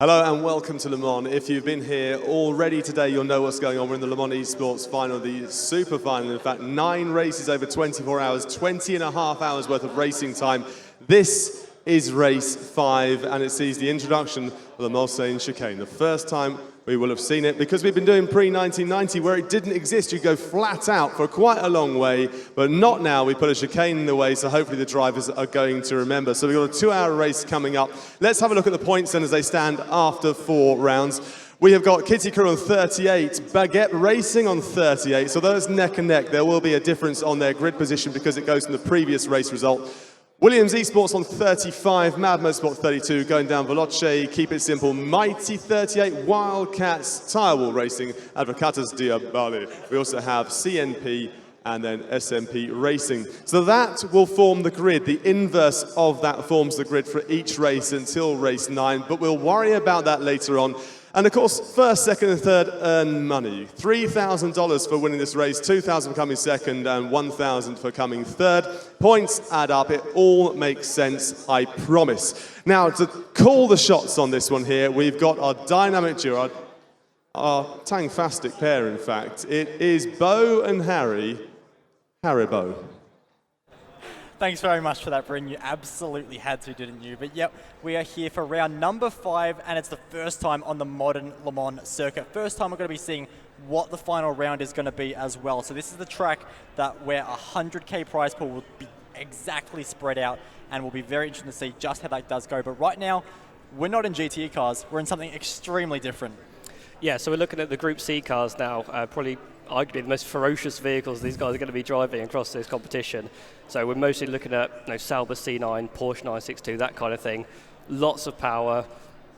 Hello and welcome to Le Mans. If you've been here already today, you'll know what's going on. We're in the Le Mans Esports final, the super final. In fact, 9 races over 24 hours, 20 and a half hours worth of racing time. This is race 5, and it sees the introduction of the Mulsanne chicane. The first time we will have seen it, because we've been doing pre-1990 where it didn't exist. You go flat out for quite a long way, but not now. We put a chicane in the way, so hopefully the drivers are going to remember. So we've got a 2-hour race coming up. Let's have a look at the points then as they stand after 4 rounds. We have got Kitty Crew on 38, Baguette Racing on 38, so those neck and neck. There will be a difference on their grid position because it goes from the previous race result. Williams Esports on 35, Mad Motorsport 32, going down Veloce, Keep It Simple, Mighty 38, Wildcats, Tirewall Racing, Advocatus Diabali. We also have CNP and then SMP Racing. So that will form the grid. The inverse of that forms the grid for each race until race 9, but we'll worry about that later on. And of course, first, second and third earn money. $3,000 for winning this race, $2,000 for coming second, and $1,000 for coming third. Points add up. It all makes sense, I promise. Now, to call the shots on this one here, we've got our dynamic duo, our tang-fastic pair, in fact. It is Bo and Harry. Haribo. Thanks very much for that, Bryn. You absolutely had to, didn't you? But yep, we are here for round number 5, and it's the first time on the modern Le Mans circuit. First time we're going to be seeing what the final round is going to be as well. So this is the track where 100K prize pool will be exactly spread out, and we'll be very interested to see just how that does go. But right now, we're not in GTE cars. We're in something extremely different. Yeah, so we're looking at the Group C cars now, probably arguably the most ferocious vehicles these guys are going to be driving across this competition. So we're mostly looking at Sauber C9, Porsche 962, that kind of thing. Lots of power,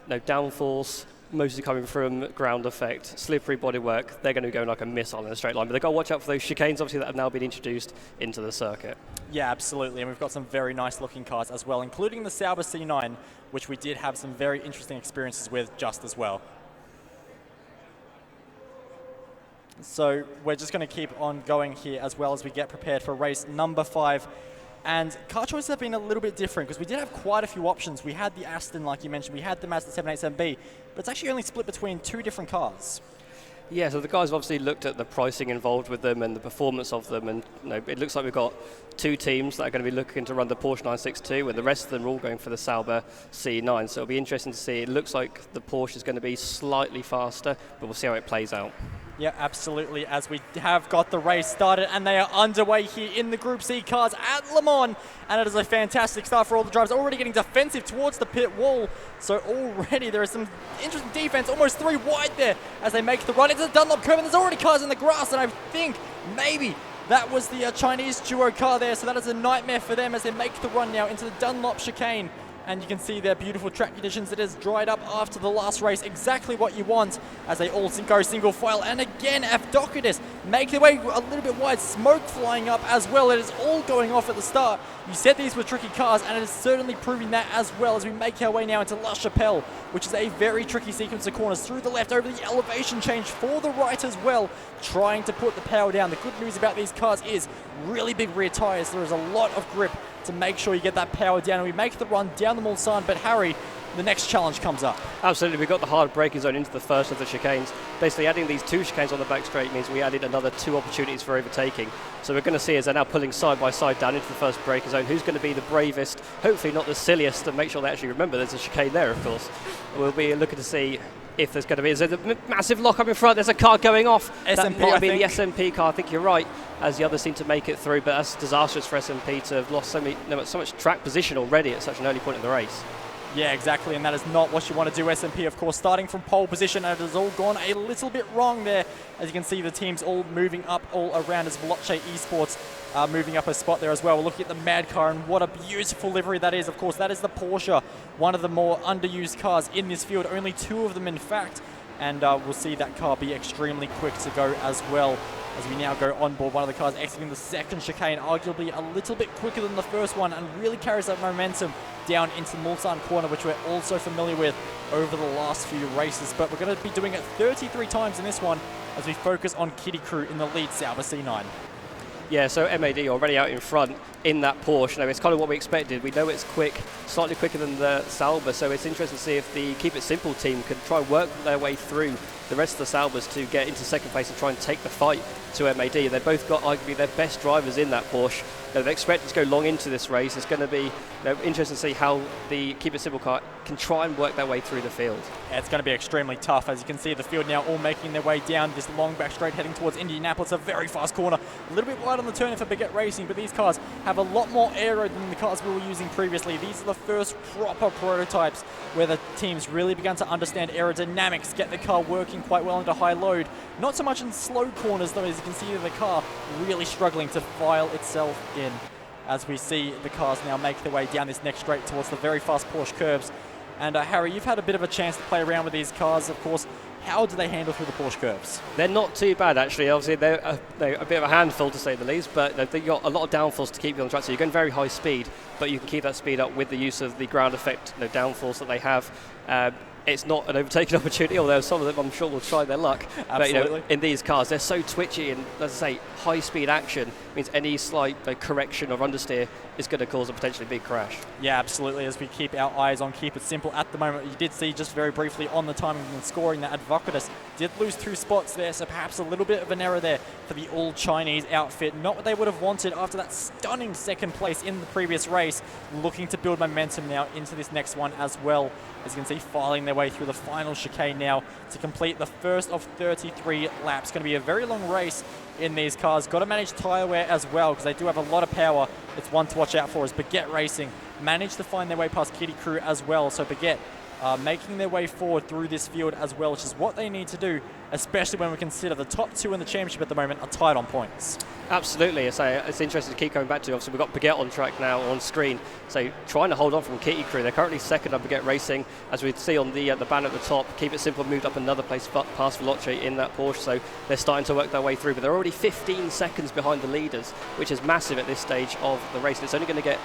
no downforce, mostly coming from ground effect, slippery bodywork. They're going to be going like a missile in a straight line, but they've got to watch out for those chicanes, obviously, that have now been introduced into the circuit. Yeah, absolutely, and we've got some very nice looking cars as well, including the Sauber C9, which we did have some very interesting experiences with just as well. So we're just going to keep on going here as well as we get prepared for race number 5. And car choices have been a little bit different because we did have quite a few options. We had the Aston, like you mentioned, we had the Mazda 787B, but it's actually only split between 2 different cars. Yeah, so the guys have obviously looked at the pricing involved with them and the performance of them, and it looks like we've got 2 teams that are going to be looking to run the Porsche 962, and the rest of them are all going for the Sauber C9. So it'll be interesting to see. It looks like the Porsche is going to be slightly faster, but we'll see how it plays out. Yeah, absolutely, as we have got the race started, and they are underway here in the Group C cars at Le Mans, and it is a fantastic start for all the drivers, already getting defensive towards the pit wall. So already there is some interesting defense, almost 3 wide there as they make the run into the Dunlop curve, and there's already cars in the grass, and I think maybe that was the Chinese duo car there, so that is a nightmare for them as they make the run now into the Dunlop chicane. And you can see their beautiful track conditions. It has dried up after the last race, exactly what you want, as they all go single file. And again, Avdokidis make their way a little bit wide, smoke flying up as well. It is all going off at the start. You said these were tricky cars, and it is certainly proving that as well as we make our way now into La Chapelle, which is a very tricky sequence of corners through the left, over the elevation change for the right as well, trying to put the power down. The good news about these cars is really big rear tires. There is a lot of grip to make sure you get that power down, and we make the run down the Mulsanne. But Harry, the next challenge comes up. Absolutely, we've got the hard braking zone into the first of the chicanes. Basically adding these 2 chicanes on the back straight means we added another 2 opportunities for overtaking. So we're going to see as they're now pulling side by side down into the first braking zone, who's going to be the bravest, hopefully not the silliest, and make sure they actually remember there's a chicane there, of course. We'll be looking to see if there's going to be a massive lock up in front. There's a car going off. SMP, that might be the SMP car. I think you're right, as the others seem to make it through. But that's disastrous for SMP to have lost so much track position already at such an early point in the race. Yeah, exactly, and that is not what you want to do. SMP, of course, starting from pole position, and it has all gone a little bit wrong there. As you can see, the teams all moving up all around as Veloce Esports moving up a spot there as well. We're looking at the Mad car, and what a beautiful livery that is. Of course, that is the Porsche, one of the more underused cars in this field. Only 2 of them, in fact, and we'll see that car be extremely quick to go as well. As we now go on board, one of the cars exiting the second chicane, arguably a little bit quicker than the first one, and really carries that momentum down into the Mulsanne corner, which we're also familiar with over the last few races. But we're going to be doing it 33 times in this one as we focus on Kitty Crew in the lead Sauber C9. Yeah, so MAD already out in front in that Porsche. It's kind of what we expected. We know it's quick, slightly quicker than the Sauber, so it's interesting to see if the Keep It Simple team can try and work their way through the rest of the Saubers to get into second place and try and take the fight to MAD. They've both got arguably their best drivers in that Porsche. They're expected to go long into this race. It's going to be interesting to see how the Keep It Simple car can try and work their way through the field. Yeah, it's going to be extremely tough. As you can see, the field now all making their way down this long back straight heading towards Indianapolis. A very fast corner, a little bit wide on the turn for Baguette Racing, but these cars have a lot more aero than the cars we were using previously. These are the first proper prototypes where the teams really began to understand aerodynamics, get the car working quite well under high load. Not so much in slow corners though, as you can see the car really struggling to file itself in. As we see the cars now make their way down this next straight towards the very fast Porsche curves. And Harry, you've had a bit of a chance to play around with these cars, of course. How do they handle through the Porsche curves? They're not too bad, actually. Obviously, they're a bit of a handful, to say the least, but they've got a lot of downforce to keep you on the track. So you're going very high speed, but you can keep that speed up with the use of the ground effect downforce that they have. It's not an overtaking opportunity, although some of them I'm sure will try their luck. Absolutely. But in these cars, they're so twitchy, and as I say, high speed action means any slight correction or understeer is going to cause a potentially big crash. Yeah, absolutely. As we keep our eyes on Keep It Simple at the moment, you did see just very briefly on the timing and scoring that Advocatus did lose 2 spots there, so perhaps a little bit of an error there for the all-Chinese outfit. Not what they would have wanted after that stunning second place in the previous race, looking to build momentum now into this next one as well. As you can see, filing their way through the final chicane now to complete the first of 33 laps. Going to be a very long race in these cars. Got to manage tyre wear as well, because they do have a lot of power. It's one to watch out for as Baguette Racing managed to find their way past Kitty Crew as well. So Baguette making their way forward through this field as well, which is what they need to do, especially when we consider the top 2 in the championship at the moment are tied on points. Absolutely. It's interesting to keep coming back to. Obviously, we've got Baguette on track now on screen, so trying to hold on from Kitty Crew. They're currently second on Baguette Racing, as we see on the banner at the top. Keep It Simple moved up another place past Veloce in that Porsche, so they're starting to work their way through, but they're already 15 seconds behind the leaders, which is massive at this stage of the race. And it's only going to get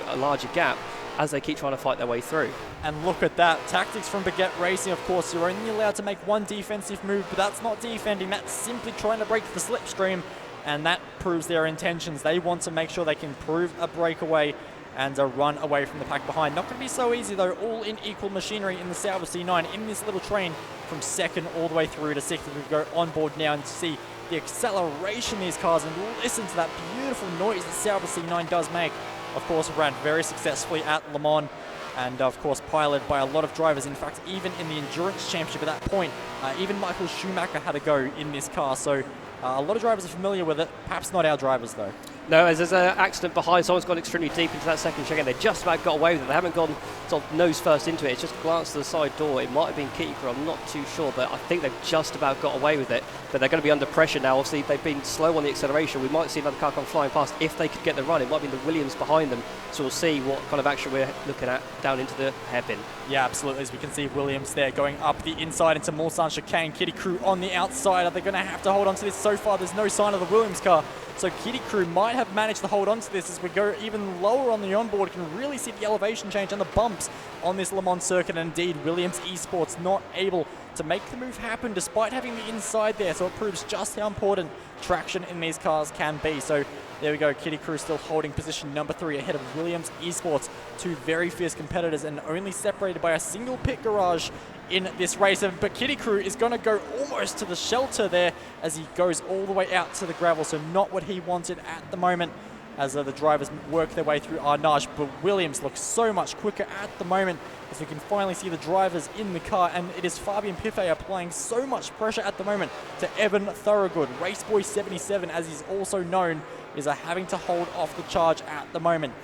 a larger gap as they keep trying to fight their way through. And look at that. Tactics from Baguette Racing, of course. You're only allowed to make 1 defensive move, but that's not defending. That's simply trying to break the slipstream, and that proves their intentions. They want to make sure they can prove a breakaway and run away from the pack behind. Not going to be so easy, though. All in equal machinery in the Sauber C9 in this little train from second all the way through to 6th. We go on board now and see the acceleration these cars and listen to that beautiful noise that Sauber C9 does make. Of course, ran very successfully at Le Mans, and of course piloted by a lot of drivers. In fact, even in the Endurance Championship at that point, even Michael Schumacher had a go in this car. So a lot of drivers are familiar with it, perhaps not our drivers though. No, as there's an accident behind, someone's gone extremely deep into that second chicane. They just about got away with it. They haven't gone sort of nose first into it. It's just glanced to the side door. It might have been Kitty Crew, I'm not too sure, but I think they've just about got away with it. But they're going to be under pressure now. Obviously, they've been slow on the acceleration. We might see another car come flying past if they could get the run. It might be the Williams behind them. So we'll see what kind of action we're looking at down into the hairpin. Yeah, absolutely. As we can see Williams there going up the inside into Mulsanne chicane. Kitty Crew on the outside. Are they going to have to hold on to this? So far, there's no sign of the Williams car. So Kitty Crew might have managed to hold on to this as we go even lower on the onboard. Can really see the elevation change and the bumps on this Le Mans circuit. And indeed, Williams Esports not able to make the move happen despite having the inside there. So it proves just how important traction in these cars can be. So there we go, Kitty Crew still holding position number 3 ahead of Williams Esports. 2 very fierce competitors and only separated by a single pit garage in this race. But Kitty Crew is going to go almost to the shelter there as he goes all the way out to the gravel. So not what he wanted at the moment as the drivers work their way through Arnage. But Williams looks so much quicker at the moment as we can finally see the drivers in the car. And it is Fabian Piffet applying so much pressure at the moment to Evan Thorogood. Raceboy 77, as he's also known, is having to hold off the charge at the moment.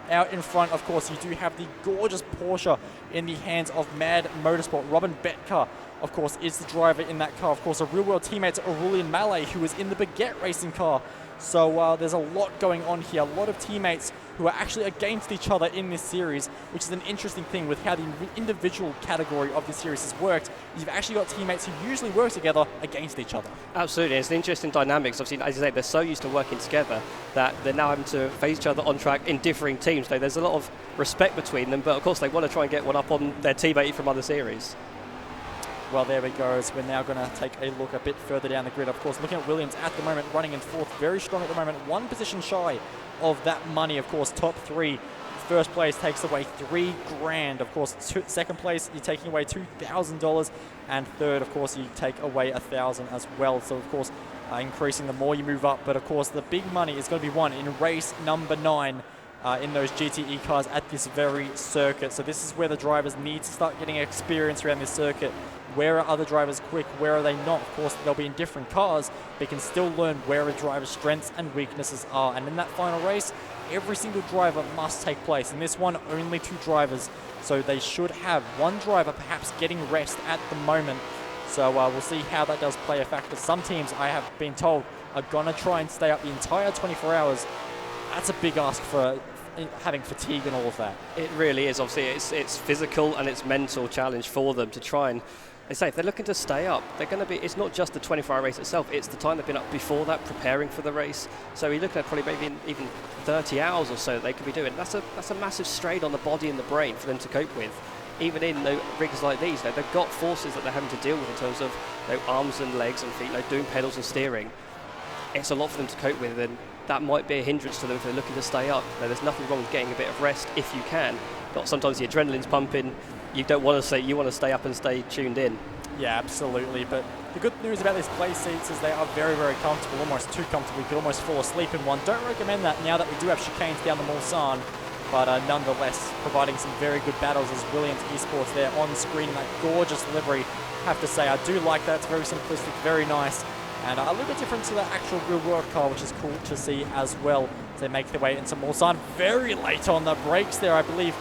Out in front, of course, you do have the gorgeous Porsche in the hands of Mad Motorsport. Robin Betka, of course, is the driver in that car. Of course, a real-world teammate to Aurelian Mallet, who was in the Baguette Racing car. So there's a lot going on here. A lot of teammates who are actually against each other in this series, which is an interesting thing with how the individual category of this series has worked. You've actually got teammates who usually work together against each other. Absolutely, it's an interesting dynamics. Obviously, as you say, they're so used to working together that they're now having to face each other on track in differing teams. So there's a lot of respect between them, but of course they want to try and get one up on their teammate from other series. Well, there we go. So we're now going to take a look a bit further down the grid. Of course, looking at Williams at the moment, running in fourth, very strong at the moment, one position shy of that money. Of course, top three. First place takes away $3,000. Of course, second place, you're taking away $2,000. And third, of course, you take away $1,000 as well. So, of course, increasing the more you move up. But, of course, the big money is going to be won in race number 9 in those GTE cars at this very circuit. So this is where the drivers need to start getting experience around this circuit. Where are other drivers quick? Where are they not? Of course, they'll be in different cars, but you can still learn where a driver's strengths and weaknesses are. And in that final race, every single driver must take place. In this one, only 2 drivers. So they should have one driver perhaps getting rest at the moment. So we'll see how that does play a factor. Some teams, I have been told, are going to try and stay up the entire 24 hours. That's a big ask for having fatigue and all of that. It really is. Obviously, it's physical and it's mental challenge for them to try and, they say, if they're looking to stay up, they're going to be, it's not just the 24-hour race itself, it's the time they've been up before that, preparing for the race. So you're looking at probably maybe even 30 hours or so that they could be doing. That's a massive strain on the body and the brain for them to cope with. Even in rigs like these, they've got forces that they're having to deal with in terms of arms and legs and feet, doing pedals and steering. It's a lot for them to cope with, and that might be a hindrance to them if they're looking to stay up. There's nothing wrong with getting a bit of rest if you can. But sometimes the adrenaline's pumping. You don't want to stay. You want to stay up and stay tuned in. Yeah, absolutely. But the good news about these play seats is they are very, very comfortable, almost too comfortable. You could almost fall asleep in one. Don't recommend that now that we do have chicanes down the Mulsanne. But nonetheless, providing some very good battles as Williams Esports there on screen in that gorgeous livery. Have to say, I do like that. It's very simplistic, very nice. And a little bit different to the actual real-world car, which is cool to see as well. They make their way into Mulsanne very late on the brakes there, I believe,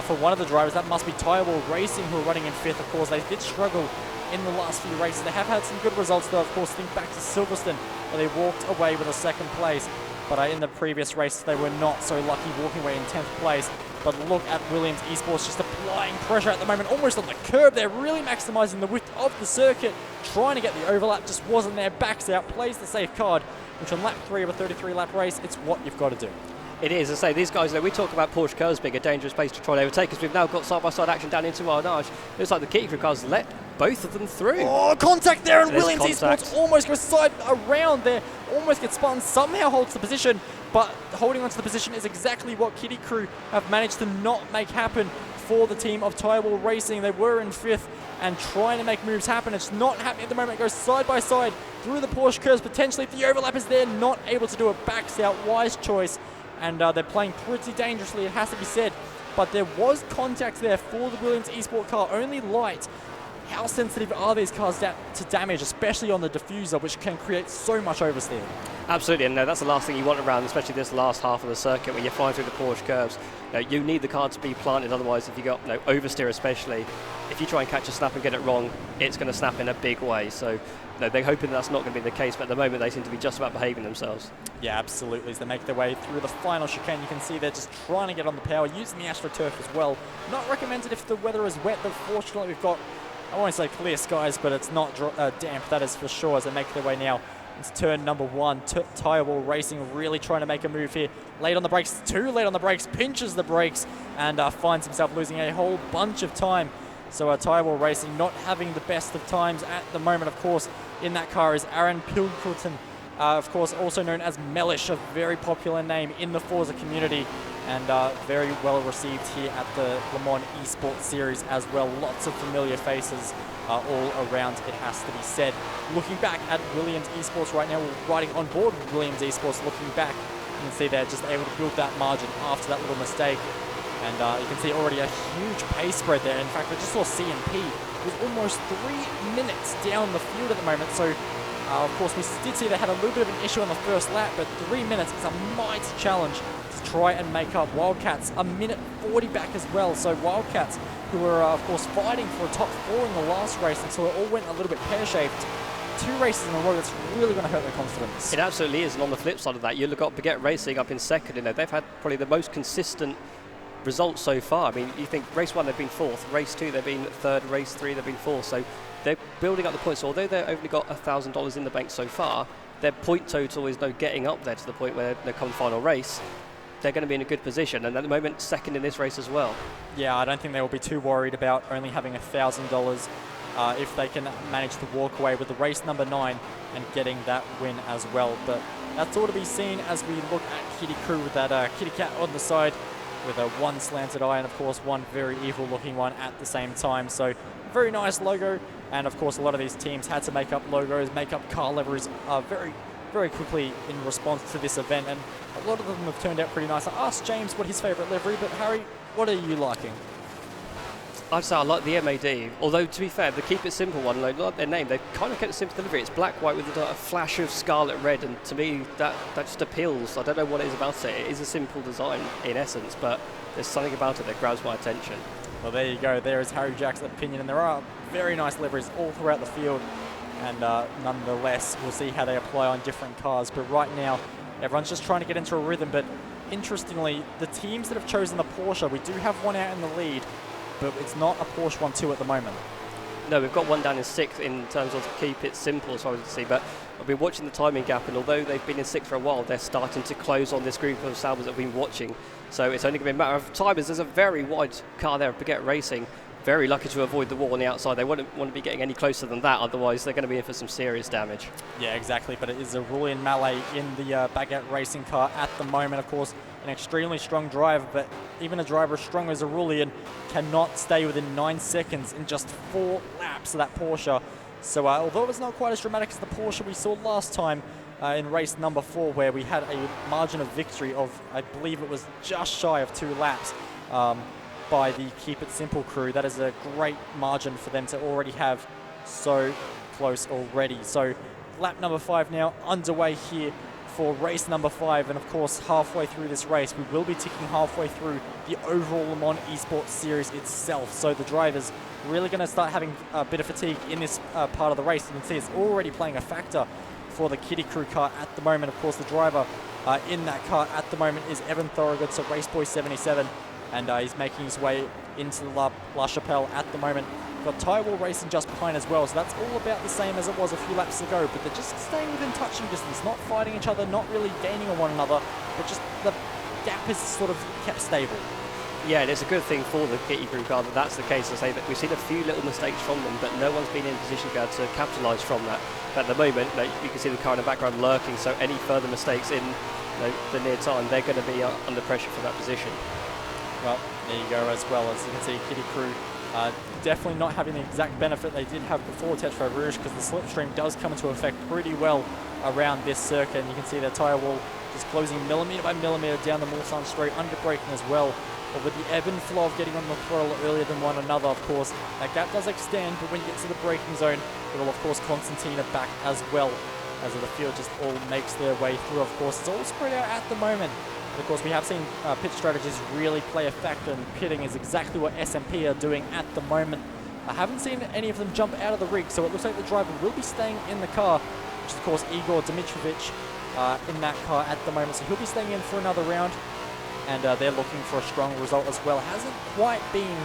for one of the drivers. That must be Tirewall Racing, who are running in 5th. Of course, they did struggle in the last few races. They have had some good results, though. Of course, think back to Silverstone, where they walked away with a 2nd place. But in the previous race, they were not so lucky walking away in 10th place. But look at Williams Esports just applying pressure at the moment, almost on the curb. They're really maximizing the width of the circuit, trying to get the overlap, just wasn't there. Backs out, plays the safe card, which on lap 3 of a 33-lap race, it's what you've got to do. It is. I say, these guys, we talk about Porsche curves being a dangerous place to try and overtake us. We've now got side-by-side action down into Arnage. Looks like the Kitty Crew cars let both of them through. Oh, contact there, and There's Williams contact. Esports almost goes side around there, almost gets spun, somehow holds the position, but holding onto the position is exactly what Kitty Crew have managed to not make happen for the team of Tirewall Racing. They were in 5th and trying to make moves happen. It's not happening at the moment. It goes side by side through the Porsche curves. Potentially, if the overlap is there, not able to do it. Backs out, wise choice. And they're playing pretty dangerously, it has to be said. But there was contact there for the Williams Esport car, only light. How sensitive are these cars to damage, especially on the diffuser, which can create so much oversteer? Absolutely, and that's the last thing you want around, especially this last half of the circuit where you're flying through the Porsche curves. You need the car to be planted, otherwise if you got oversteer especially, if you try and catch a snap and get it wrong, it's going to snap in a big way. So they're hoping that's not going to be the case, but at the moment they seem to be just about behaving themselves. Yeah, absolutely. As they make their way through the final chicane, you can see they're just trying to get on the power, using the AstroTurf as well. Not recommended if the weather is wet, but fortunately we've got, I won't say clear skies, but it's not damp, that is for sure, as they make their way now into turn number 1. Tirewall Racing really trying to make a move here. Late on the brakes, too late on the brakes, pinches the brakes, and finds himself losing a whole bunch of time. So Tirewall Racing not having the best of times at the moment. Of course, in that car is Aaron Pilkington, of course, also known as Mellish, a very popular name in the Forza community, and very well received here at the Le Mans Esports Series as well. Lots of familiar faces all around, it has to be said. Looking back at Williams Esports right now, we're riding on board with Williams Esports. Looking back, you can see they're just able to build that margin after that little mistake. And you can see already a huge pace spread there. In fact, we just saw CNP was almost 3 minutes down the field at the moment. So, of course, we did see they had a little bit of an issue on the first lap, but 3 minutes is a mighty challenge to try and make up. Wildcats, a minute 40 back as well. So Wildcats, who were, of course, fighting for a top 4 in the last race until it all went a little bit pear-shaped. 2 races in a row, that's really going to hurt their confidence. It absolutely is, and on the flip side of that, you look at Baguette Racing up in 2nd. They've had probably the most consistent results so far. I mean, you think race 1 they've been 4th, race 2 they've been 3rd, race 3 they've been 4th. So they're building up the points. So although they've only got $1,000 in the bank so far, their point total is getting up there to the point where they come final race. They're going to be in a good position, and at the moment 2nd in this race as well. Yeah, I don't think they will be too worried about only having $1,000 if they can manage to walk away with the race number 9 and getting that win as well. But that's all to be seen as we look at Kitty Crew with that kitty cat on the side with a one slanted eye and of course one very evil looking one at the same time. So very nice logo, and of course a lot of these teams had to make up logos, make up car liveries very quickly in response to this event, and a lot of them have turned out pretty nice. I asked James what his favourite livery, but Harry, what are you liking? I'd say I like the MAD, although to be fair, the Keep It Simple one, like their name, they've kind of kept it simple delivery. It's black, white with a flash of scarlet red, and to me that just appeals. I don't know what it is about it. It is a simple design in essence, but there's something about it that grabs my attention. Well, there you go. There is Harry Jack's opinion, and there are very nice liveries all throughout the field, and nonetheless, we'll see how they apply on different cars. But right now, everyone's just trying to get into a rhythm, but interestingly, the teams that have chosen the Porsche, we do have one out in the lead, but it's not a Porsche 1-2 at the moment. No, we've got one down in 6th in terms of Keep It Simple, as far as I can see, but I've been watching the timing gap, and although they've been in 6th for a while, they're starting to close on this group of Salvers that we've been watching. So it's only going to be a matter of time, as there's a very wide car there, Baguette Racing. Very lucky to avoid the wall on the outside. They wouldn't want to be getting any closer than that, otherwise they're going to be in for some serious damage. Yeah, exactly, but it is a Aurelian Mallet in the Baguette Racing car at the moment. Of course, an extremely strong driver, but even a driver as strong as Aurelian cannot stay within 9 seconds in just 4 laps of that Porsche. So although it's not quite as dramatic as the Porsche we saw last time in race number 4, where we had a margin of victory of, I believe it was just shy of 2 laps, by the Keep It Simple crew. That is a great margin for them to already have so close already. So lap number 5 now underway here for race number 5, and of course halfway through this race we will be ticking halfway through the overall Le Mans Esports series itself. So the drivers really going to start having a bit of fatigue in this part of the race. You can see it's already playing a factor for the Kitty Crew car at the moment. Of course the driver in that car at the moment is Evan Thorogood, so Raceboy 77. And he's making his way into the La Chapelle at the moment. Got Tyrewall Racing just behind as well, so that's all about the same as it was a few laps ago, but they're just staying within touching distance, not fighting each other, not really gaining on one another, but just the gap is sort of kept stable. Yeah, and it's a good thing for the Kitty Crew car that that's the case. I say that we've seen a few little mistakes from them, but no one's been in a position to be able to capitalise from that. But at the moment, you can see the car in the background lurking, so any further mistakes in the near time, they're going to be under pressure for that position. Well, there you go as well. As you can see, Kitty Crew definitely not having the exact benefit they did have before Tetra Rouge, because the slipstream does come into effect pretty well around this circuit. And you can see their tyre wall just closing millimetre by millimetre down the Mulsanne straight, under braking as well. But with the ebb and flow of getting on the throttle earlier than one another, of course, that gap does extend, but when you get to the braking zone, it will, of course, Constantina back as well, as the field just all makes their way through. Of course, it's all spread out at the moment. Of course, we have seen pit strategies really play a factor, and pitting is exactly what SMP are doing at the moment. I haven't seen any of them jump out of the rig, so it looks like the driver will be staying in the car, which is, of course, Igor Dimitrovic in that car at the moment. So he'll be staying in for another round, and they're looking for a strong result as well. Hasn't quite been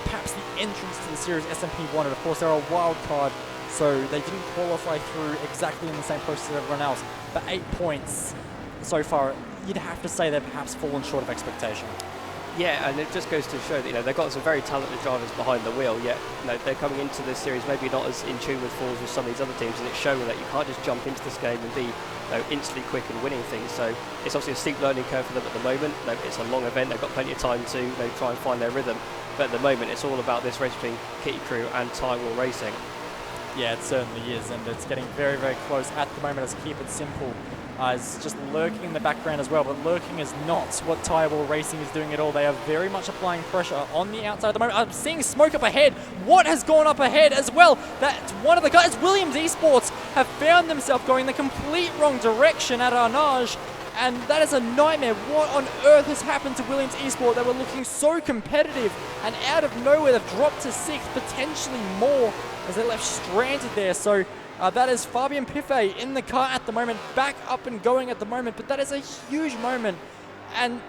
perhaps the entrance to the series SMP wanted. Of course, they're a wild card, so they didn't qualify through exactly in the same process as everyone else. But 8 points so far, you'd have to say they're perhaps fallen short of expectation. Yeah, and it just goes to show that they've got some very talented drivers behind the wheel, yet they're coming into this series maybe not as in tune with Forza with some of these other teams, and it's showing that you can't just jump into this game and be instantly quick and winning things. So it's obviously a steep learning curve for them at the moment. It's a long event, they've got plenty of time to try and find their rhythm, but at the moment it's all about this race between Kitty Crew and Tyrewall Racing. Yeah, it certainly is, and it's getting very, very close at the moment as Keep It Simple is just lurking in the background as well, but lurking is not what Tyrewall Racing is doing at all. They are very much applying pressure on the outside at the moment. I'm seeing smoke up ahead. What has gone up ahead as well? That's one of the guys. Williams Esports have found themselves going the complete wrong direction at Arnage, and that is a nightmare. What on earth has happened to Williams Esports? They were looking so competitive, and out of nowhere they've dropped to 6th, potentially more, as they're left stranded there. So that is Fabien Piffet in the car at the moment, back up and going at the moment, but that is a huge moment, and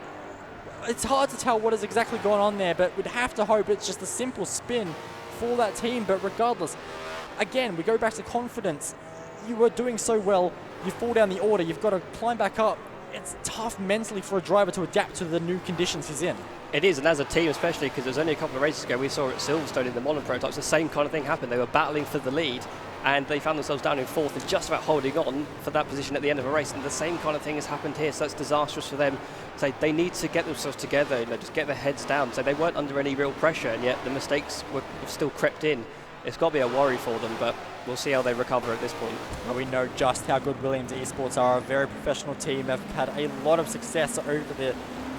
it's hard to tell what has exactly gone on there, but we'd have to hope it's just a simple spin for that team. But regardless, again, we go back to confidence. You were doing so well, you fall down the order, you've got to climb back up it's tough mentally for a driver to adapt to the new conditions he's in. It is, and as a team especially, because there's only a couple of races ago we saw at Silverstone in the modern prototypes, the same kind of thing happened. They were battling for the lead, and they found themselves down in fourth and just about holding on for that position at the end of a race, and the same kind of thing has happened here, so that's disastrous for them. So they need to get themselves together, you know, just get their heads down. So they weren't under any real pressure, and yet the mistakes have still crept in. It's got to be a worry for them, but we'll see how they recover at this point. Well, we know just how good Williams Esports are, a very professional team. They've had a lot of success over the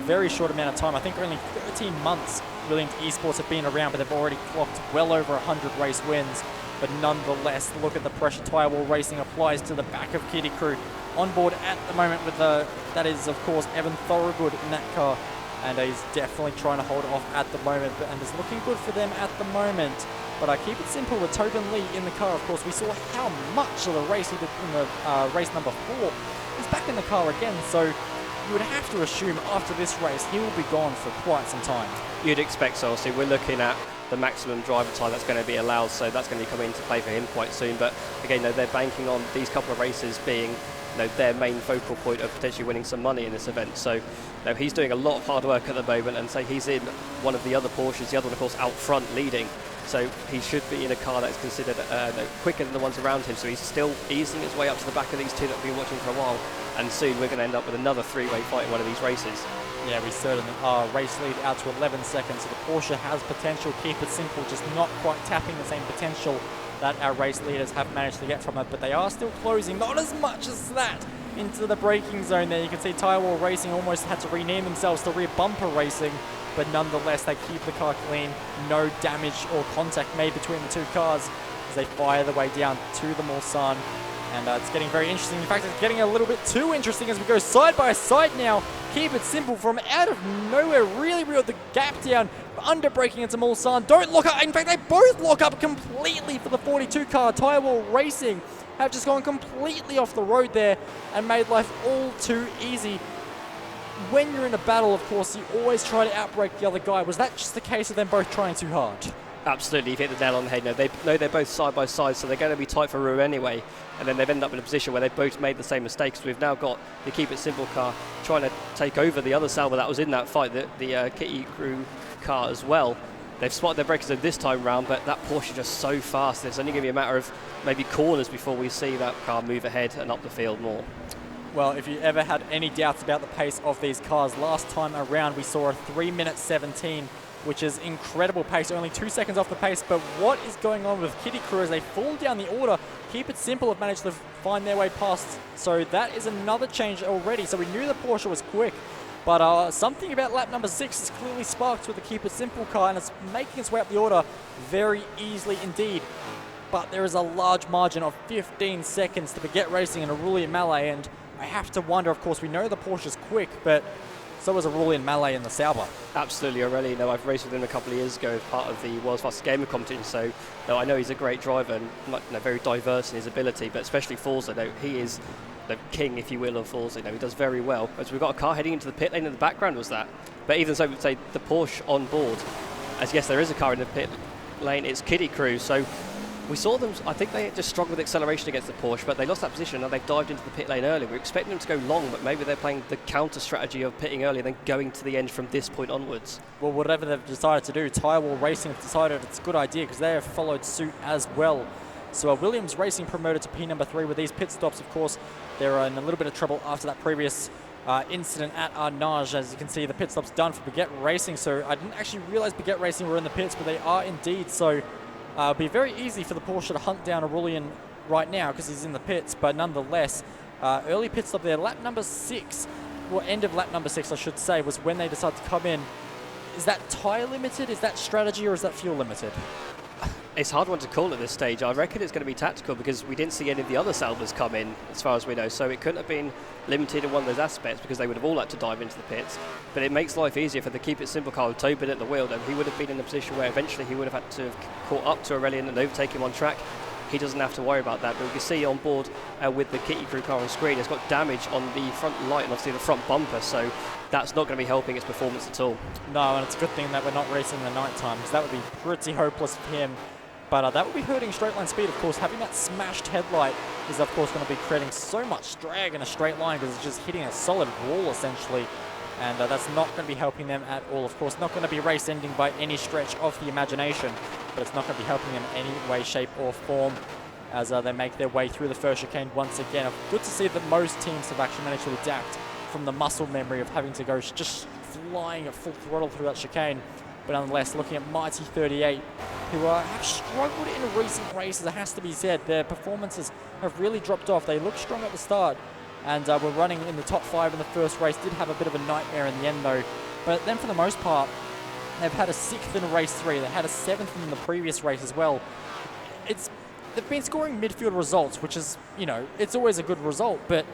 very short amount of time. I think only 13 months Williams Esports have been around, but they've already clocked well over 100 race wins. But nonetheless, look at the pressure Firewall Racing applies to the back of Kitty Crew. On board at the moment with that is, of course, Evan Thorogood in that car. And he's definitely trying to hold off at the moment, and it's looking good for them at the moment. But I keep it simple with Tobin Lee in the car. Of course, we saw how much of the race he did in the race number 4. He's back in the car again, so you would have to assume after this race he will be gone for quite some time. You'd expect so. Obviously, we're looking at the maximum driver time that's going to be allowed, so that's going to come into play for him quite soon. But again, they're banking on these couple of races being their main focal point of potentially winning some money in this event. So he's doing a lot of hard work at the moment, and say he's in one of the other Porsches, the other one of course out front leading. So he should be in a car that's considered quicker than the ones around him. So he's still easing his way up to the back of these two that we've been watching for a while. And soon we're going to end up with another three-way fight in one of these races. Yeah, we certainly are. Race lead out to 11 seconds. So the Porsche has potential. Keep it simple, just not quite tapping the same potential that our race leaders have managed to get from it. But they are still closing, not as much as that, into the braking zone there. You can see Firewall Racing almost had to rename themselves to Rear Bumper Racing. But nonetheless, they keep the car clean. No damage or contact made between the two cars as they fire their way down to the Mulsanne. And it's getting very interesting. In fact, it's getting a little bit too interesting as we go side by side now. Keep it simple from out of nowhere. Really reeled the gap down. Under braking into Mulsanne. Don't lock up. In fact, they both lock up completely for the 42 car. Firewall Racing have just gone completely off the road there and made life all too easy. When you're in a battle, of course, you always try to outbrake the other guy. Was that just the case of them both trying too hard? Absolutely, you've hit the nail on the head. No, they're both side by side, so they're going to be tight for Roux anyway. And then they've ended up in a position where they've both made the same mistakes. We've now got the Keep It Simple car trying to take over the other Sauber that was in that fight, the Kitty Crew car as well. They've spotted their brakes this time round, but that Porsche is just so fast. It's only going to be a matter of maybe corners before we see that car move ahead and up the field more. Well, if you ever had any doubts about the pace of these cars, last time around we saw a 3:17, which is incredible pace, only 2 seconds off the pace. But what is going on with Kitty Crew as they fall down the order? Keep It Simple have managed to find their way past. So that is another change already. So we knew the Porsche was quick, but something about lap number 6 is clearly sparked with the Keep It Simple car, and it's making its way up the order very easily indeed. But there is a large margin of 15 seconds to Baguette Racing and Aurelian Mallet, and I have to wonder, of course, we know the Porsche's quick, but so is Aurelian Mallet in the Sauber. Absolutely, Aurelian. No, I've raced with him a couple of years ago as part of the World's Fastest Gamer competition, so no, I know he's a great driver and very diverse in his ability, but especially Forza, he is the king, if you will, of Forza. He does very well. As we've got a car heading into the pit lane in the background was that. But even so, we'd say the Porsche on board, as yes, there is a car in the pit lane, it's Kitty Crew, so we saw them, I think they just struggled with acceleration against the Porsche, but they lost that position and they've dived into the pit lane early. We're expecting them to go long, but maybe they're playing the counter strategy of pitting early and then going to the end from this point onwards. Well, whatever they've decided to do, Firewall Racing have decided it's a good idea because they have followed suit as well. So Williams Racing promoted to P number 3 with these pit stops. Of course, they're in a little bit of trouble after that previous incident at Arnage. As you can see, the pit stop's done for Baguette Racing. So I didn't actually realize Baguette Racing were in the pits, but they are indeed. So it'll be very easy for the Porsche to hunt down Aurelian right now because he's in the pits, but nonetheless, early pit stop there. Lap number 6, well, end of lap number 6, I should say, was when they decided to come in. Is that tyre limited? Is that strategy, or is that fuel limited? It's a hard one to call at this stage. I reckon it's going to be tactical because we didn't see any of the other Saubers come in, as far as we know. So it couldn't have been limited in one of those aspects because they would have all had to dive into the pits. But it makes life easier for the Keep It Simple car with Tobin at the wheel. And he would have been in a position where eventually he would have had to have caught up to Aurelian and overtake him on track. He doesn't have to worry about that. But we can see on board with the Kitty Crew car on screen, it's got damage on the front light and obviously the front bumper. So that's not going to be helping its performance at all. No, and it's a good thing that we're not racing in the night time because that would be pretty hopeless for him. But that will be hurting straight line speed, of course. Having that smashed headlight is, of course, going to be creating so much drag in a straight line because it's just hitting a solid wall, essentially. And that's not going to be helping them at all. Of course, not going to be race ending by any stretch of the imagination, but it's not going to be helping them in any way, shape, or form as they make their way through the first chicane once again. Good to see that most teams have actually managed to adapt from the muscle memory of having to go just flying at full throttle through that chicane. But nonetheless, looking at Mighty 38, who have struggled in recent races, it has to be said. Their performances have really dropped off. They looked strong at the start and were running in the top 5 in the first race. Did have a bit of a nightmare in the end, though. But then for the most part, they've had a 6th in race 3. They had a 7th in the previous race as well. They've been scoring midfield results, which is, you know, it's always a good result. But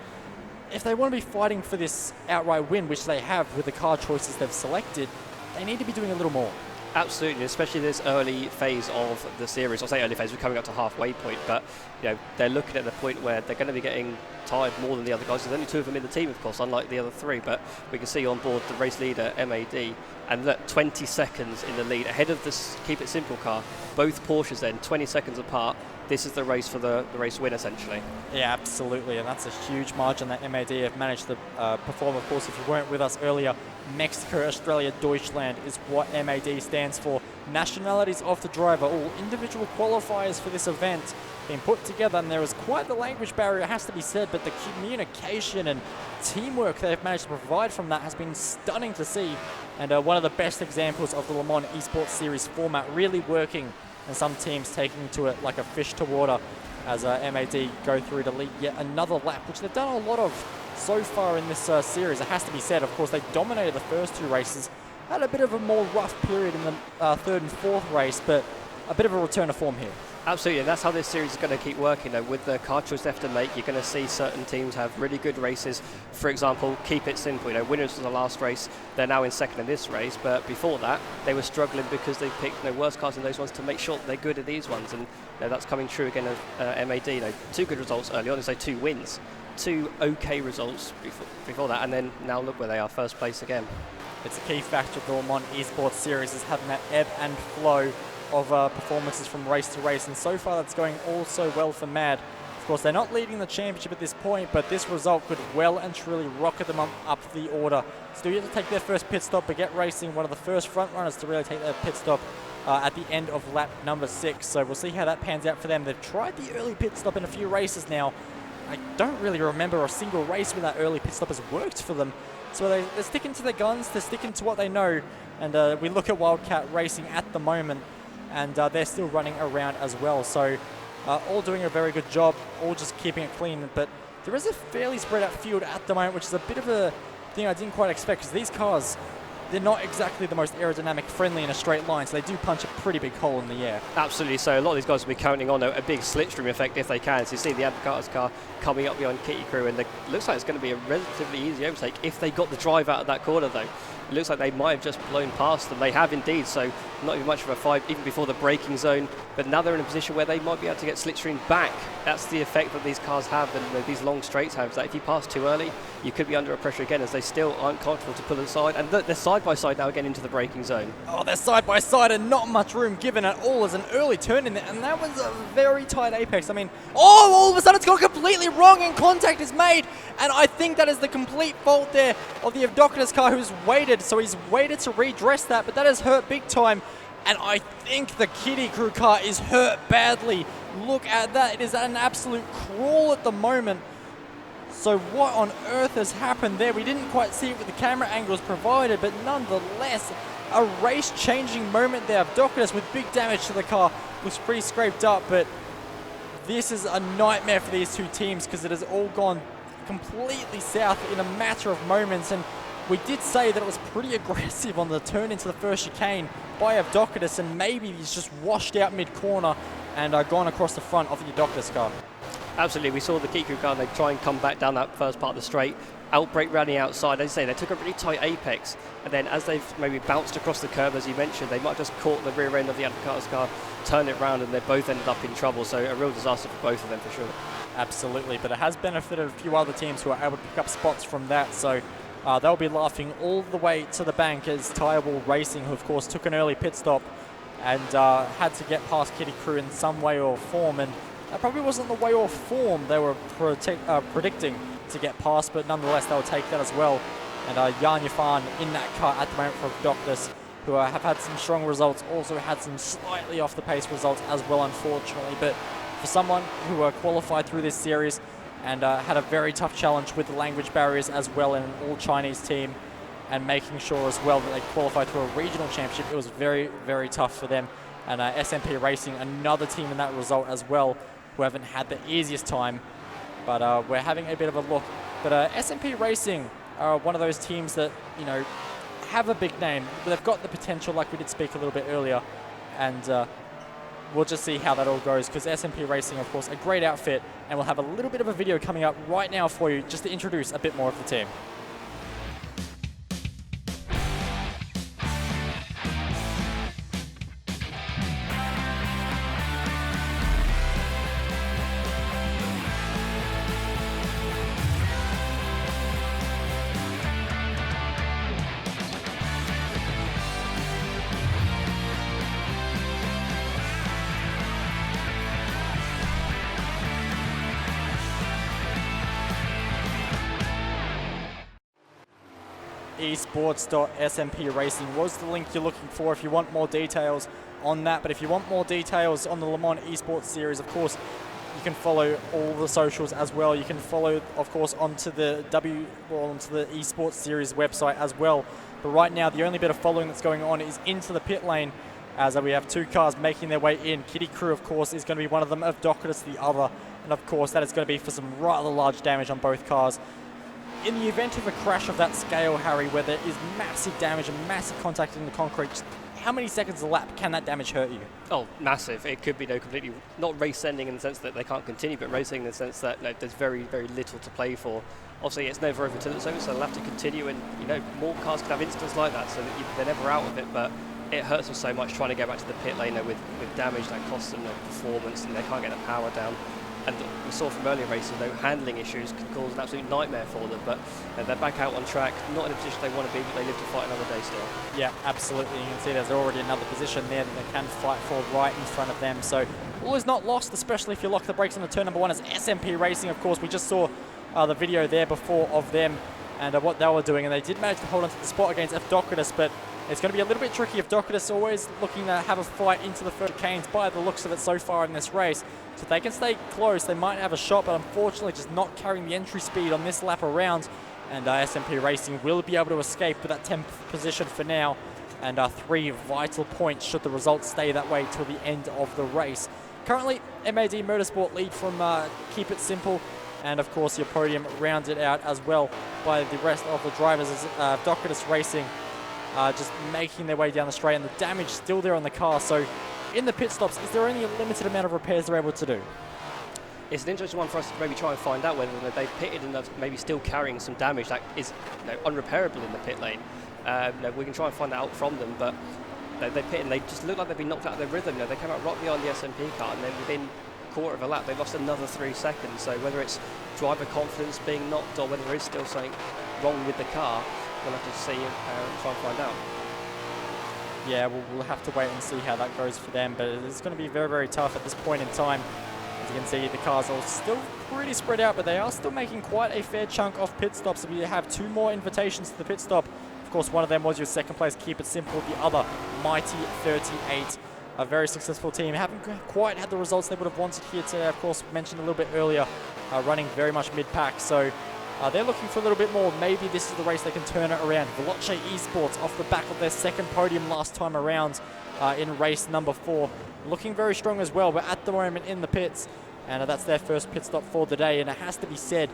if they want to be fighting for this outright win, which they have with the car choices they've selected, they need to be doing a little more. Absolutely, especially this early phase of the series. I'll say early phase, we're coming up to halfway point, but you know, they're looking at the point where they're going to be getting tired more than the other guys. There's only 2 of them in the team, of course, unlike the other 3, but we can see on board the race leader, MAD, and look, 20 seconds in the lead, ahead of this Keep It Simple car. Both Porsches then, 20 seconds apart. This is the race for the race win, essentially. Yeah, absolutely, and that's a huge margin that MAD have managed to perform. Of course, if you weren't with us earlier, Mexico, Australia, Deutschland is what MAD stands for. Nationalities of the driver, all individual qualifiers for this event being put together, and there is quite the language barrier, has to be said, but the communication and teamwork they've managed to provide from that has been stunning to see, and one of the best examples of the Le Mans Esports Series format really working, and some teams taking to it like a fish to water as MAD go through to lead yet another lap, which they've done a lot of so far in this series. It has to be said, of course, they dominated the first 2 races, had a bit of a more rough period in the 3rd and 4th race, but a bit of a return to form here. Absolutely, and that's how this series is going to keep working. Though, with the car choice they have to make, you're going to see certain teams have really good races. For example, Keep It Simple. You know, winners of the last race, they're now in 2nd in this race, but before that, they were struggling because they picked worse cars in those ones to make sure that they're good at these ones, and that's coming true again of MAD. 2 good results early on, as 2 wins, 2 okay results before that, and then now look where they are, 1st place again. It's a key factor of the Le Mans Esports Series is having that ebb and flow of performances from race to race, and so far that's going all so well for MAD. Of course, they're not leading the championship at this point, but this result could well and truly rocket them up the order. Still yet to take their first pit stop, but Get Racing, one of the first front runners to really take their pit stop at the end of lap number 6. So we'll see how that pans out for them. They've tried the early pit stop in a few races now. I don't really remember a single race where that early pit stop has worked for them. So they're sticking to their guns, they're sticking to what they know. And we look at Wildcat Racing at the moment, and they're still running around as well. So all doing a very good job, all just keeping it clean. But there is a fairly spread out field at the moment, which is a bit of a thing I didn't quite expect, because these cars, they're not exactly the most aerodynamic friendly in a straight line, so they do punch a pretty big hole in the air. Absolutely, so a lot of these guys will be counting on a big slipstream effect if they can. So you see the Advocaat's car coming up behind Kitty Crew, and it looks like it's going to be a relatively easy overtake if they got the drive out of that corner, though. It looks like they might have just blown past them. They have indeed, so not even much of a fight even before the braking zone. But now they're in a position where they might be able to get slipstream back. That's the effect that these cars have, and these long straights have. Is that if you pass too early, you could be under pressure again, as they still aren't comfortable to pull aside. And they're side by side now again into the braking zone. Oh, they're side by side and not much room given at all. As an early turn in there, and that was a very tight apex. I mean, all of a sudden it's gone completely wrong and contact is made. And I think that is the complete fault there of the Evdocatus car, who's waited. So he's waited to redress that, but that has hurt big time. And I think the Kitty Crew car is hurt badly. Look at that. It is an absolute crawl at the moment. So what on earth has happened there? We didn't quite see it with the camera angles provided, but nonetheless, a race-changing moment there. Evdocatus with big damage to the car, looks pretty scraped up, but this is a nightmare for these two teams, because it has all gone completely south in a matter of moments. And we did say that it was pretty aggressive on the turn into the first chicane by Evdocatus, and maybe he's just washed out mid-corner and gone across the front of the Evdocatus car. Absolutely, we saw the Kiku car, they try and come back down that first part of the straight, outbrake running outside. As I say, they took a really tight apex, and then as they've maybe bounced across the curve, as you mentioned, they might have just caught the rear end of the Advocaat's car, turned it round, and they both ended up in trouble. So a real disaster for both of them for sure. Absolutely, but it has benefited a few other teams who are able to pick up spots from that. So they'll be laughing all the way to the bank as Tirewall Racing, who of course took an early pit stop, and had to get past Kitty Crew in some way or form, and that probably wasn't the way or form they were predicting to get past, but nonetheless they'll take that as well. And Jan Yafan in that car at the moment for Doctus, who have had some strong results, also had some slightly off the pace results as well, unfortunately. But for someone who qualified through this series and had a very tough challenge with the language barriers as well in an all-Chinese team, and making sure as well that they qualified through a regional championship, it was very, very tough for them. And SMP Racing, another team in that result as well, who haven't had the easiest time. But we're having a bit of a look. But SMP Racing are one of those teams that, you know, have a big name, but they've got the potential, like we did speak a little bit earlier. And we'll just see how that all goes, because SMP Racing, of course, a great outfit, and we'll have a little bit of a video coming up right now for you just to introduce a bit more of the team. Esports.SMP Racing was the link you're looking for if you want more details on that. But if you want more details on the Le Mans Esports series, of course, you can follow all the socials as well. You can follow, of course, onto the Esports series website as well. But right now, the only bit of following that's going on is into the pit lane, as we have two cars making their way in. Kitty Crew, of course, is going to be one of them, of Doctus the other. And of course, that is going to be for some rather large damage on both cars. In the event of a crash of that scale, Harry, where there is massive damage and massive contact in the concrete, just how many seconds a lap can that damage hurt you? Oh, massive. It could be completely, not race-ending in the sense that they can't continue, but racing in the sense that there's very, very little to play for. Obviously, it's never over till it's over, so they'll have to continue, and more cars could have incidents like that, so that they're never out of it, but it hurts them so much trying to get back to the pit lane with damage that costs them performance, and they can't get the power down. And we saw from earlier races, handling issues can cause an absolute nightmare for them. But they're back out on track, not in a position they want to be, but they live to fight another day still. Yeah, absolutely. You can see there's already another position there that they can fight for right in front of them. So all is not lost, especially if you lock the brakes on the turn number one as SMP Racing. Of course, we just saw the video there before of them and what they were doing. And they did manage to hold on to the spot against Doctus, but it's going to be a little bit tricky if Doctus always looking to have a fight into the first chicanes by the looks of it so far in this race. So if they can stay close, they might have a shot, but unfortunately just not carrying the entry speed on this lap around. And SMP Racing will be able to escape with that 10th position for now. And 3 vital points should the results stay that way till the end of the race. Currently, MAD Motorsport lead from Keep It Simple. And of course, your podium rounded out as well by the rest of the drivers as Doctus Racing just making their way down the straight, and the damage still there on the car. So in the pit stops, is there only a limited amount of repairs they're able to do? It's an interesting one for us to maybe try and find out whether they've pitted and they're maybe still carrying some damage that is unrepairable in the pit lane. We can try and find that out from them, but they pitted and they just look like they've been knocked out of their rhythm. They came out right behind the SMP car, and then within a quarter of a lap they lost another 3 seconds. So whether it's driver confidence being knocked or whether there is still something wrong with the car, we'll have to see and try and find out. Yeah, we'll have to wait and see how that goes for them, but it's going to be very, very tough at this point in time. As you can see, the cars are still pretty spread out, but they are still making quite a fair chunk of pit stops. We have 2 more invitations to the pit stop. Of course, one of them was your second place, Keep It Simple. The other, Mighty 38. A very successful team. Haven't quite had the results they would have wanted here today. Of course, mentioned a little bit earlier, running very much mid-pack. So they're looking for a little bit more. Maybe this is the race they can turn it around. Veloce Esports off the back of their second podium last time around in race number 4. Looking very strong as well, but at the moment in the pits. And that's their first pit stop for the day. And it has to be said,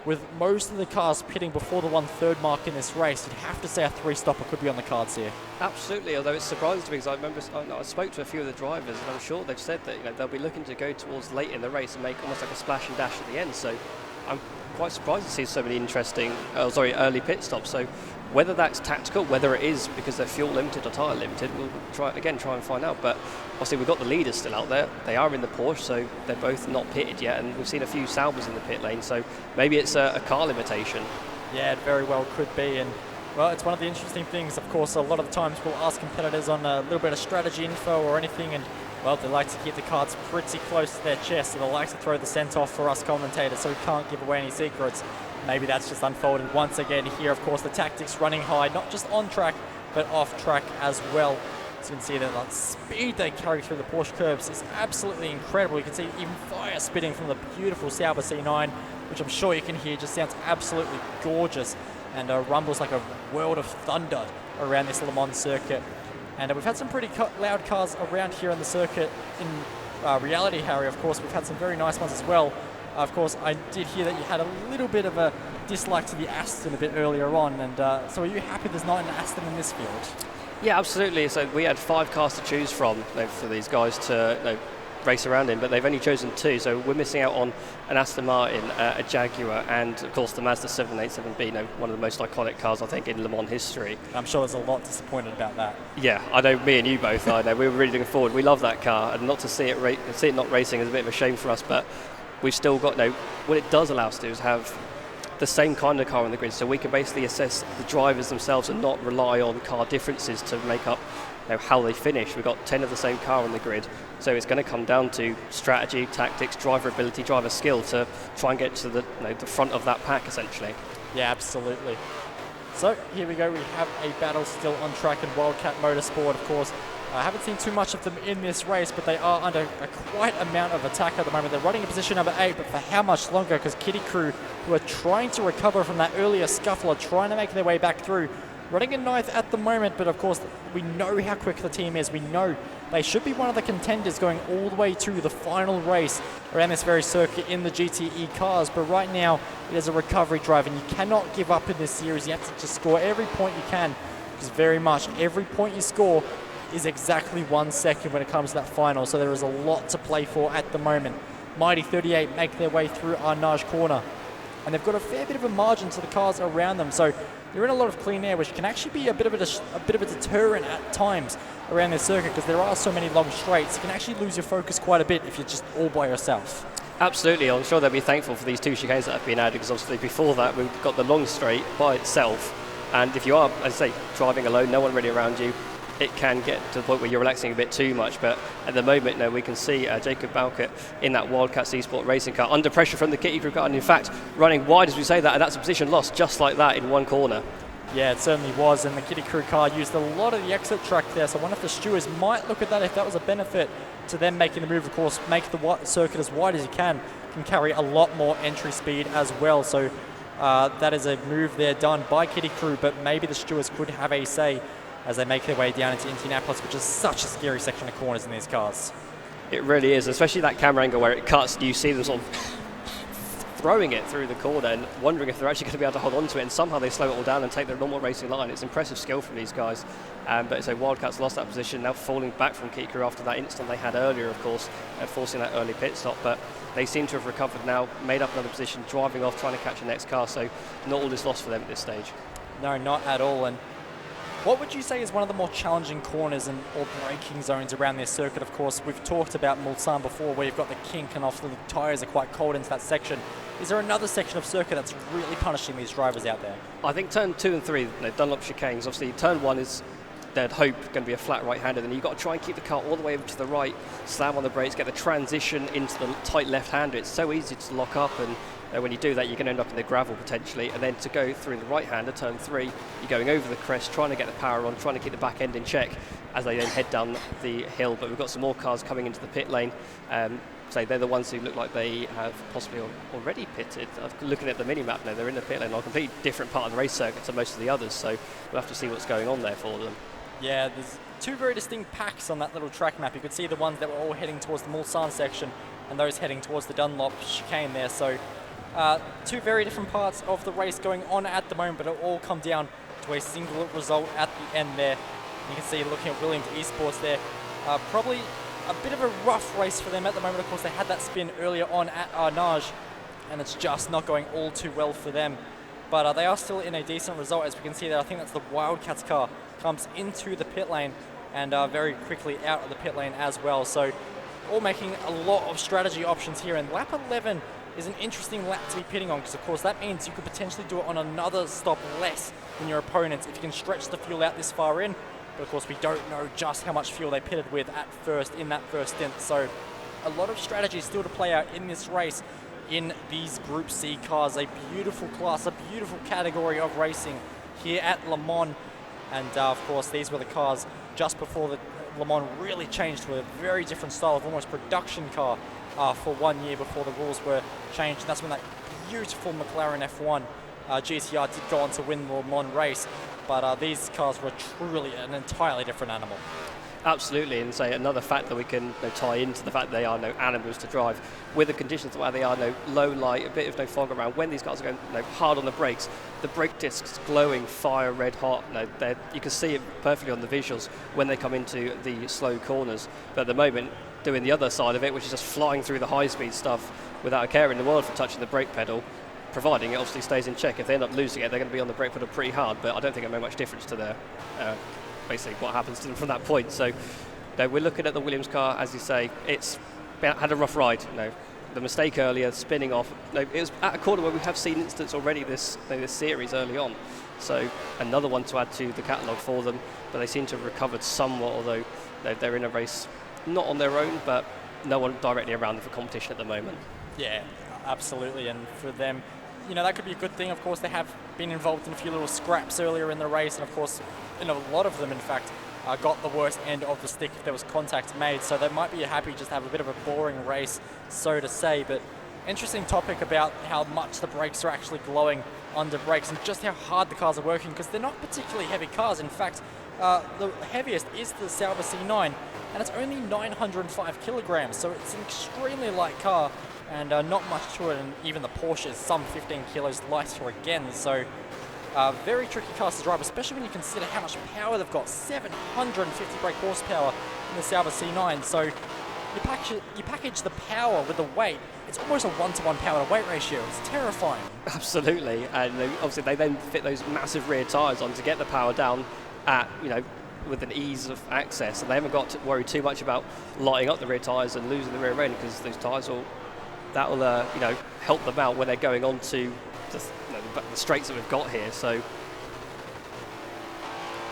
with most of the cars pitting before the 1/3 mark in this race, you'd have to say a 3-stopper could be on the cards here. Absolutely, although it's surprising to me because I remember I spoke to a few of the drivers and I'm sure they've said that they'll be looking to go towards late in the race and make almost like a splash and dash at the end. So I'm quite surprised to see so many interesting, early pit stops. So whether that's tactical, whether it is because they're fuel limited or tyre limited, we'll try and find out. But obviously we've got the leaders still out there. They are in the Porsche, so they're both not pitted yet, and we've seen a few Saubers in the pit lane. So maybe it's a car limitation. Yeah, it very well could be. And Well, it's one of the interesting things. Of course, a lot of the times we'll ask competitors on a little bit of strategy info or anything, and well, they like to keep the cards pretty close to their chest, so they like to throw the scent off for us commentators, so we can't give away any secrets. Maybe that's just unfolded once again here. Of course, the tactics running high, not just on track, but off track as well. So you can see that speed they carry through the Porsche curves is absolutely incredible. You can see even fire spitting from the beautiful Sarthe C9, which I'm sure you can hear just sounds absolutely gorgeous, and rumbles like a world of thunder around this Le Mans circuit. And we've had some pretty loud cars around here on the circuit in reality, Harry. Of course, we've had some very nice ones as well. Of course, I did hear that you had a little bit of a dislike to the Aston a bit earlier on, and so are you happy there's not an Aston in this field? Yeah, absolutely. So we had 5 cars to choose from for these guys to race around in, but they've only chosen 2, so we're missing out on an Aston Martin, a Jaguar, and of course the Mazda 787B, one of the most iconic cars I think in Le Mans history. I'm sure there's a lot disappointed about that. Yeah, I know, me and you both. I know we were really looking forward. We love that car, and not to see it not racing is a bit of a shame for us. But we've still got what it does allow us to do is have the same kind of car on the grid, so we can basically assess the drivers themselves and not rely on car differences to make up how they finish. We've got 10 of the same car on the grid, so it's going to come down to strategy, tactics, driver ability, driver skill to try and get to the front of that pack essentially. Yeah, absolutely. So here we go, we have a battle still on track in Wildcat Motorsport, of course. I haven't seen too much of them in this race, but they are under a quite amount of attack at the moment. They're running in position number 8, but for how much longer? Because Kitty Crew, who are trying to recover from that earlier scuffle, are trying to make their way back through. Running in 9th at the moment, but of course we know how quick the team is. We know they should be one of the contenders going all the way to the final race around this very circuit in the GTE cars. But right now it is a recovery drive, and you cannot give up in this series. You have to just score every point you can, because very much every point you score is exactly 1 second when it comes to that final. So there is a lot to play for at the moment. Mighty 38 make their way through Arnage corner, and they've got a fair bit of a margin to the cars around them. So they're in a lot of clean air, which can actually be a bit of a deterrent at times around this circuit, because there are so many long straights. You can actually lose your focus quite a bit if you're just all by yourself. Absolutely, I'm sure they'll be thankful for these 2 chicanes that have been added, because obviously before that we've got the long straight by itself, and if you are, as I say, driving alone, no one really around you, it can get to the point where you're relaxing a bit too much. But at the moment, we can see Jacob Balkett in that Wildcats Esports racing car under pressure from the Kitty Crew car, and in fact running wide as we say that, and that's a position lost just like that in one corner. Yeah, it certainly was, and the Kitty Crew car used a lot of the exit track there, so I wonder if the stewards might look at that, if that was a benefit to them making the move. Of course, make the circuit as wide as you can carry a lot more entry speed as well. So that is a move there done by Kitty Crew, but maybe the stewards could have a say as they make their way down into Indianapolis, which is such a scary section of corners in these cars. It really is, especially that camera angle where it cuts. You see them sort of throwing it through the corner and wondering if they're actually going to be able to hold on to it, and somehow they slow it all down and take their normal racing line. It's impressive skill from these guys. But so Wildcats lost that position, now falling back from Kitty Crew after that incident they had earlier, of course, forcing that early pit stop. But they seem to have recovered now, made up another position, driving off, trying to catch the next car. So not all is lost for them at this stage. No, not at all. And what would you say is one of the more challenging corners or braking zones around this circuit? Of course, we've talked about Mulsanne before, where you've got the kink and often the tyres are quite cold into that section. Is there another section of circuit that's really punishing these drivers out there? I think turn 2 and 3, Dunlop chicanes, obviously turn 1 is, they'd hope, going to be a flat right-hander, then you've got to try and keep the car all the way over to the right, slam on the brakes, get the transition into the tight left-hander. It's so easy to lock up, and when you do that, you're going to end up in the gravel potentially. And then to go through the right-hander, turn 3, you're going over the crest, trying to get the power on, trying to keep the back end in check as they then head down the hill. But we've got some more cars coming into the pit lane. So they're the ones who look like they have possibly already pitted. Looking at the mini-map now, they're in the pit lane on a completely different part of the race circuit to most of the others. So we'll have to see what's going on there for them. Yeah, there's 2 very distinct packs on that little track map. You could see the ones that were all heading towards the Mulsanne section and those heading towards the Dunlop chicane there. So 2 very different parts of the race going on at the moment, but it'll all come down to a single result at the end there. You can see, looking at Williams Esports there, probably a bit of a rough race for them at the moment. Of course, they had that spin earlier on at Arnage, and it's just not going all too well for them. But they are still in a decent result, as we can see there. I think that's the Wildcats car comes into the pit lane and very quickly out of the pit lane as well. So all making a lot of strategy options here. And lap 11 is an interesting lap to be pitting on, because of course that means you could potentially do it on another stop less than your opponents if you can stretch the fuel out this far in. But of course we don't know just how much fuel they pitted with at first in that first stint. So a lot of strategy still to play out in this race in these Group C cars. A beautiful class, a beautiful category of racing here at Le Mans. And of course these were the cars just before the Le Mans really changed to a very different style of almost production car for 1 year before the rules were changed. And that's when that beautiful McLaren F1 GTR did go on to win the Le Mans race. But these cars were truly an entirely different animal. Absolutely, and say another fact that we can tie into the fact that they are animals to drive, with the conditions where they are low light, a bit of fog around. When these cars are going hard on the brakes, the brake discs glowing fire red hot. You can see it perfectly on the visuals when they come into the slow corners. But at the moment, doing the other side of it, which is just flying through the high-speed stuff without a care in the world for touching the brake pedal, providing it obviously stays in check. If they end up losing it, they're going to be on the brake pedal pretty hard, but I don't think it'll make much difference to their basically what happens to them from that point. So we're looking at the Williams car, as you say, it's had a rough ride. The mistake earlier, spinning off. It was at a corner where we have seen incidents already this series early on. So another one to add to the catalogue for them, but they seem to have recovered somewhat, although they're in a race not on their own, but no one directly around them for competition at the moment. Yeah, absolutely, and for them, that could be a good thing. Of course, they have been involved in a few little scraps earlier in the race, and of course, a lot of them, in fact, got the worst end of the stick if there was contact made. So they might be happy just to have a bit of a boring race, so to say. But interesting topic about how much the brakes are actually glowing under brakes and just how hard the cars are working, because they're not particularly heavy cars. In fact, the heaviest is the Sauber C9, and it's only 905 kilograms, so it's an extremely light car. And not much to it, and even the Porsche is some 15 kilos lighter again. So very tricky cars to drive, especially when you consider how much power they've got. 750 brake horsepower in the Sauber C9. So you package the power with the weight. It's almost a 1-to-1 power to weight ratio. It's terrifying. Absolutely, and obviously they then fit those massive rear tyres on to get the power down at with an ease of access, and they haven't got to worry too much about lighting up the rear tyres and losing the rear end, because those tyres will help them out when they're going on to the straights that we've got here. So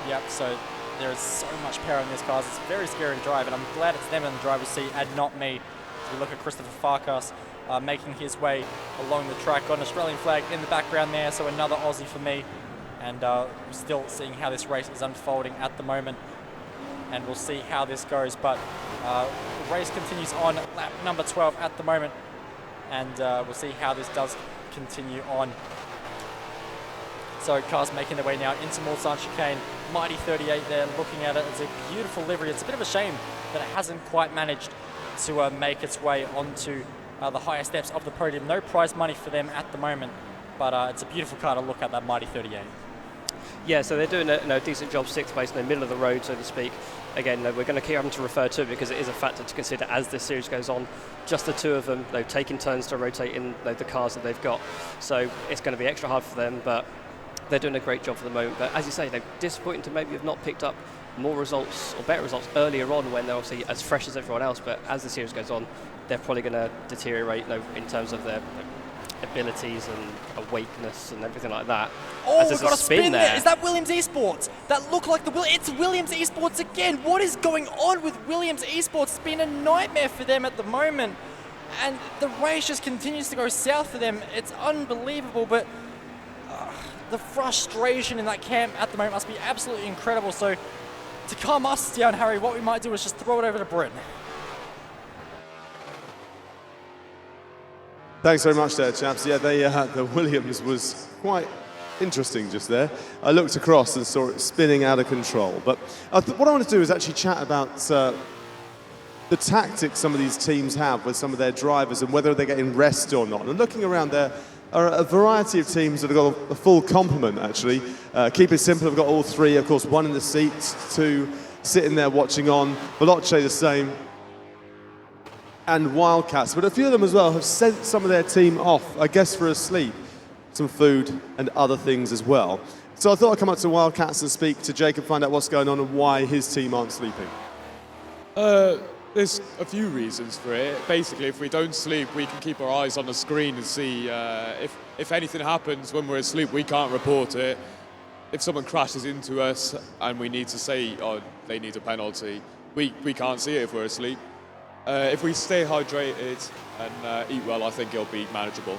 yep, so there is so much power in these cars. It's very scary to drive, and I'm glad it's them in the driver's seat and not me. As we look at Christopher Farkas making his way along the track, got an Australian flag in the background there, so another Aussie for me. And we're still seeing how this race is unfolding at the moment, and we'll see how this goes. But the race continues on lap number 12 at the moment, and we'll see how this does continue on. So cars making their way now into Mulsanne chicane. Mighty 38 there, looking at it. It's a beautiful livery. It's a bit of a shame that it hasn't quite managed to make its way onto the higher steps of the podium. No prize money for them at the moment, but it's a beautiful car to look at, that Mighty 38. Yeah, so they're doing a decent job, sixth place in the middle of the road, so to speak. Again, we're going to keep having to refer to it because it is a factor to consider as this series goes on. Just the two of them, taking turns to rotate in the cars that they've got. So it's going to be extra hard for them, but they're doing a great job for the moment. But as you say, they're disappointing to maybe have not picked up more results or better results earlier on when they're obviously as fresh as everyone else. But as the series goes on, they're probably going to deteriorate in terms of their abilities and awakeness and everything like that. Oh, we've got a spin there. Is that Williams Esports? That looked like it's Williams Esports again. What is going on with Williams Esports? It's been a nightmare for them at the moment, and the race just continues to go south for them. It's unbelievable, but the frustration in that camp at the moment must be absolutely incredible. So to calm us down, Harry, what we might do is just throw it over to Bryn. Thanks very much there, chaps. Yeah, the Williams was quite interesting just there. I looked across and saw it spinning out of control. But what I want to do is actually chat about the tactics some of these teams have with some of their drivers and whether they're getting rest or not. And looking around, there are a variety of teams that have got a full complement, actually. Keep it simple, have got all three. Of course, one in the seats, two sitting there watching on. Veloce the same. And Wildcats, but a few of them as well have sent some of their team off, I guess for a sleep, some food and other things as well. So I thought I'd come up to Wildcats and speak to Jacob, find out what's going on and why his team aren't sleeping. There's a few reasons for it. Basically, if we don't sleep, we can keep our eyes on the screen and see if anything happens when we're asleep, we can't report it. If someone crashes into us and we need to say, oh, they need a penalty, we can't see it if we're asleep. If we stay hydrated and eat well, I think it'll be manageable.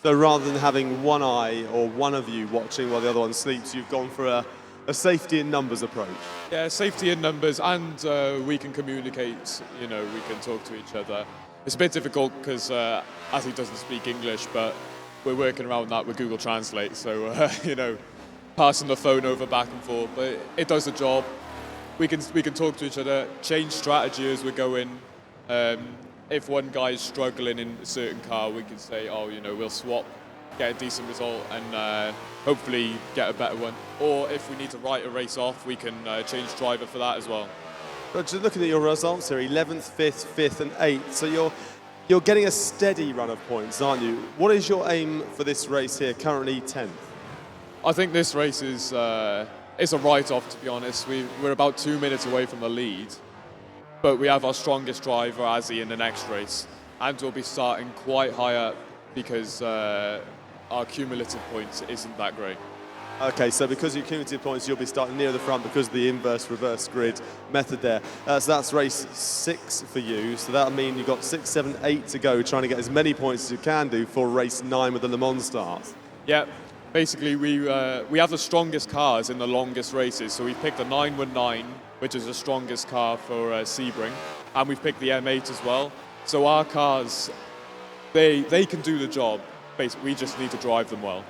So rather than having one eye or one of you watching while the other one sleeps, you've gone for a safety in numbers approach. Yeah, safety in numbers, and we can communicate, we can talk to each other. It's a bit difficult because as he doesn't speak English, but we're working around that with Google Translate, so, passing the phone over back and forth, but it does the job. We can talk to each other, change strategy as we're going. If one guy is struggling in a certain car, we can say, we'll swap, get a decent result, and hopefully get a better one. Or if we need to write a race off, we can change driver for that as well. But just looking at your results here, 11th, 5th, 5th and 8th, so you're getting a steady run of points, aren't you? What is your aim for this race here, currently 10th? I think this race is it's a write-off, to be honest. We're about 2 minutes away from the lead, but we have our strongest driver, Azzy, in the next race, and we'll be starting quite high up because our cumulative points isn't that great. Okay, so because your cumulative points, you'll be starting near the front because of the inverse reverse grid method there. So that's race 6 for you. So that'll mean you've got 6, 7, 8 to go, trying to get as many points as you can do for race 9 with the Le Mans start. Yeah, basically we have the strongest cars in the longest races. So we picked the 919, which is the strongest car for Sebring, and we've picked the M8 as well. So our cars, they can do the job. Basically, we just need to drive them well.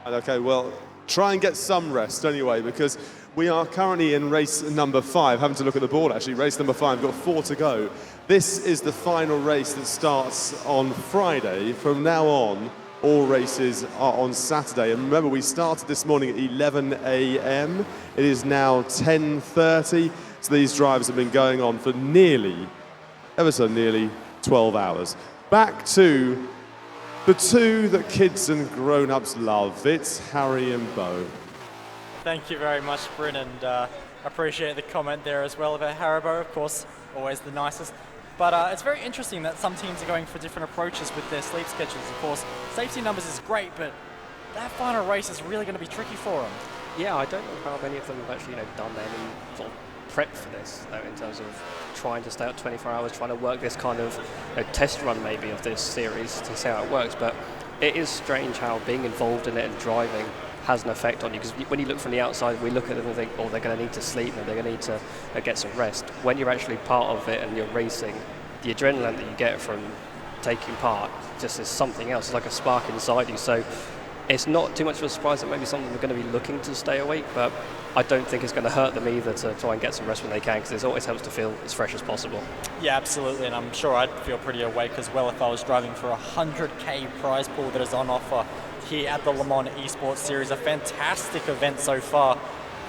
Okay, well, try and get some rest anyway, because we are currently in race number 5. Having to look at the board, actually. Race number 5, we've got 4 to go. This is the final race that starts on Friday. From now on, all races are on Saturday. And remember, we started this morning at 11 a.m. It is now 10:30. So these drives have been going on for ever so nearly 12 hours. Back to the two that kids and grown-ups love. It's Harry and Bo. Thank you very much, Bryn, and appreciate the comment there as well about Haribo, of course, always the nicest. But it's very interesting that some teams are going for different approaches with their sleep schedules. Of course, safety numbers is great, but that final race is really going to be tricky for them. Yeah, I don't know how many of them have actually done any sort of prep for this, in terms of trying to stay out 24 hours, trying to work this kind of test run maybe of this series to see how it works. But it is strange how being involved in it and driving has an effect on you, because when you look from the outside, we look at them and think, oh, they're going to need to sleep and they're going to need to get some rest. When you're actually part of it and you're racing, the adrenaline that you get from taking part just is something else. It's like a spark inside you. So it's not too much of a surprise that maybe some of them are going to be looking to stay awake, but I don't think it's going to hurt them either to try and get some rest when they can, because it always helps to feel as fresh as possible. Yeah, absolutely, and I'm sure I'd feel pretty awake as well if I was driving for a 100k prize pool that is on offer here at the Le Mans Esports Series. A fantastic event so far,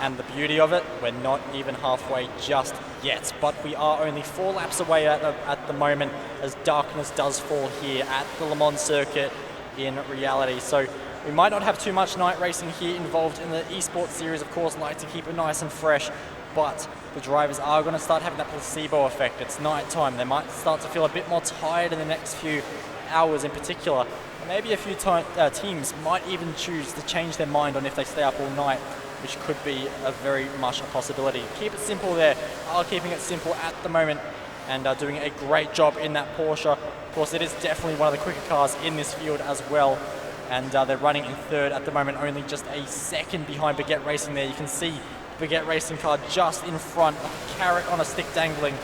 and the beauty of it, we're not even halfway just yet, but we are only 4 laps away at the moment as darkness does fall here at the Le Mans circuit in reality. So we might not have too much night racing here involved in the Esports Series, of course, like to keep it nice and fresh, but the drivers are going to start having that placebo effect. It's night time. They might start to feel a bit more tired in the next few hours in particular. Maybe a few teams might even choose to change their mind on if they stay up all night, which could be a very much a possibility. Keep it simple there. Are keeping it simple at the moment and are doing a great job in that Porsche. Of course, it is definitely one of the quicker cars in this field as well. And they're running in third at the moment, only just a second behind Baguette Racing there. You can see Baguette Racing car just in front, a carrot on a stick dangling.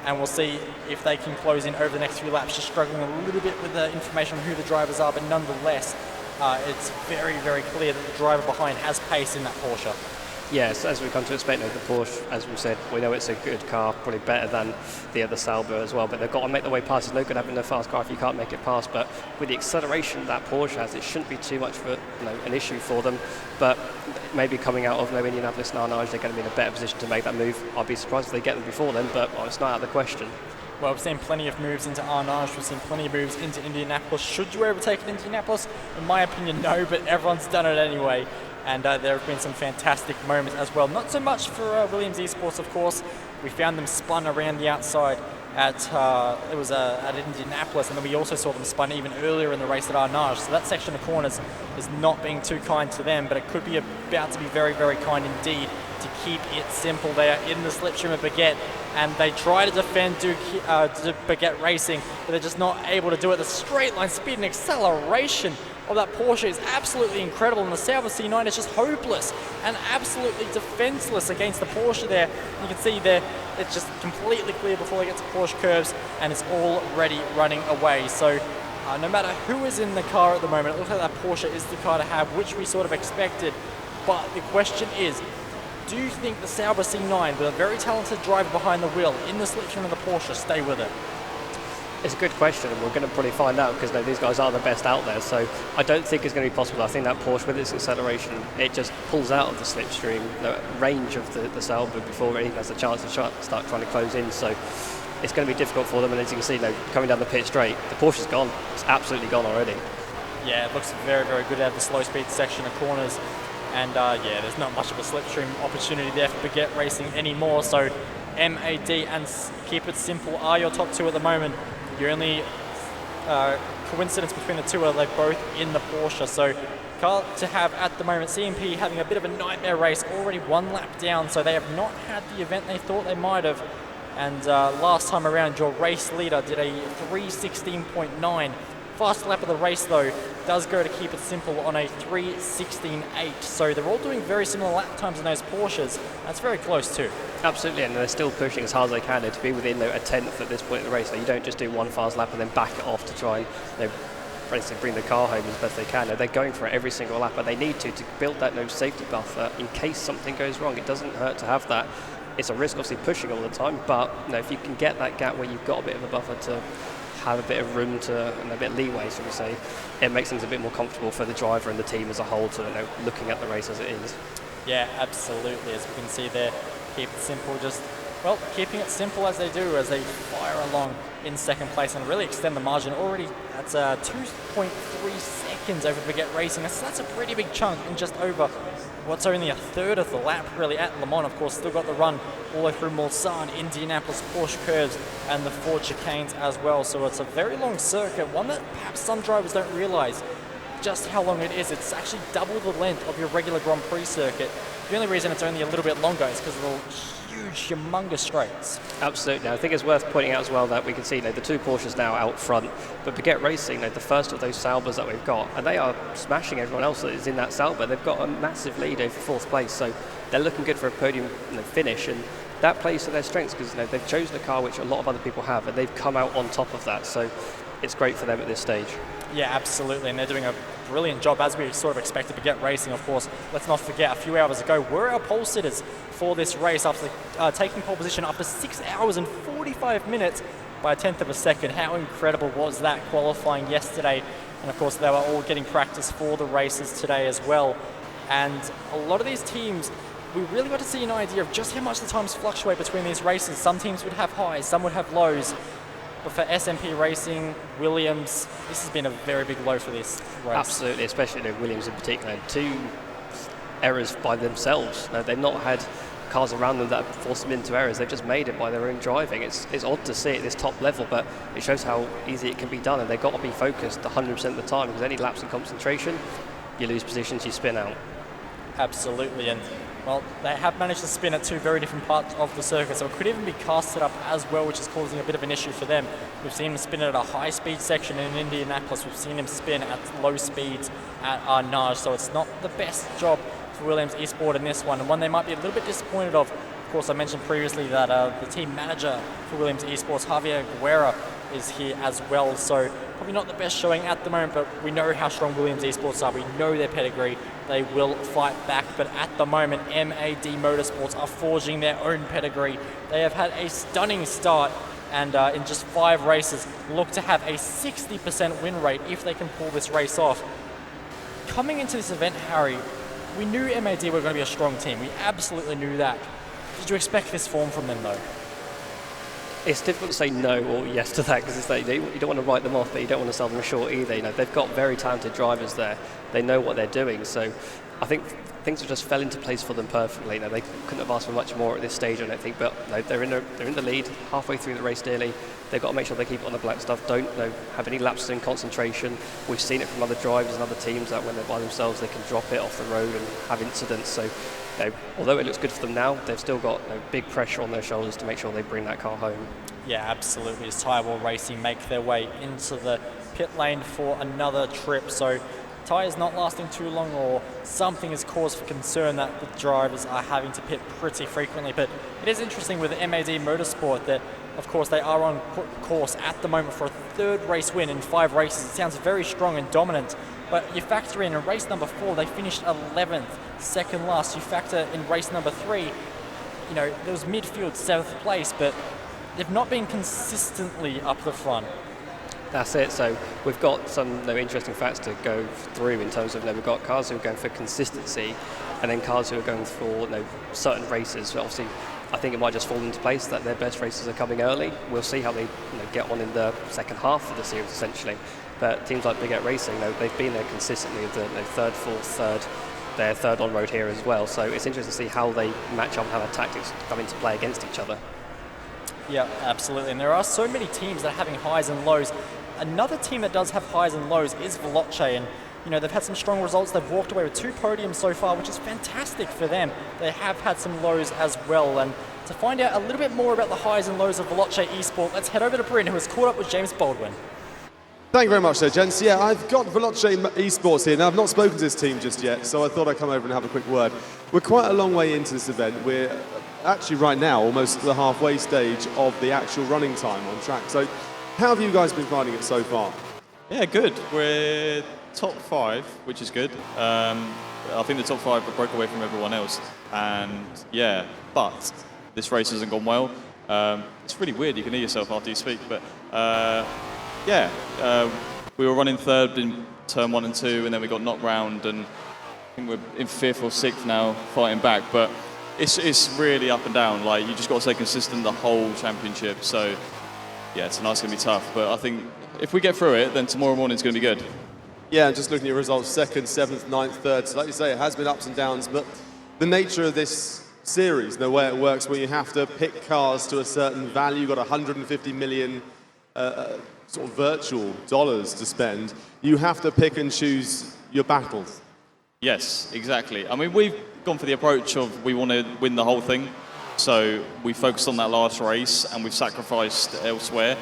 And we'll see if they can close in over the next few laps. Just struggling a little bit with the information on who the drivers are, but nonetheless, it's very, very clear that the driver behind has pace in that Porsche. Yes, as we come to expect, the Porsche, as we said, we know it's a good car, probably better than the other Sauber as well, but they've got to make their way past. It's no good having a fast car if you can't make it past, but with the acceleration that Porsche has, it shouldn't be too much of an issue for them. But maybe coming out of Indianapolis and Arnage, they're going to be in a better position to make that move. I'd be surprised if they get them before then, but it's not out of the question. Well, we've seen plenty of moves into Arnage, we've seen plenty of moves into Indianapolis. Should you ever take it into Indianapolis? In my opinion, no, but everyone's done it anyway. And there have been some fantastic moments as well. Not so much for Williams Esports, of course. We found them spun around the outside at Indianapolis, and then we also saw them spun even earlier in the race at Arnage. So that section of corners is not being too kind to them, but it could be about to be very, very kind indeed to keep it simple. They are in the slipstream of Baguette, and they try to defend Baguette Racing, but they're just not able to do it. The straight line speed and acceleration of that Porsche is absolutely incredible, and the Sauber C9 is just hopeless and absolutely defenseless against the Porsche there. You can see there, it's just completely clear before they get to Porsche curves, and it's already running away. So no matter who is in the car at the moment, it looks like that Porsche is the car to have, which we sort of expected. But the question is, do you think the Sauber C9, with a very talented driver behind the wheel in the slipstream of the Porsche, stay with it? It's a good question, and we're going to probably find out because these guys are the best out there. So I don't think it's going to be possible. I think that Porsche, with its acceleration, it just pulls out of the slipstream, the range of the Sauber before it even has a chance to start trying to close in. So it's going to be difficult for them. And as you can see, coming down the pit straight, the Porsche's gone. It's absolutely gone already. Yeah, it looks very, very good out of the slow speed section of corners. And yeah, there's not much of a slipstream opportunity there for Baguette Racing anymore. So MAD and Keep It Simple are your top two at the moment. The only coincidence between the two are they're both in the Porsche. So car to have at the moment, CMP having a bit of a nightmare race, already one lap down, so they have not had the event they thought they might have. And last time around, your race leader did a 3:16.9. Fast lap of the race, though, does go to Keep It Simple on a 3:16.8. So they're all doing very similar lap times in those Porsches. That's very close, too. Absolutely, and they're still pushing as hard as they can to be within a tenth at this point in the race. So you don't just do one fast lap and then back it off to try and, for instance, bring the car home as best they can. They're going for it every single lap, but they need to build that safety buffer in case something goes wrong. It doesn't hurt to have that. It's a risk, obviously, pushing all the time, but if you can get that gap where you've got a bit of a buffer to have a bit of room and a bit of leeway, so we say, it makes things a bit more comfortable for the driver and the team as a whole to looking at the race as it is. Yeah, absolutely. As we can see there, Keep It Simple just, keeping it simple as they do, as they fire along in second place and really extend the margin. Already that's 2.3 seconds over Baguette Racing. That's a pretty big chunk in just over what's only a third of the lap, really, at Le Mans. Of course, still got the run all the way through Mulsanne, Indianapolis, Porsche curves, and the Ford chicanes as well. So it's a very long circuit, one that perhaps some drivers don't realize just how long it is. It's actually double the length of your regular Grand Prix circuit. The only reason it's only a little bit longer is because of the huge, humongous straights. Absolutely. I think it's worth pointing out as well that we can see the two Porsches now out front, but Baguette Racing, the first of those Saubers that we've got, and they are smashing everyone else that is in that Sauber. They've got a massive lead over fourth place, so they're looking good for a podium finish, and that plays to their strengths because they've chosen a car which a lot of other people have, and they've come out on top of that, so it's great for them at this stage. Yeah, absolutely, and they're doing a brilliant job, as we sort of expected to get racing. Of course, let's not forget, a few hours ago were our pole sitters for this race after taking pole position after 6 hours and 45 minutes by a tenth of a second. How incredible was that qualifying yesterday? And of course, they were all getting practice for the races today as well. And a lot of these teams, we really got to see an idea of just how much the times fluctuate between these races. Some teams would have highs, some would have lows. But for SMP Racing, Williams, this has been a very big low for this race. Absolutely, especially Williams in particular. Two errors by themselves. They've not had cars around them that have forced them into errors. They've just made it by their own driving. It's odd to see it at this top level, but it shows how easy it can be done, and they've got to be focused 100% of the time, because any lapse in concentration, you lose positions, you spin out. Absolutely, and well, they have managed to spin at two very different parts of the circuit, so it could even be casted up as well, which is causing a bit of an issue for them. We've seen him spin at a high-speed section in Indianapolis. We've seen him spin at low speeds at Arnage, so it's not the best job for Williams Esports in this one, and one they might be a little bit disappointed of. Of course, I mentioned previously that the team manager for Williams Esports, Javier Guerra, is here as well, so probably not the best showing at the moment, but we know how strong Williams Esports are. We know their pedigree. They will fight back, but at the moment, MAD Motorsports are forging their own pedigree. They have had a stunning start, and in just 5 races, look to have a 60% win rate if they can pull this race off. Coming into this event, Harry, we knew MAD were going to be a strong team. We absolutely knew that. Did you expect this form from them, though? It's difficult to say no or yes to that, because it's like you don't want to write them off, but you don't want to sell them short either. They've got very talented drivers there. They know what they're doing, so I think things have just fell into place for them perfectly. You know, they couldn't have asked for much more at this stage, I don't think. But you know, they're in the lead halfway through the race nearly. They've got to make sure they keep it on the black stuff. Don't have any lapses in concentration. We've seen it from other drivers and other teams that when they're by themselves, they can drop it off the road and have incidents. So, although it looks good for them now, they've still got big pressure on their shoulders to make sure they bring that car home. Yeah, absolutely. As Tire Racing make their way into the pit lane for another trip. So tyres not lasting too long, or something is cause for concern that the drivers are having to pit pretty frequently. But it is interesting with MAD Motorsport that, of course, they are on course at the moment for a third race win in 5 races. It sounds very strong and dominant, but you factor in race number 4, they finished 11th, second last. You factor in race number 3, there was midfield 7th place, but they've not been consistently up the front. That's it. So we've got some interesting facts to go through in terms of we've got cars who are going for consistency, and then cars who are going for certain races. But obviously, I think it might just fall into place that their best races are coming early. We'll see how they get on in the second half of the series, essentially. But teams like Big Eight Racing, they've been there consistently with the third, fourth, third. They're third on road here as well. So it's interesting to see how they match up and how their tactics come into play against each other. Yeah, absolutely. And there are so many teams that are having highs and lows. Another team that does have highs and lows is Veloce, and they've had some strong results. They've walked away with 2 podiums so far, which is fantastic for them. They have had some lows as well. And to find out a little bit more about the highs and lows of Veloce Esports, let's head over to Bryn, who has caught up with James Baldwin. Thank you very much there, gents. Yeah, I've got Veloce Esports here. Now, I've not spoken to this team just yet, so I thought I'd come over and have a quick word. We're quite a long way into this event. We're actually right now almost the halfway stage of the actual running time on track. So how have you guys been finding it so far? Yeah, good. We're top 5, which is good. I think the top 5 broke away from everyone else. And yeah, but this race hasn't gone well. It's really weird, you can hear yourself after you speak, but we were running third in turn 1 and 2, and then we got knocked round, and I think we're in 5th or 6th now, fighting back. But it's really up and down. Like, you just got to stay consistent the whole championship. So yeah, tonight's going to be tough. But I think if we get through it, then tomorrow morning's going to be good. Yeah, just looking at your results, 2nd, 7th, 9th, 3rd. So like you say, it has been ups and downs, but the nature of this series, the way it works, where you have to pick cars to a certain value, you've got 150 million sort of virtual dollars to spend, you have to pick and choose your battles. Yes, exactly. I mean, we've gone for the approach of we want to win the whole thing. So we focused on that last race, and we've sacrificed elsewhere.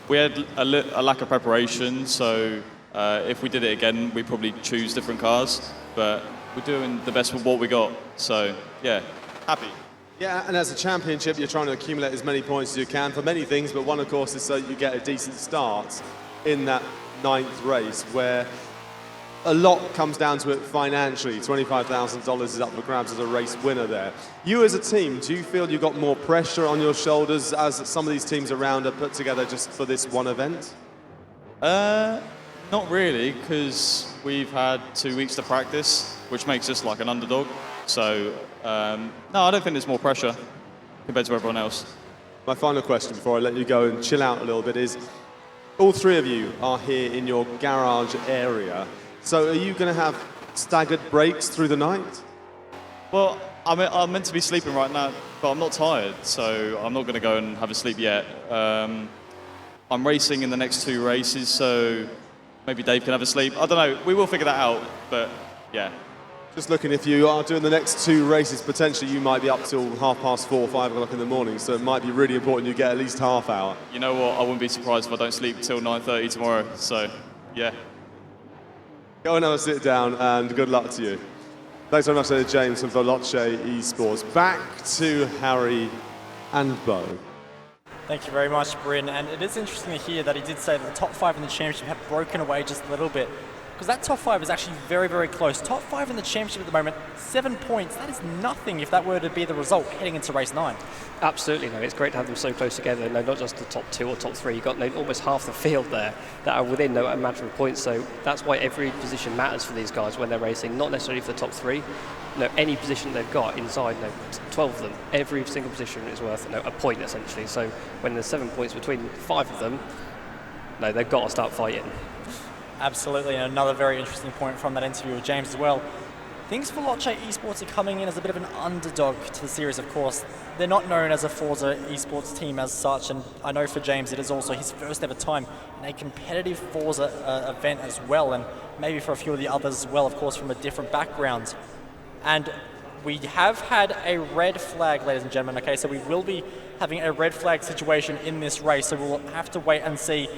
We had a lack of preparation, so if we did it again, we'd probably choose different cars. But we're doing the best with what we got. So yeah, happy. Yeah, and as a championship, you're trying to accumulate as many points as you can for many things, but one, of course, is so you get a decent start in that 9th race, where a lot comes down to it financially. $25,000 is up for grabs as a race winner there. You as a team, do you feel you've got more pressure on your shoulders as some of these teams around are put together just for this one event? Not really, because we've had 2 weeks to practice, which makes us like an underdog. So, no, I don't think there's more pressure compared to everyone else. My final question before I let you go and chill out a little bit is, all 3 of you are here in your garage area. So are you going to have staggered breaks through the night? Well, I'm meant to be sleeping right now, but I'm not tired, so I'm not going to go and have a sleep yet. I'm racing in the next 2 races, so maybe Dave can have a sleep. I don't know. We will figure that out, but yeah. Just looking, if you are doing the next 2 races, potentially you might be up till 4:30, 5 o'clock in the morning, so it might be really important you get at least half hour. You know what? I wouldn't be surprised if I don't sleep till 9:30 tomorrow, so yeah. Go and have a sit down, and good luck to you. Thanks very much to James from Veloce Esports. Back to Harry and Bo. Thank you very much, Bryn. And it is interesting to hear that he did say that the top 5 in the championship have broken away just a little bit, because that top 5 is actually very, very close. Top 5 in the championship at the moment, 7 points. That is nothing if that were to be the result heading into race 9. Absolutely, no. It's great to have them so close together. No, not just the top 2 or top 3. You've got almost half the field there that are within a matter of points. So that's why every position matters for these guys when they're racing. Not necessarily for the top 3. Any position they've got inside, 12 of them, every single position is worth a point essentially. So when there's 7 points between 5 of them, they've got to start fighting. Absolutely, and another very interesting point from that interview with James as well. Thinks Veloce Esports are coming in as a bit of an underdog to the series, of course. They're not known as a Forza Esports team as such, and I know for James it is also his first ever time in a competitive Forza event as well, and maybe for a few of the others as well, of course, from a different background. And we have had a red flag, ladies and gentlemen, okay, so we will be having a red flag situation in this race, so we'll have to wait and see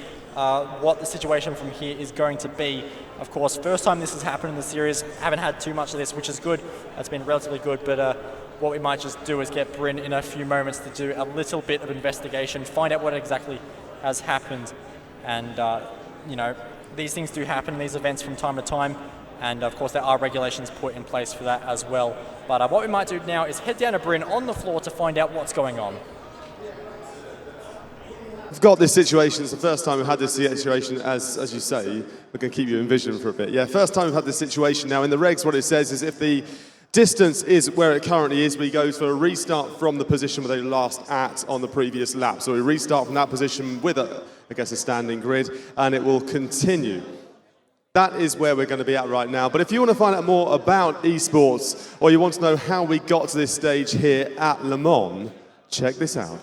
what the situation from here is going to be. Of course, first time this has happened in the series, haven't had too much of this, which is good. It's been relatively good, but what we might just do is get Bryn in a few moments to do a little bit of investigation, find out what exactly has happened. And, you know, these things do happen in these events from time to time, and of course there are regulations put in place for that as well. But what we might do now is head down to Bryn on the floor to find out what's going on. We've got this situation. It's the first time we've had this situation, as you say. We're going to keep you in vision for a bit. Yeah, first time we've had this situation. Now, in the regs, what it says is if the distance is where it currently is, we go for a restart from the position where they last at on the previous lap. So we restart from that position with, a standing grid, and it will continue. That is where we're going to be at right now. But if you want to find out more about esports, or you want to know how we got to this stage here at Le Mans, check this out.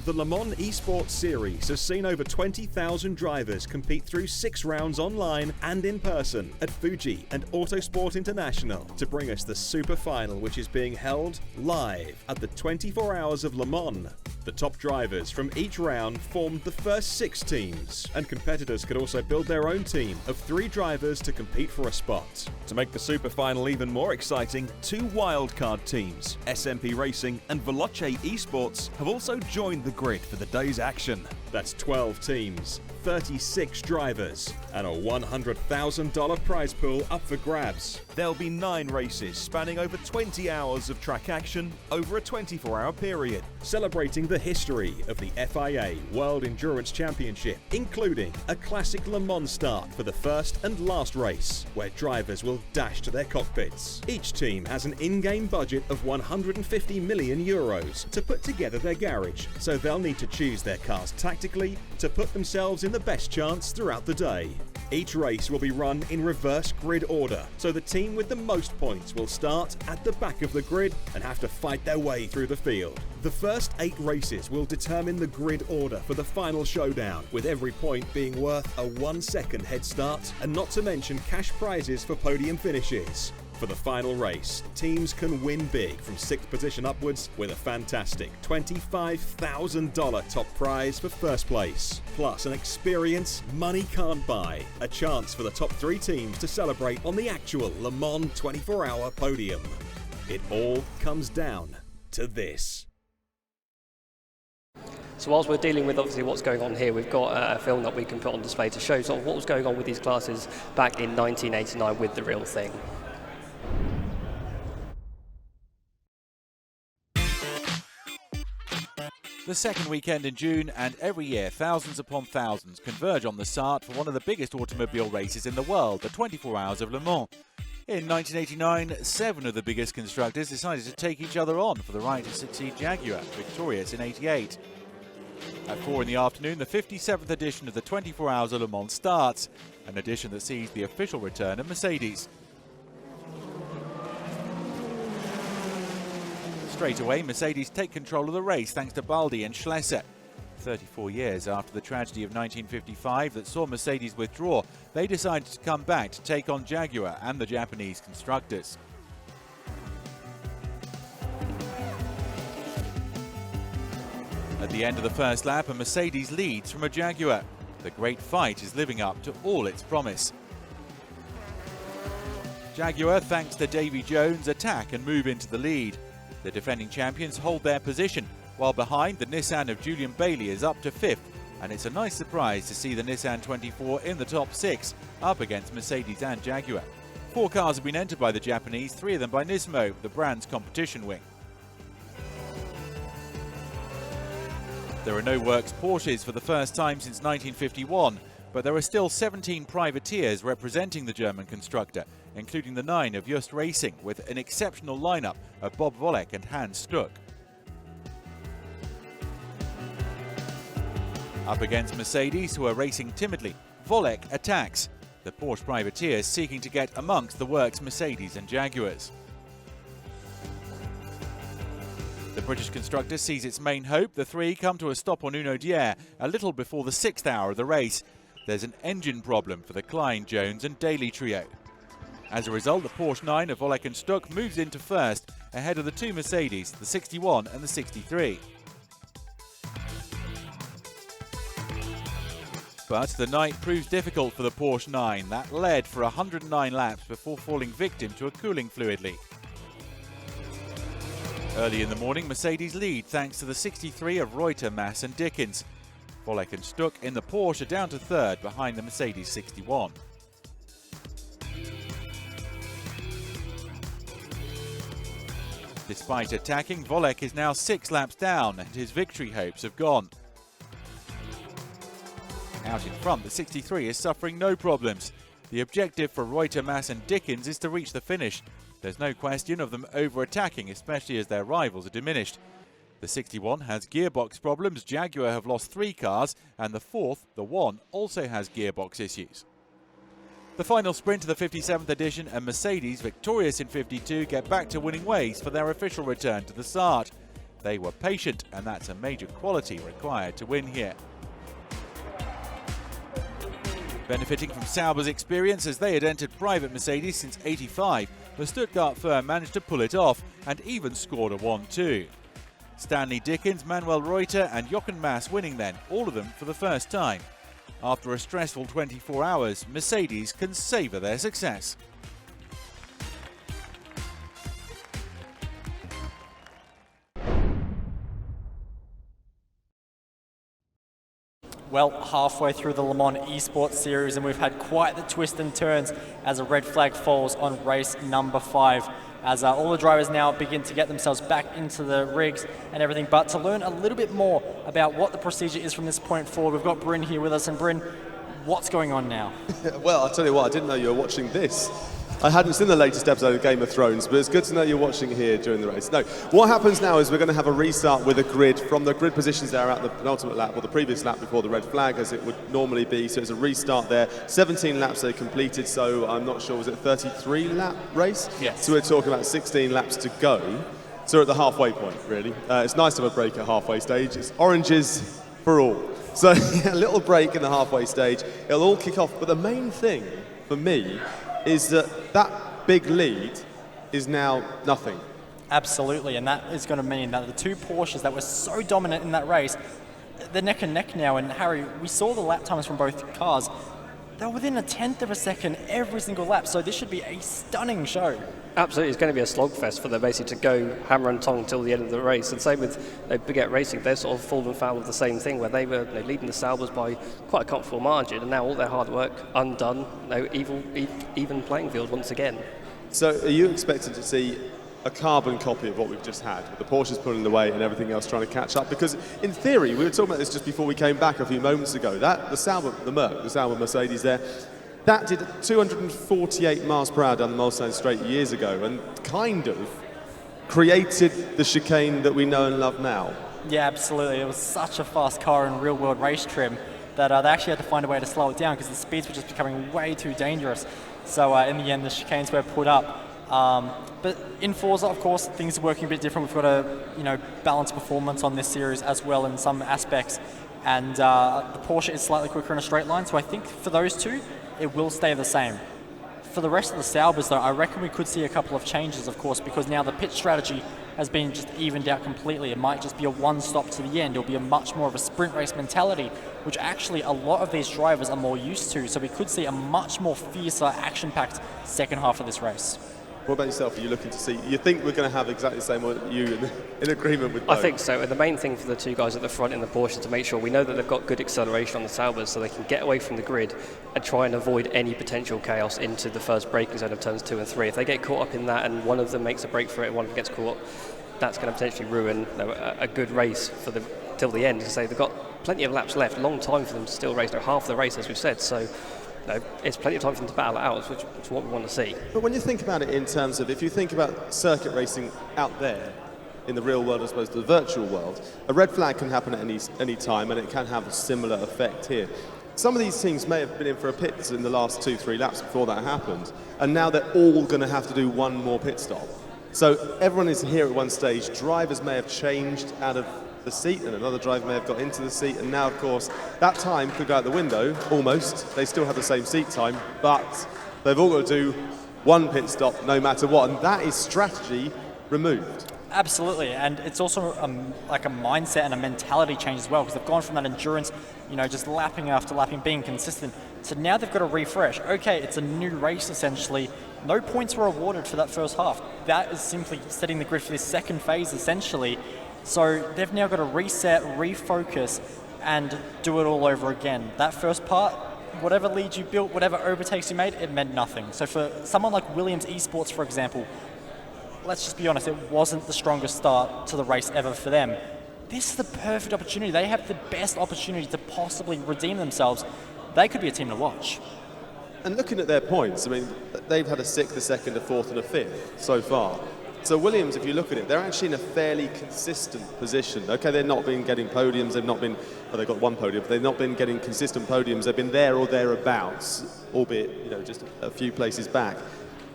The Le Mans Esports Series has seen over 20,000 drivers compete through 6 rounds online and in person at Fuji and Autosport International to bring us the Super Final, which is being held live at the 24 Hours of Le Mans. The top drivers from each round formed the first 6 teams, and competitors could also build their own team of 3 drivers to compete for a spot. To make the Super Final even more exciting, 2 wildcard teams, SMP Racing and Veloce Esports, have also joined the grid for the day's action. That's 12 teams, 36 drivers, and a $100,000 prize pool up for grabs. There'll be 9 races spanning over 20 hours of track action over a 24-hour period, celebrating the history of the FIA World Endurance Championship, including a classic Le Mans start for the first and last race, where drivers will dash to their cockpits. Each team has an in-game budget of 150 million euros to put together their garage, so they'll need to choose their cars tactically to put themselves in the best chance throughout the day. Each race will be run in reverse grid order, so the team with the most points will start at the back of the grid and have to fight their way through the field. The first 8 races will determine the grid order for the final showdown, with every point being worth a 1-second head start, and not to mention cash prizes for podium finishes. For the final race, teams can win big from 6th position upwards with a fantastic $25,000 top prize for first place, plus an experience money can't buy, a chance for the top 3 teams to celebrate on the actual Le Mans 24-hour podium. It all comes down to this. So whilst we're dealing with obviously what's going on here, we've got a film that we can put on display to show sort of what was going on with these classes back in 1989 with the real thing. The second weekend in June, and every year thousands upon thousands converge on the Sarthe for one of the biggest automobile races in the world, the 24 Hours of Le Mans. In 1989, 7 of the biggest constructors decided to take each other on for the right to succeed Jaguar, victorious in '88. At 4 in the afternoon, the 57th edition of the 24 Hours of Le Mans starts, an edition that sees the official return of Mercedes. Straight away, Mercedes take control of the race thanks to Baldi and Schlesser. 34 years after the tragedy of 1955 that saw Mercedes withdraw, they decided to come back to take on Jaguar and the Japanese constructors. At the end of the first lap, a Mercedes leads from a Jaguar. The great fight is living up to all its promise. Jaguar, thanks to Davy Jones, attack and move into the lead. The defending champions hold their position, while behind the Nissan of Julian Bailey is up to 5th, and it's a nice surprise to see the Nissan 24 in the top 6, up against Mercedes and Jaguar. 4 cars have been entered by the Japanese, 3 of them by Nismo, the brand's competition wing. There are no works Porsches for the first time since 1951, but there are still 17 privateers representing the German constructor, including the 9 of Just Racing, with an exceptional lineup of Bob Wollek and Hans Stuck. Up against Mercedes, who are racing timidly, Wollek attacks. The Porsche privateers seeking to get amongst the works Mercedes and Jaguars. The British constructor sees its main hope. The three come to a stop on Uno Dier a little before the 6th hour of the race. There's an engine problem for the Klein, Jones and Daly trio. As a result, the Porsche 9 of Volek and Stuck moves into first, ahead of the two Mercedes, the 61 and the 63. But the night proves difficult for the Porsche 9. That led for 109 laps before falling victim to a cooling fluid leak. Early in the morning, Mercedes lead thanks to the 63 of Reuter, Mass and Dickens. Volek and Stuck in the Porsche are down to third behind the Mercedes 61. Despite attacking, Volek is now 6 laps down and his victory hopes have gone. Out in front, the 63 is suffering no problems. The objective for Reuter, Mass and Dickens is to reach the finish. There's no question of them over-attacking, especially as their rivals are diminished. The 61 has gearbox problems, Jaguar have lost 3 cars, and the 4th, the 1, also has gearbox issues. The final sprint of the 57th edition and Mercedes, victorious in 52, get back to winning ways for their official return to the Sarthe. They were patient, and that's a major quality required to win here. Benefiting from Sauber's experience as they had entered private Mercedes since '85, the Stuttgart firm managed to pull it off and even scored a 1-2. Stanley Dickens, Manuel Reuter and Jochen Mass winning then, all of them for the first time. After a stressful 24 hours, Mercedes can savour their success. Well, halfway through the Le Mans Esports series, and we've had quite the twists and turns as a red flag falls on race number 5. As all the drivers now begin to get themselves back into the rigs and everything. But to learn a little bit more about what the procedure is from this point forward, we've got Bryn here with us. And Bryn, what's going on now? Well, I'll tell you what, I didn't know you were watching this. I hadn't seen the latest episode of Game of Thrones, but it's good to know you're watching here during the race. No, what happens now is we're going to have a restart with a grid from the grid positions there at the penultimate lap, or the previous lap before the red flag, as it would normally be. So it's a restart there. 17 laps they completed, so I'm not sure, was it 33 lap race? Yes. So we're talking about 16 laps to go. So we're at the halfway point, really. It's nice to have a break at halfway stage. It's oranges for all. So a little break in the halfway stage. It'll all kick off, but the main thing for me is that big lead is now nothing. Absolutely, and that is going to mean that the two Porsches that were so dominant in that race, they're neck and neck now. And Harry, we saw the lap times from both cars. They're within a 1/10 of a second every single lap, so this should be a stunning show. Absolutely, it's going to be a slogfest for them basically to go hammer and tong till the end of the race. And same with Baguette Racing, they're sort of fallen foul of the same thing, where they were leading the Saubers by quite a comfortable margin, and now all their hard work undone, even playing field once again. So are you expecting to see a carbon copy of what we've just had, with the Porsches pulling away and everything else trying to catch up? Because in theory, we were talking about this just before we came back a few moments ago, that the Sauber Mercedes there, that did 248 miles per hour down the Mulsanne Straight years ago and kind of created the chicane that we know and love now. Yeah, absolutely. It was such a fast car in real-world race trim that they actually had to find a way to slow it down because the speeds were just becoming way too dangerous. So in the end, the chicanes were put up. But in Forza, of course, things are working a bit different. We've got a balanced performance on this series as well in some aspects. And the Porsche is slightly quicker in a straight line, so I think for those two, it will stay the same. For the rest of the Saubers, though, I reckon we could see a couple of changes, of course, because now the pit strategy has been just evened out completely. It might just be a one-stop to the end. It'll be a much more of a sprint race mentality, which actually a lot of these drivers are more used to. So we could see a much more fiercer, action-packed second half of this race. What about yourself? Are you looking to see? You think we're going to have exactly the same, or you in agreement with both? I think so. And the main thing for the two guys at the front in the Porsche is to make sure we know that they've got good acceleration on the Saubers, so they can get away from the grid and try and avoid any potential chaos into the first braking zone of turns 2 and 3. If they get caught up in that and one of them makes a break for it and one of them gets caught, that's going to potentially ruin a good race for them till the end. As I say, they've got plenty of laps left, long time for them to still race. They're half the race, as we've said. So it's plenty of time for them to battle it out, which is what we want to see. But when you think about it in terms of, if you think about circuit racing out there, in the real world as opposed to the virtual world, a red flag can happen at any time, and it can have a similar effect here. some of these teams may have been in for a pit in the last 2-3 laps before that happened, and now they're all going to have to do one more pit stop. So everyone is here at one stage. Drivers may have changed out of the seat, and another driver may have got into the seat, and now, of course, that time could go out the window, almost. They still have the same seat time, but they've all got to do one pit stop no matter what, and that is strategy removed. Absolutely, and it's also like a mindset and a mentality change as well, because they've gone from that endurance, just lapping after lapping, being consistent, to now they've got to refresh. Okay, it's a new race essentially. No points were awarded for that first half. That is simply setting the grid for this second phase essentially. So they've now got to reset, refocus, and do it all over again. That first part, whatever lead you built, whatever overtakes you made, it meant nothing. So for someone like Williams Esports, for example, let's just be honest, it wasn't the strongest start to the race ever for them. This is the perfect opportunity. They have the best opportunity to possibly redeem themselves. They could be a team to watch. And looking at their points, I mean, they've had a 6th, a 2nd, a 4th, and a 5th so far. So Williams, if you look at it, they're actually in a fairly consistent position. Okay, they've not been getting podiums, they've got one podium, but they've not been getting consistent podiums. They've been there or thereabouts, albeit, just a few places back.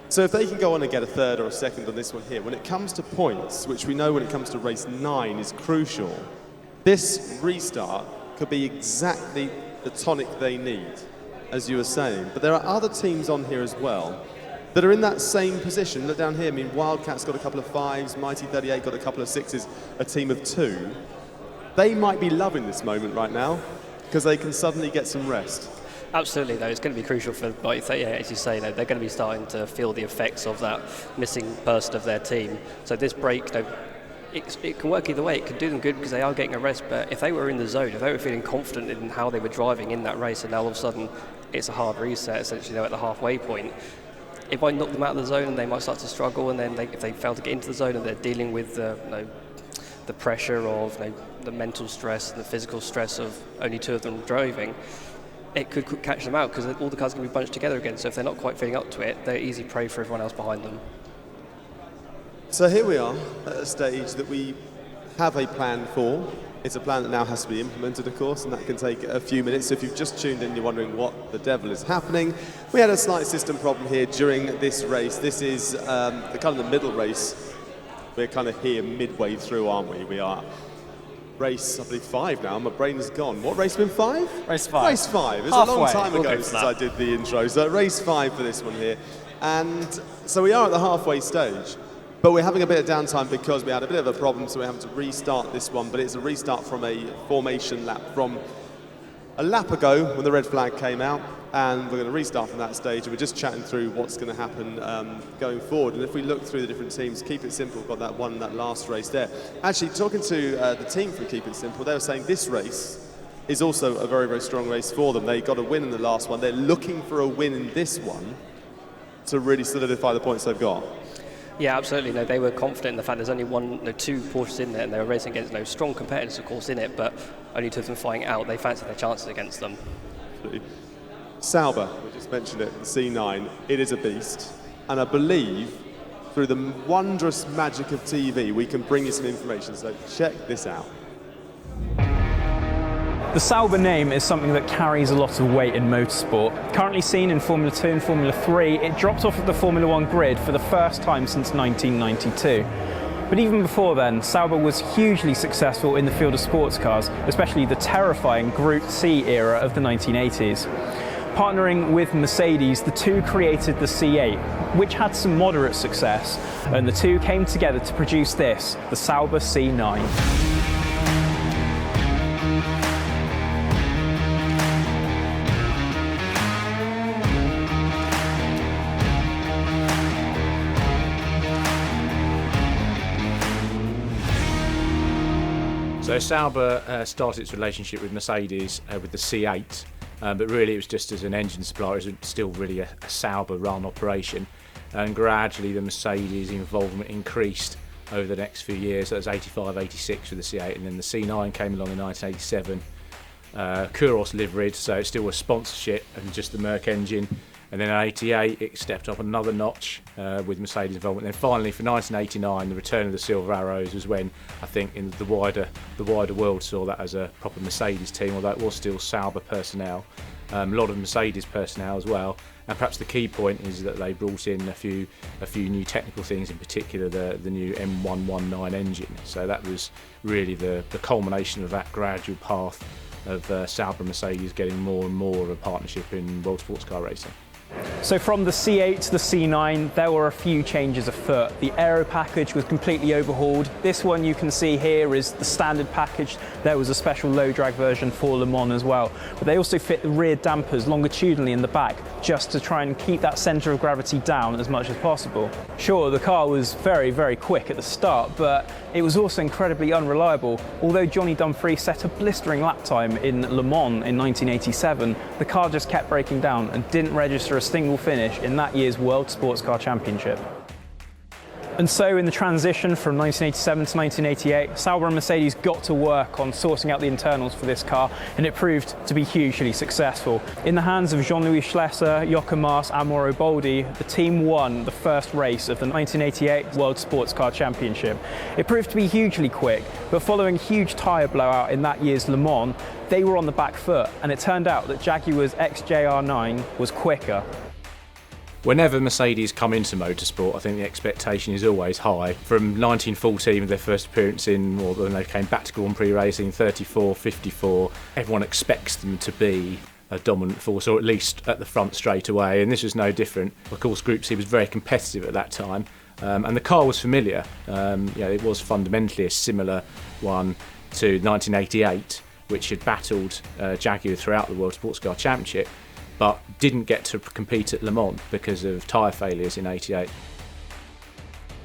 So if they can go on and get a 3rd or a 2nd on this one here, when it comes to points, which we know when it comes to race 9 is crucial, this restart could be exactly the tonic they need, as you were saying. But there are other teams on here as well that are in that same position. Look down here, Wildcats got a couple of 5s, Mighty 38 got a couple of 6s, a team of 2. They might be loving this moment right now because they can suddenly get some rest. Absolutely, though, it's going to be crucial for, as you say, they're going to be starting to feel the effects of that missing person of their team. So this break, it can work either way. It can do them good because they are getting a rest, but if they were in the zone, if they were feeling confident in how they were driving in that race, and now all of a sudden it's a hard reset, essentially they're at the halfway point, it might knock them out of the zone and they might start to struggle, and then if they fail to get into the zone and they're dealing with the pressure of the mental stress and the physical stress of only 2 of them driving, it could catch them out because all the cars can be bunched together again. So if they're not quite feeling up to it, they're easy prey for everyone else behind them. So here we are at a stage that we have a plan for. It's a plan that now has to be implemented, of course, and that can take a few minutes. So if you've just tuned in, you're wondering what the devil is happening. We had a slight system problem here during this race. This is the middle race. We're kind of here midway through, aren't we? We are race, I believe, 5 now. My brain is gone. What race been 5? Race 5. Race 5. It was Halfway. a long time ago We'll since I did the intro. So race 5 for this one here. And so we are at the halfway stage. But we're having a bit of downtime because we had a bit of a problem, so we're having to restart this one. But it's a restart from a formation lap from a lap ago when the red flag came out. And we're going to restart from that stage. And we're just chatting through what's going to happen going forward. And if we look through the different teams, Keep It Simple got that last race there. Actually, talking to the team from Keep It Simple, they were saying this race is also a very, very strong race for them. They got a win in the last one. They're looking for a win in this one to really solidify the points they've got. Yeah, absolutely. No, they were confident in the fact there's only 2 Porsches in there, and they were racing against strong competitors, of course, in it, but only 2 of them flying out. They fancied their chances against them. Absolutely. Sauber, we just mentioned it, the C9, it is a beast. And I believe through the wondrous magic of TV, we can bring you some information. So check this out. The Sauber name is something that carries a lot of weight in motorsport. Currently seen in Formula 2 and Formula 3, it dropped off of the Formula 1 grid for the first time since 1992. But even before then, Sauber was hugely successful in the field of sports cars, especially the terrifying Group C era of the 1980s. Partnering with Mercedes, the two created the C8, which had some moderate success, and the two came together to produce this, the Sauber C9. So Sauber started its relationship with Mercedes with the C8, but really it was just as an engine supplier. It was still really a Sauber run operation, and gradually the Mercedes involvement increased over the next few years. So that was 85, 86 with the C8, and then the C9 came along in 1987. Kuros liveried, so it still was sponsorship and just the Merc engine. And then in 88, it stepped up another notch with Mercedes involvement. Then finally, for 1989, the return of the Silver Arrows was when I think in the wider world saw that as a proper Mercedes team, although it was still Sauber personnel. A lot of Mercedes personnel as well, and perhaps the key point is that they brought in a few new technical things, in particular the new M119 engine. So that was really the culmination of that gradual path of Sauber and Mercedes getting more and more of a partnership in world sports car racing. So from the C8 to the C9, there were a few changes afoot. The aero package was completely overhauled. This one you can see here is the standard package. There was a special low drag version for Le Mans as well. But they also fit the rear dampers longitudinally in the back, just to try and keep that centre of gravity down as much as possible. Sure, the car was very, very quick at the start, but it was also incredibly unreliable. Although Johnny Dumfries set a blistering lap time in Le Mans in 1987, the car just kept breaking down and didn't register a single finish in that year's World Sports Car Championship. And so in the transition from 1987 to 1988, Sauber and Mercedes got to work on sorting out the internals for this car, and it proved to be hugely successful. In the hands of Jean-Louis Schlesser, Jochen Maas and Mauro Boldi, the team won the first race of the 1988 World Sports Car Championship. It proved to be hugely quick, but following a huge tyre blowout in that year's Le Mans, they were on the back foot, and it turned out that Jaguar's XJR9 was quicker. Whenever Mercedes come into motorsport, I think the expectation is always high. From 1914, with their first appearance in, or when they came back to Grand Prix racing, 34, 54, everyone expects them to be a dominant force, or at least at the front straight away, and this was no different. Of course, Group C was very competitive at that time, and the car was familiar. It was fundamentally a similar one to 1988, which had battled Jaguar throughout the World Sports Car Championship, but didn't get to compete at Le Mans because of tyre failures in 88.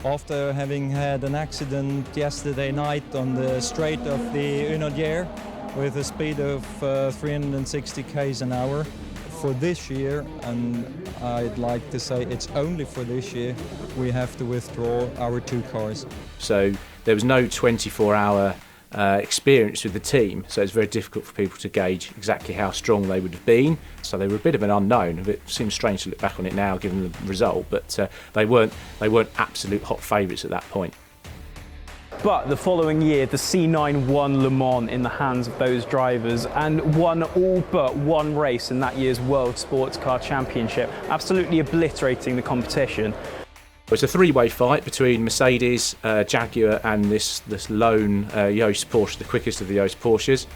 After having had an accident yesterday night on the straight of the Unodier with a speed of 360 km an hour, for this year, and I'd like to say it's only for this year, we have to withdraw our two cars. So there was no 24-hour experience with the team, so it's very difficult for people to gauge exactly how strong they would have been. So they were a bit of an unknown. It seems strange to look back on it now given the result, but they weren't absolute hot favourites at that point. But the following year, the C9 won Le Mans in the hands of those drivers and won all but one race in that year's World Sports Car Championship, absolutely obliterating the competition. It's a three-way fight between Mercedes, Jaguar and this lone Yost Porsche, the quickest of the Yost Porsches.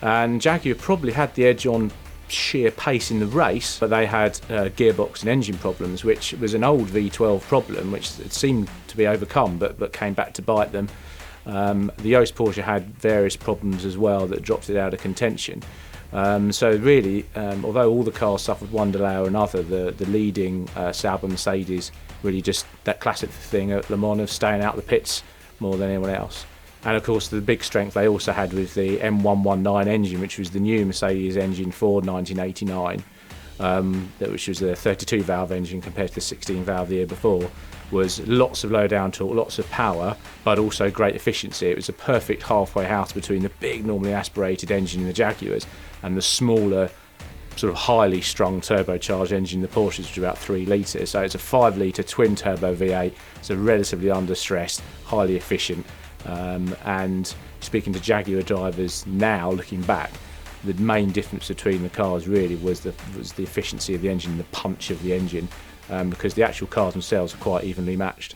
And Jaguar probably had the edge on sheer pace in the race, but they had gearbox and engine problems, which was an old V12 problem, which seemed to be overcome, but came back to bite them. The Yost Porsche had various problems as well that dropped it out of contention. So really, although all the cars suffered one delay or another, the leading Sauber Mercedes really just that classic thing at Le Mans of staying out the pits more than anyone else. And of course the big strength they also had with the M119 engine, which was the new Mercedes engine for 1989, which was a 32 valve engine compared to the 16 valve the year before, was lots of low down torque, lots of power, but also great efficiency. It was a perfect halfway house between the big normally aspirated engine in the Jaguars and the smaller sort of highly strung turbocharged engine in the Porsches, which is about 3 litres. So it's a 5 litre twin turbo V8. It's a relatively understressed, highly efficient. And speaking to Jaguar drivers now, looking back, the main difference between the cars really was the efficiency of the engine, the punch of the engine, because the actual cars themselves are quite evenly matched.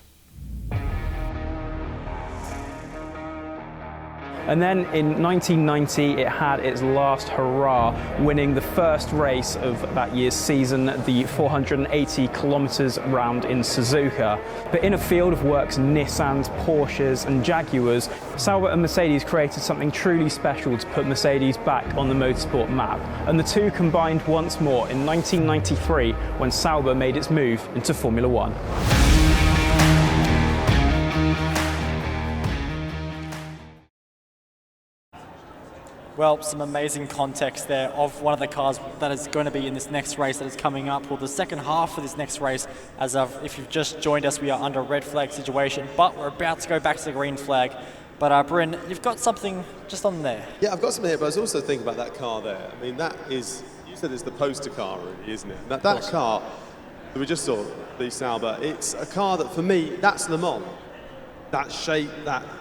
And then in 1990, it had its last hurrah, winning the first race of that year's season, the 480 kilometres round in Suzuka. But in a field of works Nissans, Porsches and Jaguars, Sauber and Mercedes created something truly special to put Mercedes back on the motorsport map. And the two combined once more in 1993 when Sauber made its move into Formula One. Well, some amazing context there of one of the cars that is going to be in this next race that is coming up, or the second half of this next race. As of, if you've just joined us, we are under a red flag situation, but we're about to go back to the green flag. But Bryn, you've got something just on there. Yeah, I've got something here, but I was also thinking about that car there. I mean, that is said it's the poster car, really, isn't it? That car that we just saw, the Sauber, it's a car that, for me, that's Le Mans. That shape,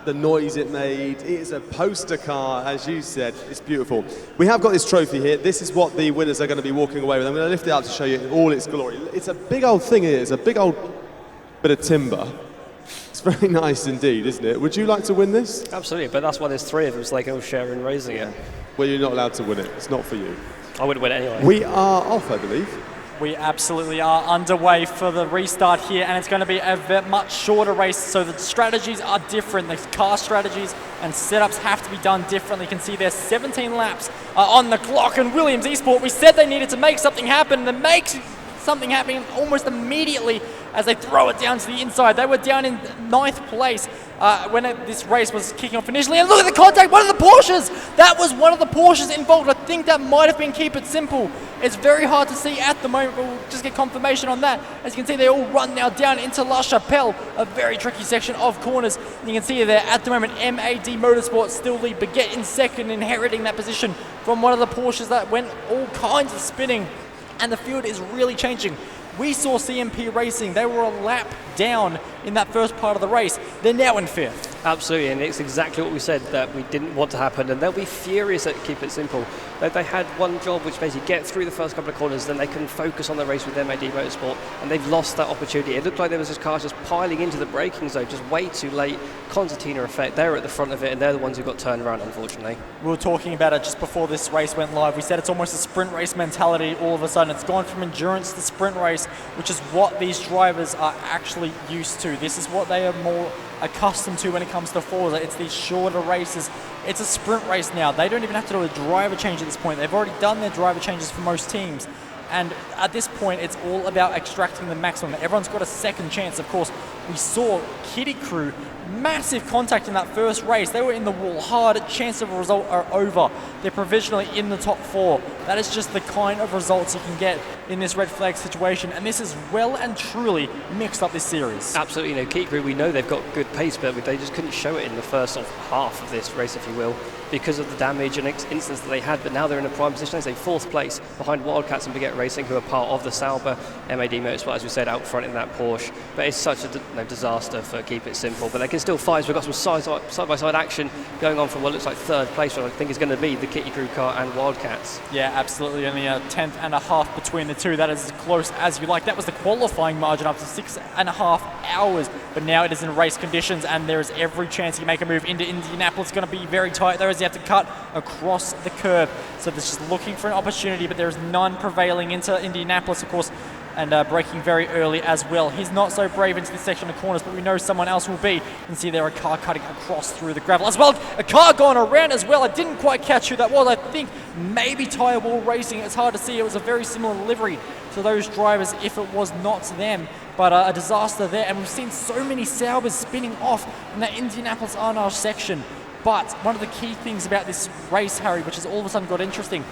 the noise it made, it is a poster car, as you said. It's beautiful. We have got this trophy here. This is what the winners are going to be walking away with. I'm going to lift it up to show you in all its glory. It's a big old thing here. It's a big old bit of timber. It's very nice indeed, isn't it? Would you like to win this? Absolutely, but that's why there's three of them, so they can all share in raising it. Well, you're not allowed to win it. It's not for you. I wouldn't win it anyway. We are off, I believe. We absolutely are underway for the restart here, and it's going to be a much shorter race, so the strategies are different. The car strategies and setups have to be done differently. You can see there's 17 laps on the clock, and Williams Esports, we said they needed to make something happen, and they make something happen almost immediately as they throw it down to the inside. They were down in 9th place when this race was kicking off initially. And look at the contact, one of the Porsches! That was one of the Porsches involved. I think that might have been Keep It Simple. It's very hard to see at the moment, but we'll just get confirmation on that. As you can see, they all run now down into La Chapelle, a very tricky section of corners. And you can see there at the moment, MAD Motorsport still lead, but get in second, inheriting that position from one of the Porsches that went all kinds of spinning. And the field is really changing. We saw SMP Racing, they were a lap down in that first part of the race. They're now in 5th. Absolutely, and it's exactly what we said that we didn't want to happen, and they'll be furious at Keep It Simple. They had one job, which basically get through the first couple of corners, then they can focus on the race with MAD Motorsport, and they've lost that opportunity. It looked like there was this car just piling into the braking zone, just way too late. Concertina effect, they're at the front of it, and they're the ones who got turned around, unfortunately. We were talking about it just before this race went live. We said it's almost a sprint race mentality all of a sudden. It's gone from endurance to sprint race, which is what these drivers are actually used to. This is what they are more accustomed to when it comes to Forza. It's these shorter races. It's a sprint race now. They don't even have to do a driver change at this point. They've already done their driver changes for most teams. And at this point, it's all about extracting the maximum. Everyone's got a second chance. Of course, we saw Kitty Crew, massive contact in that first race. They were in the wall hard. Chance of a result are over. They're provisionally in the top 4. That is just the kind of results you can get in this red flag situation. And this is well and truly mixed up this series. Absolutely. Kitty Crew, we know they've got good pace, but they just couldn't show it in the first half of this race, if you will, because of the damage and instance that they had. But now they're in a prime position. They say 4th place behind Wildcats and Baguette Racing, who are part of the Sauber. MAD Motorsport, as we said, out front in that Porsche. But it's such a disaster for Keep It Simple. But they can still fight. So we've got some side-by-side action going on from what looks like 3rd place, which I think is going to be the Kitty Crew car and Wildcats. Yeah, absolutely. Only a 10th and a half between the two. That is as close as you like. That was the qualifying margin up to 6.5 hours. But now it is in race conditions, and there is every chance you make a move into Indianapolis. It's going to be very tight there as you have to cut across the curb. So they're just looking for an opportunity, but there is none prevailing into Indianapolis, of course, and braking very early as well. He's not so brave into this section of corners, but we know someone else will be. You can see there a car cutting across through the gravel as well. A car going around as well. I didn't quite catch who that was. I think maybe Tire Wall Racing. It's hard to see. It was a very similar livery to those drivers if it was not them. But a disaster there. And we've seen so many Saubers spinning off in that Indianapolis Arnage section. But one of the key things about this race, Harry, which has all of a sudden got interesting,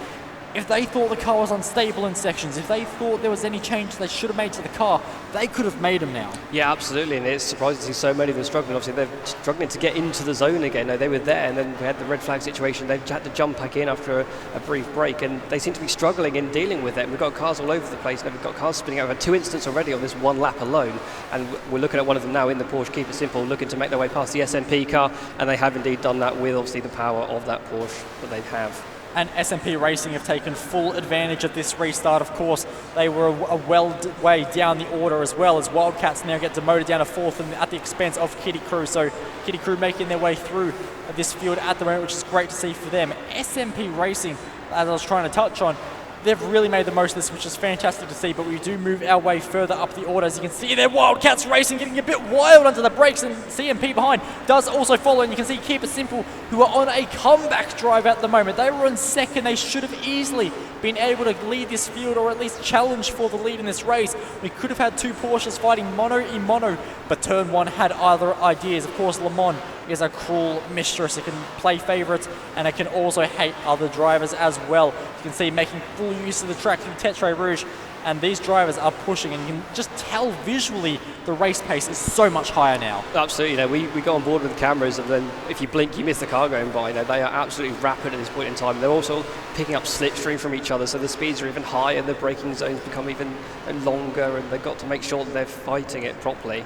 if they thought the car was unstable in sections, if they thought there was any change they should have made to the car, they could have made them now. Yeah, absolutely, and it's surprising to see so many of them struggling. Obviously, they're struggling to get into the zone again. No, they were there, and then we had the red flag situation. They had to jump back in after a brief break, and they seem to be struggling in dealing with it. We've got cars all over the place, and we've got cars spinning out. We've had 2 incidents already on this one lap alone, and we're looking at one of them now in the Porsche Keep It Simple, looking to make their way past the SMP car, and they have indeed done that with, obviously, the power of that Porsche that they have. And SMP Racing have taken full advantage of this restart, of course. They were a well way down the order as well, as Wildcats now get demoted down to 4th and at the expense of Kitty Crew. So Kitty Crew making their way through this field at the moment, which is great to see for them. SMP Racing, as I was trying to touch on, they've really made the most of this, which is fantastic to see, but we do move our way further up the order. As you can see there, Wildcats Racing getting a bit wild under the brakes, and CMP behind does also follow, and you can see Keep It Simple, who are on a comeback drive at the moment. They were in second. They should have easily been able to lead this field, or at least challenge for the lead in this race. We could have had 2 Porsches fighting mono in mono, but turn 1 had other ideas. Of course, Le Mans is a cruel mistress. It can play favorites, and it can also hate other drivers as well. You can see making full use of the track through Tetre Rouge, and these drivers are pushing, and you can just tell visually the race pace is so much higher now. Absolutely, we go on board with the cameras, and then if you blink, you miss the car going by. They are absolutely rapid at this point in time. They're also picking up slipstream from each other, so the speeds are even higher, the braking zones become even longer, and they've got to make sure that they're fighting it properly.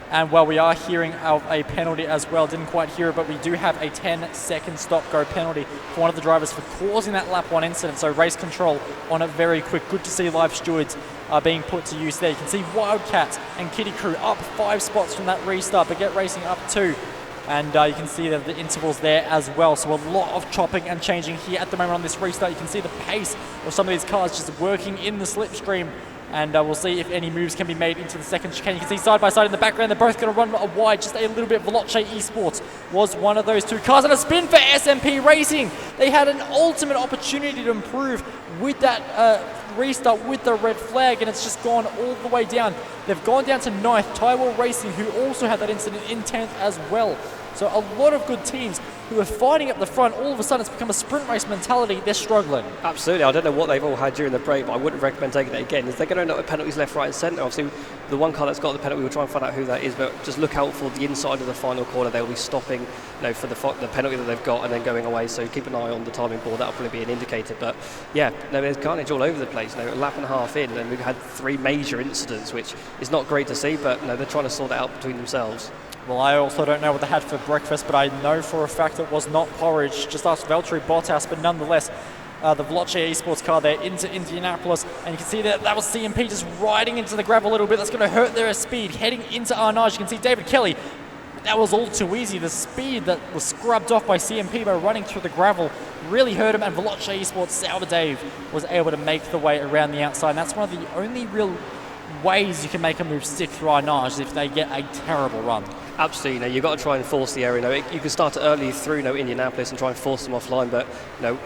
And well, we are hearing of a penalty as well. Didn't quite hear it, but we do have a 10-second stop-go penalty for one of the drivers for causing that lap 1 incident. So race control on it very quick. Good to see live stewards being put to use there. You can see Wildcats and Kitty Crew up 5 spots from that restart, but Get Racing up 2. And you can see the intervals there as well. So a lot of chopping and changing here at the moment on this restart. You can see the pace of some of these cars just working in the slipstream. And we'll see if any moves can be made into the second chicane. You can see side by side in the background, they're both going to run wide just a little bit. Veloce Esports was one of those two cars, and a spin for SMP Racing. They had an ultimate opportunity to improve with that restart with the red flag, and it's just gone all the way down. They've gone down to 9th. Tyrell Racing, who also had that incident, in 10th as well. So a lot of good teams who are fighting up the front. All of a sudden, it's become a sprint race mentality. They're struggling. Absolutely. I don't know what they've all had during the break, but I wouldn't recommend taking it again. Is they're going to end up with penalties left, right, and centre. Obviously, the one car that's got the penalty, we'll try and find out who that is, but just look out for the inside of the final corner. They'll be stopping, for the penalty that they've got and then going away. So keep an eye on the timing board. That'll probably be an indicator. But yeah, there's carnage all over the place. A lap and a half in, and we've had 3 major incidents, which is not great to see. But they're trying to sort it out between themselves. Well, I also don't know what they had for breakfast, but I know for a fact it was not porridge. Just ask Valtteri Bottas, but nonetheless, the Veloce Esports car there into Indianapolis, and you can see that was CMP just riding into the gravel a little bit. That's going to hurt their speed. Heading into Arnage, you can see David Kelly. That was all too easy. The speed that was scrubbed off by CMP by running through the gravel really hurt him, and Veloce Esports' Sauber Dave was able to make the way around the outside. And that's one of the only real ways you can make a move stick through Arnage if they get a terrible run. Absolutely, you've got to try and force the area. You can start early through Indianapolis and try and force them offline, but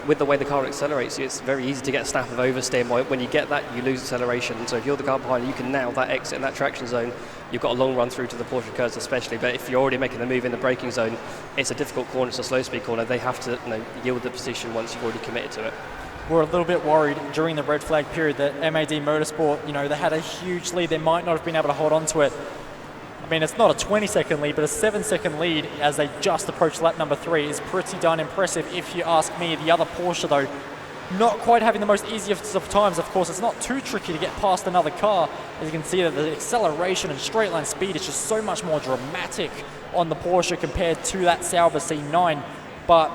with the way the car accelerates, it's very easy to get a snap of oversteer. When you get that, you lose acceleration. So if you're the car behind, you can nail that exit in that traction zone. You've got a long run through to the Porsche curves especially, but if you're already making the move in the braking zone, it's a difficult corner, it's a slow speed corner. They have to yield the position once you've already committed to it. We're a little bit worried during the red flag period that MAD Motorsport, they had a huge lead. They might not have been able to hold on to it. I mean, it's not a 20-second lead, but a 7-second lead as they just approach lap number 3 is pretty darn impressive, if you ask me. The other Porsche, though, not quite having the most easiest of times. Of course, it's not too tricky to get past another car. As you can see, that the acceleration and straight line speed is just so much more dramatic on the Porsche compared to that Sauber C9. But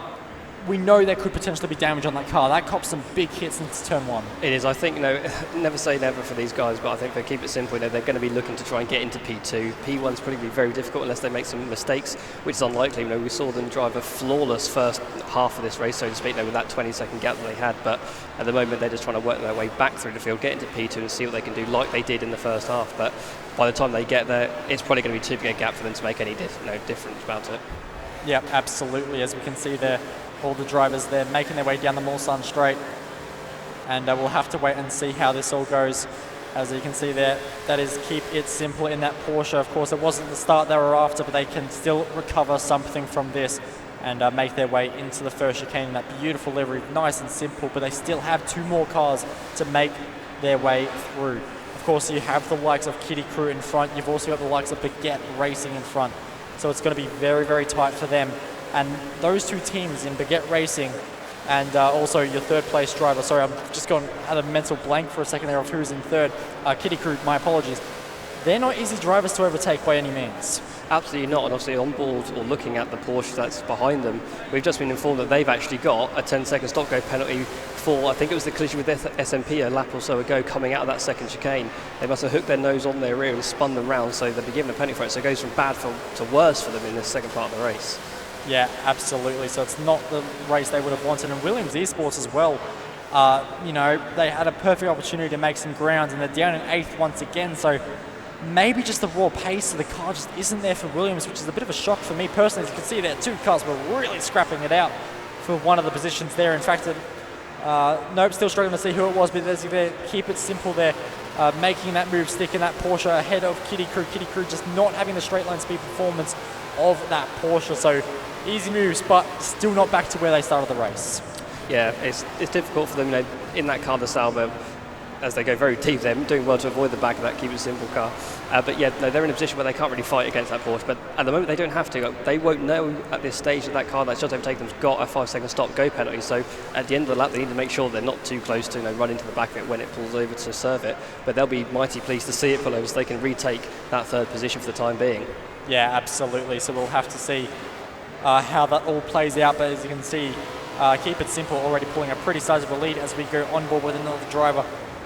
we know there could potentially be damage on that car. That cops some big hits into turn 1. It is. I think, never say never for these guys, but I think they keep it simple. They're going to be looking to try and get into P2. P1's probably be very difficult unless they make some mistakes, which is unlikely. We saw them drive a flawless first half of this race, so to speak, with that 20-second gap that they had. But at the moment, they're just trying to work their way back through the field, get into P2 and see what they can do, like they did in the first half. But by the time they get there, it's probably going to be too big a gap for them to make any difference about it. Yeah, absolutely. As we can see there, all the drivers there making their way down the Mulsanne Straight, and we'll have to wait and see how this all goes. As you can see there, that is keep it simple in that Porsche. Of course, it wasn't the start they were after, but they can still recover something from this and make their way into the first chicane in that beautiful livery. Nice and simple, but they still have 2 more cars to make their way through. Of course, you have the likes of Kitty Crew in front. You've also got the likes of Baguette Racing in front. So it's going to be very, very tight for them. And those 2 teams in Baguette Racing and also your third place driver, sorry, I'm just gone at a mental blank for a second there of who's in third, Kitty Crew, my apologies. They're not easy drivers to overtake by any means. Absolutely not, and obviously on board or looking at the Porsche that's behind them, we've just been informed that they've actually got a 10-second stop-go penalty for, I think it was the collision with SMP a lap or so ago coming out of that second chicane. They must have hooked their nose on their rear and spun them round, so they'll be given a penalty for it, so it goes from bad to worse for them in this second part of the race. Yeah, absolutely. So it's not the race they would have wanted. And Williams Esports as well, they had a perfect opportunity to make some ground, and they're down in 8th once again. So maybe just the raw pace of the car just isn't there for Williams, which is a bit of a shock for me personally. As you can see there, 2 cars were really scrapping it out for one of the positions there. In fact, nope, still struggling to see who it was, but as you there, keep it simple there. Making that move stick in that Porsche ahead of Kitty Crew. Kitty Crew just not having the straight line speed performance of that Porsche. So easy moves, but still not back to where they started the race. Yeah, it's difficult for them, in that car, the Sauber, as they go very deep, they're doing well to avoid the back of that Keep It Simple car. But yeah, no, they're in a position where they can't really fight against that Porsche. But at the moment, they don't have to. They won't know at this stage that that car that's just overtaken them's got a 5-second stop-go penalty. So at the end of the lap, they need to make sure they're not too close to run into the back of it when it pulls over to serve it. But they'll be mighty pleased to see it pull over so they can retake that third position for the time being. Yeah, absolutely. So we'll have to see how that all plays out. But as you can see, Keep It Simple already pulling a pretty sizable lead as we go on board with another driver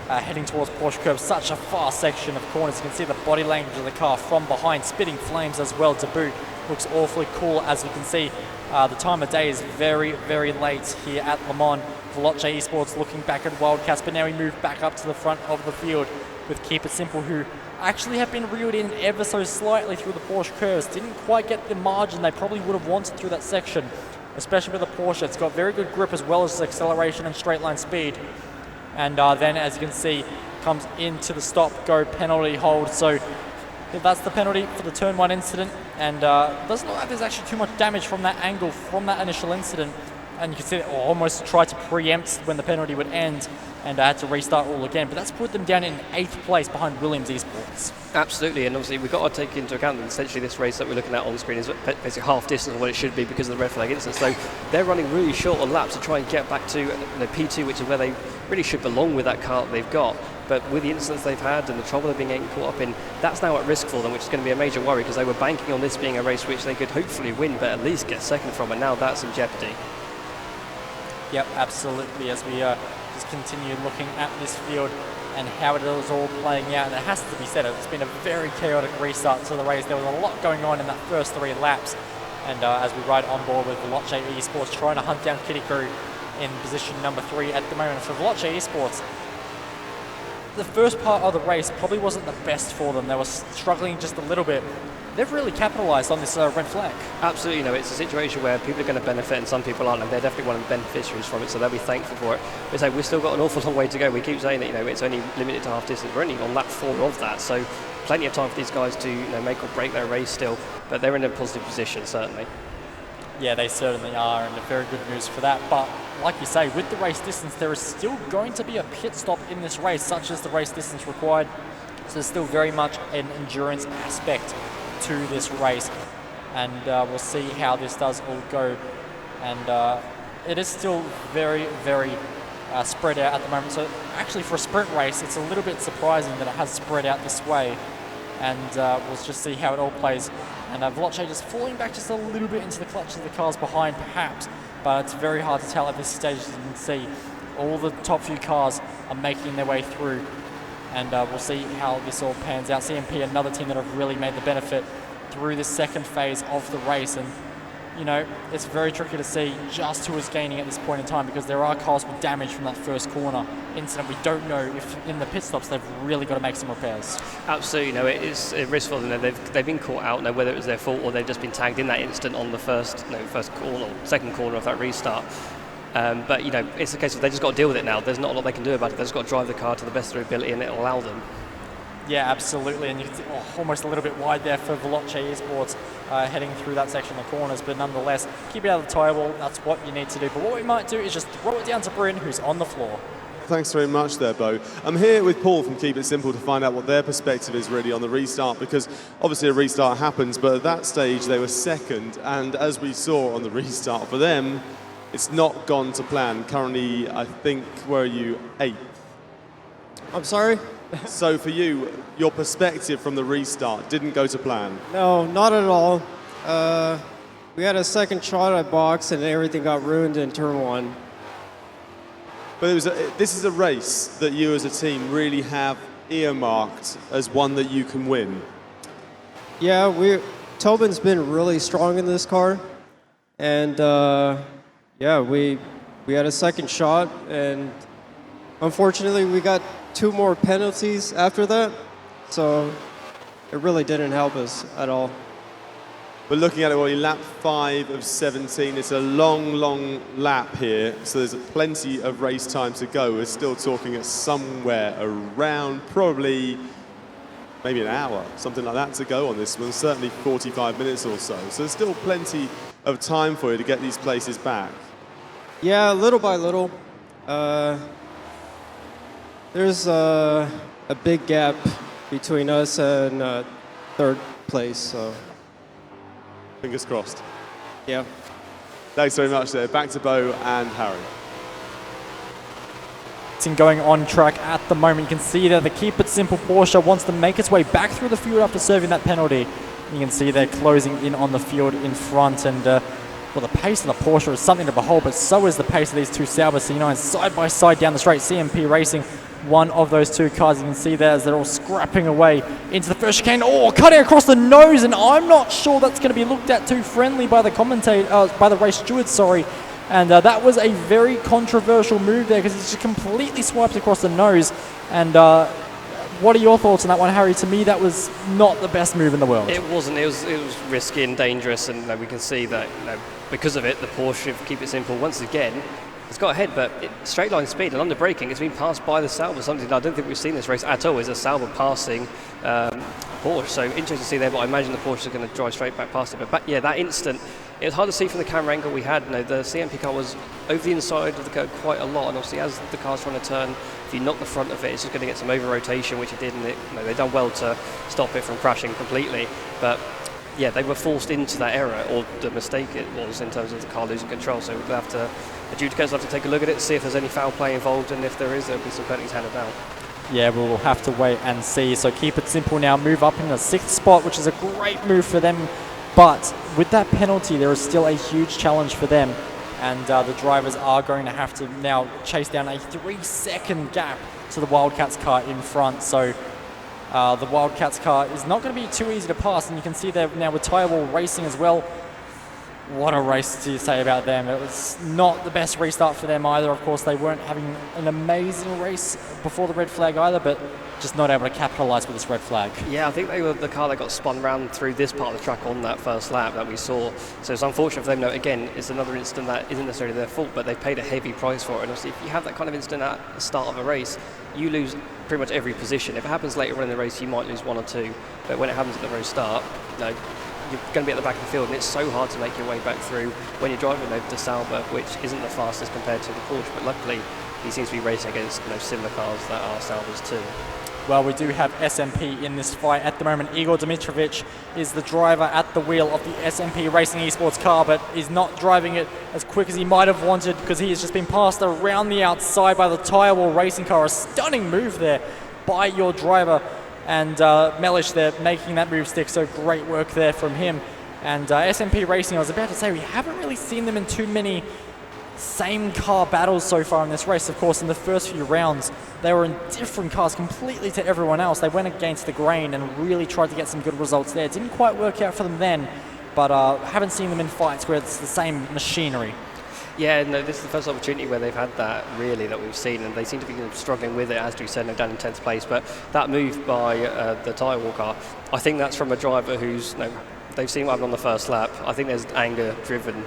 heading towards Porsche curve. Such a fast section of corners. You can see the body language of the car from behind, spitting flames as well to boot. Looks awfully cool. As you can see, the time of day is very, very late here at Le Mans. Veloce Esports looking back at Wildcats, but now we move back up to the front of the field with Keep It Simple, who actually have been reeled in ever so slightly through the Porsche curves. Didn't quite get the margin they probably would have wanted through that section, especially with the Porsche. It's got very good grip as well as acceleration and straight line speed. And then, as you can see, comes into the stop-go penalty hold. So that's the penalty for the turn 1 incident. And doesn't look like there's actually too much damage from that angle, from that initial incident. And you can see it almost tried to preempt when the penalty would end, and I had to restart all again. But that's put them down in 8th place behind Williams Esports. Absolutely, and obviously we've got to take into account that essentially this race that we're looking at on the screen is basically half distance of what it should be because of the red flag incident. So they're running really short on laps to try and get back to P2, which is where they really should belong with that car that they've got. But with the incidents they've had and the trouble they've been getting caught up in, that's now at risk for them, which is going to be a major worry because they were banking on this being a race which they could hopefully win, but at least get second from, and now that's in jeopardy. Yep, absolutely. As we just continue looking at this field and how it is all playing out, and it has to be said, it's been a very chaotic restart to the race. There was a lot going on in that first 3 laps, and as we ride on board with Veloce Esports trying to hunt down Kitty Crew in position number 3 at the moment. For Veloce Esports, the first part of the race probably wasn't the best for them. They were struggling just a little bit. They've really capitalised on this red flag. Absolutely, it's a situation where people are going to benefit and some people aren't, and they're definitely one of the beneficiaries from it, so they'll be thankful for it. But we've still got an awful long way to go. We keep saying that it's only limited to half distance. We're only on lap 4 of that, so plenty of time for these guys to make or break their race still, but they're in a positive position, certainly. Yeah, they certainly are, and very good news for that. But like you say, with the race distance, there is still going to be a pit stop in this race, such as the race distance required. So there's still very much an endurance aspect to this race, and we'll see how this does all go. And it is still very, very spread out at the moment. So actually, for a sprint race, it's a little bit surprising that it has spread out this way. And we'll just see how it all plays. And Veloce just falling back just a little bit into the clutches of the cars behind, perhaps, but it's very hard to tell at this stage. As you can see, all the top few cars are making their way through, and we'll see how this all pans out. CMP, another team that have really made the benefit through this second phase of the race, and it's very tricky to see just who is gaining at this point in time because there are cars with damage from that first corner incident. We don't know if in the pit stops they've really got to make some repairs. Absolutely, it is a risk for them. They've been caught out, whether it was their fault or they've just been tagged in that instant on the first corner, or second corner of that restart. But it's a case of they just got to deal with it now. There's not a lot they can do about it. They've just got to drive the car to the best of their ability, and it'll allow them. Yeah, absolutely, and you can see almost a little bit wide there for Veloce Esports heading through that section of the corners, but nonetheless, keep it out of the tyre wall. That's what you need to do. But what we might do is just throw it down to Bryn, who's on the floor. Thanks very much there, Bo. I'm here with Paul from Keep It Simple to find out what their perspective is really on the restart, because obviously a restart happens, but at that stage they were second, and as we saw on the restart for them, it's not gone to plan. Currently, I think, where are you? 8th. I'm sorry? So for you, your perspective from the restart didn't go to plan? No, not at all. We had a second shot at box and everything got ruined in turn 1. But this is a race that you as a team really have earmarked as one that you can win. Yeah, Tobin's been really strong in this car. And yeah, we had a second shot, and unfortunately we got 2 more penalties after that, so it really didn't help us at all. But looking at it, lap 5 of 17, it's a long, long lap here, so there's plenty of race time to go. We're still talking at somewhere around probably maybe an hour, something like that to go on this one, certainly 45 minutes or so. So there's still plenty of time for you to get these places back. Yeah, little by little. There's a big gap between us and third place, so. Fingers crossed. Yeah. Thanks very much there. Back to Bo and Harry. Going on track at the moment. You can see there the Keep It Simple Porsche wants to make its way back through the field after serving that penalty. You can see they're closing in on the field in front, and well, the pace of the Porsche is something to behold, but so is the pace of these two Sauber C9s side by side down the straight. SMP Racing, one of those two cars. You can see there as they're all scrapping away into the first chicane. Oh, cutting across the nose, and I'm not sure that's going to be looked at too friendly by the by the race steward, sorry. And that was a very controversial move there because he just completely swiped across the nose. And what are your thoughts on that one, Harry? To me, that was not the best move in the world. It wasn't. It was risky and dangerous, and we can see that because of it, the Porsche, Keep It Simple, once again, has got ahead, but straight line speed and under braking, it's been passed by the Sauber. Something I don't think we've seen this race at all is a Sauber passing Porsche. So interesting to see there, but I imagine the Porsche is going to drive straight back past it. But yeah, that instant, it was hard to see from the camera angle we had. The CMP car was over the inside of the curb quite a lot, and obviously as the car's trying to turn, if you knock the front of it, it's just going to get some over rotation, which it did, and they've done well to stop it from crashing completely. But yeah, they were forced into that error, or the mistake it was in terms of the car losing control. So we'll have to, adjudicators will have to take a look at it, see if there's any foul play involved, and if there is, there'll be some penalties handed down. Yeah, we'll have to wait and see. So Keep It Simple now move up in the 6th spot, which is a great move for them. But with that penalty, there is still a huge challenge for them. And the drivers are going to have to now chase down a 3-second gap to the Wildcats car in front. So the Wildcats car is not going to be too easy to pass. And you can see there now with Tyre Wall Racing as well. What a race to say about them. It was not the best restart for them either. Of course, they weren't having an amazing race before the red flag either, but just not able to capitalise with this red flag. Yeah, I think they were the car that got spun round through this part of the track on that first lap that we saw. So it's unfortunate for them. No, again, it's another incident that isn't necessarily their fault, but they paid a heavy price for it. And obviously, if you have that kind of incident at the start of a race, you lose pretty much every position. If it happens later on in the race, you might lose 1 or 2. But when it happens at the very start, you're going to be at the back of the field, and it's so hard to make your way back through when you're driving the Sauber, which isn't the fastest compared to the Porsche, but luckily he seems to be racing against similar cars that are Saubers too. Well, we do have SMP in this fight at the moment. Igor Dimitrovic is the driver at the wheel of the SMP Racing Esports car, but is not driving it as quick as he might have wanted because he has just been passed around the outside by the Tyre Wall Racing car. A stunning move there by your driver. And Mellish there making that move stick, so great work there from him. And SMP Racing, I was about to say, we haven't really seen them in too many same car battles so far in this race. Of course, in the first few rounds, they were in different cars completely to everyone else. They went against the grain and really tried to get some good results there. It didn't quite work out for them then, but haven't seen them in fights where it's the same machinery. Yeah, no, this is the first opportunity where they've had that, really, that we've seen, and they seem to be struggling with it, as Drew said, they're down in 10th place. But that move by the Tyre Wall car, I think that's from a driver who's, they've seen what happened on the first lap. I think there's anger-driven.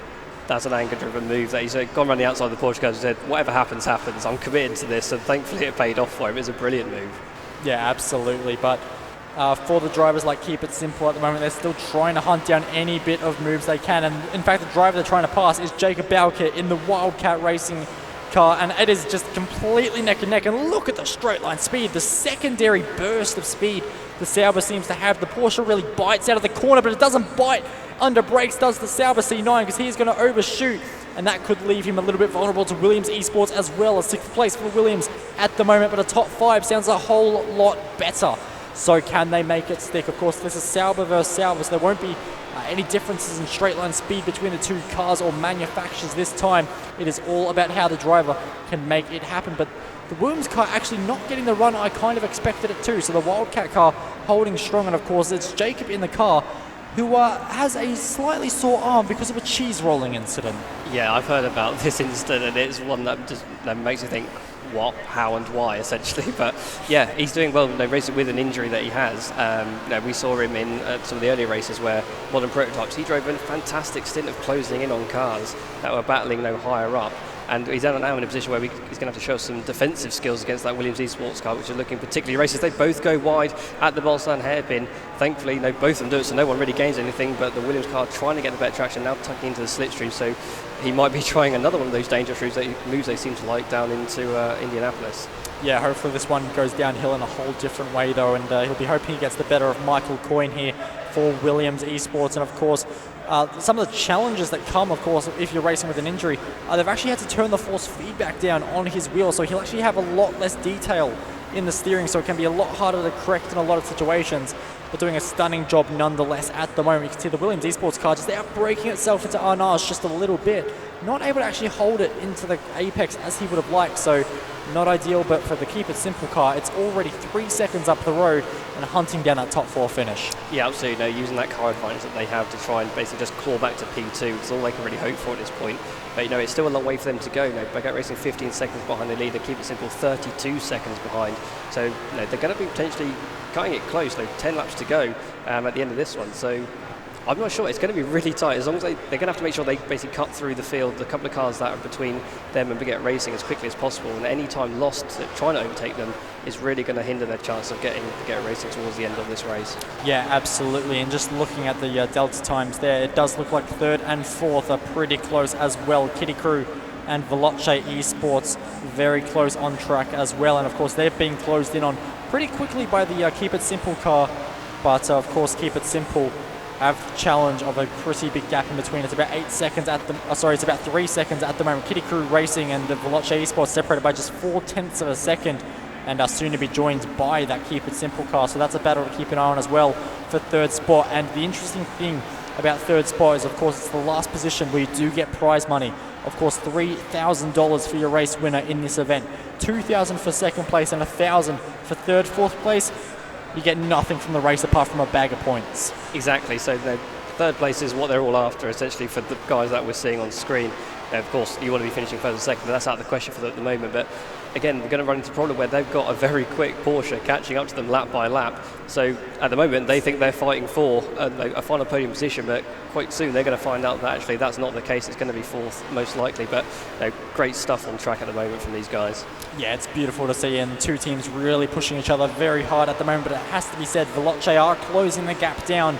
That's an anger-driven move that he's gone around the outside of the Porsche car and said, whatever happens, happens. I'm committed to this, and thankfully it paid off for him. It's a brilliant move. Yeah, absolutely. But for the drivers like Keep It Simple at the moment, they're still trying to hunt down any bit of moves they can. And in fact, the driver they're trying to pass is Jacob Bauke in the Wildcat Racing car, and it is just completely neck and neck. And look at the straight line speed, the secondary burst of speed the Sauber seems to have. The Porsche really bites out of the corner, but it doesn't bite under brakes, does the Sauber C9, because he's going to overshoot, and that could leave him a little bit vulnerable to Williams Esports as well. A 6th place for Williams at the moment, but a top 5 sounds a whole lot better. So can they make it stick? Of course, this is Sauber versus Sauber, so there won't be any differences in straight line speed between the two cars or manufacturers this time. It is all about how the driver can make it happen. But the Williams car actually not getting the run I kind of expected it to. So the Wildcat car holding strong, and of course it's Jacob in the car who has a slightly sore arm because of a cheese rolling incident. Yeah, I've heard about this incident, and it's one that just makes you think, what, how, and why, essentially. But yeah, he's doing well, racing with an injury that he has. We saw him in some of the earlier races where modern prototypes, he drove a fantastic stint of closing in on cars that were battling higher up. And he's now in a position where he's going to have to show some defensive skills against that Williams Esports car, which is looking particularly races. They both go wide at the Mulsanne hairpin. Thankfully, both of them do it, so no one really gains anything, but the Williams car trying to get the better traction, now tucking into the slipstream, so he might be trying another one of those dangerous moves they seem to like down into Indianapolis. Yeah, hopefully this one goes downhill in a whole different way though, and he'll be hoping he gets the better of Michael Coyne here for Williams Esports. And of course, some of the challenges that come, of course, if you're racing with an injury, they've actually had to turn the force feedback down on his wheel, so he'll actually have a lot less detail in the steering, so it can be a lot harder to correct in a lot of situations, but doing a stunning job nonetheless at the moment. You can see the Williams Esports car just out braking itself into Arnaz just a little bit, not able to actually hold it into the apex as he would have liked, so not ideal. But for the Keep It Simple car, it's already 3 seconds up the road and hunting down that top 4 finish. Yeah, absolutely. Using that car advantage that they have to try and basically just claw back to P2, it's all they can really hope for at this point. But it's still a long way for them to go. Baguette Racing 15 seconds behind the leader, Keep It Simple 32 seconds behind. So they're going to be potentially cutting it close. 10 laps to go at the end of this one. So I'm not sure. It's going to be really tight. As long as they're going to have to make sure they basically cut through the field, the couple of cars that are between them and Baguette Racing as quickly as possible. And any time lost trying to overtake them is really going to hinder their chance of getting Baguette Racing towards the end of this race. Yeah, absolutely. And just looking at the delta times there, it does look like 3rd and 4th are pretty close as well. Kitty Crew and Veloce Esports very close on track as well. And of course, they're being closed in on pretty quickly by the Keep It Simple car. But of course, Keep It Simple have the challenge of a pretty big gap in between. It's about 8 seconds at the, it's about 3 seconds at the moment. Kitty Crew Racing and the Veloce Esports separated by just 0.4 of a second, and are soon to be joined by that Keep It Simple car. So that's a battle to keep an eye on as well for 3rd spot. And the interesting thing about 3rd spot is, of course, it's the last position where you do get prize money. Of course, $3,000 for your race winner in this event, $2,000 for 2nd place, and $1,000 for 3rd, 4th place. You get nothing from the race apart from a bag of points. Exactly. So 3rd place is what they're all after, essentially, for the guys that we're seeing on screen. Of course, you want to be finishing 1st and 2nd, but that's out of the question for them at the moment. But again, we're going to run into a problem where they've got a very quick Porsche catching up to them lap by lap. So at the moment, they think they're fighting for a final podium position, but quite soon they're going to find out that actually that's not the case. It's going to be 4th, most likely. But great stuff on track at the moment from these guys. Yeah, it's beautiful to see, and 2 teams really pushing each other very hard at the moment. But it has to be said, Veloce are closing the gap down.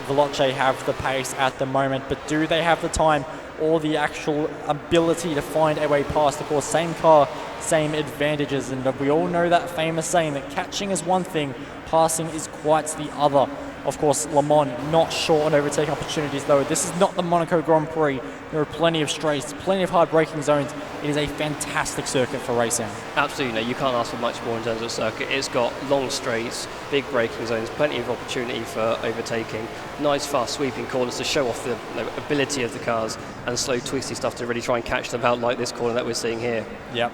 Veloce have the pace at the moment, but do they have the time or the actual ability to find a way past? Of course, same car, same advantages, and we all know that famous saying that catching is one thing, passing is quite the other. Of course, Le Mans not short on overtaking opportunities though. This is not the Monaco Grand Prix. There are plenty of straights, plenty of hard braking zones. It is a fantastic circuit for racing. Absolutely, you can't ask for much more in terms of circuit. It's got long straights, big braking zones, plenty of opportunity for overtaking, nice fast sweeping corners to show off the ability of the cars, and slow twisty stuff to really try and catch them out, like this corner that we're seeing here. Yep,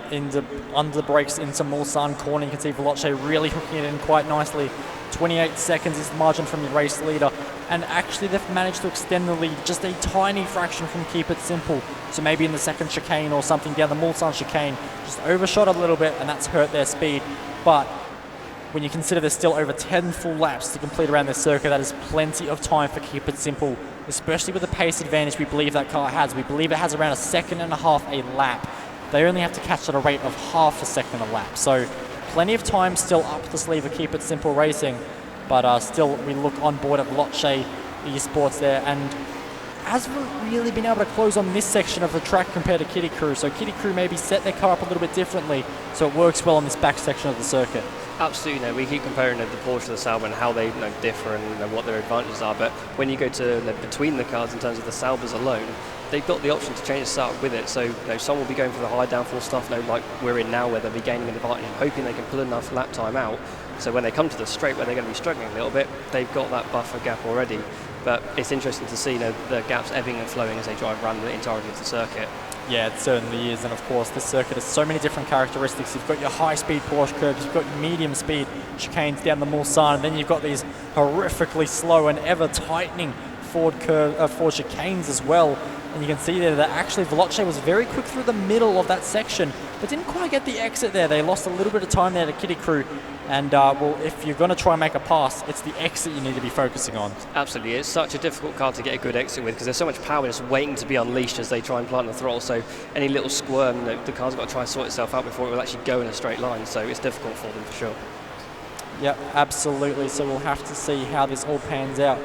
under the brakes into Mulsanne corner, you can see Veloce really hooking it in quite nicely. 28 seconds is the margin from the race leader, and actually they've managed to extend the lead just a tiny fraction from Keep It Simple. So maybe in the 2nd chicane or something down the Mulsanne chicane, just overshot a little bit, and that's hurt their speed. But when you consider there's still over 10 full laps to complete around this circuit, that is plenty of time for Keep It Simple, especially with the pace advantage we believe that car has. We believe it has around 1.5 seconds a lap. They only have to catch at a rate of 0.5 second a lap. So plenty of time still up the sleeve of Keep It Simple Racing, but still we look on board at Veloce Esports there, and hasn't really been able to close on this section of the track compared to Kitty Crew. So Kitty Crew maybe set their car up a little bit differently, so it works well on this back section of the circuit. Absolutely, we keep comparing the Porsche to the Sauber and how they differ and what their advantages are, but when you go to between the cars in terms of the Saubers alone, they've got the option to change the setup with it. So some will be going for the high downforce stuff, like we're in now, where they'll be gaining an advantage and hoping they can pull enough lap time out. So when they come to the straight where they're going to be struggling a little bit, they've got that buffer gap already. But it's interesting to see the gaps ebbing and flowing as they drive around the entirety of the circuit. Yeah, it certainly is, and of course this circuit has so many different characteristics. You've got your high-speed Porsche curves, you've got your medium-speed chicanes down the Mulsanne, and then you've got these horrifically slow and ever-tightening Ford chicanes as well. And you can see there that actually Veloce was very quick through the middle of that section, but didn't quite get the exit there. They lost a little bit of time there to Kitty Crew. And, well, if you're going to try and make a pass, it's the exit you need to be focusing on. Absolutely. It's such a difficult car to get a good exit with because there's so much power just waiting to be unleashed as they try and plant the throttle. So any little squirm, the car's got to try and sort itself out before it will actually go in a straight line. So it's difficult for them for sure. Yep, absolutely. So we'll have to see how this all pans out.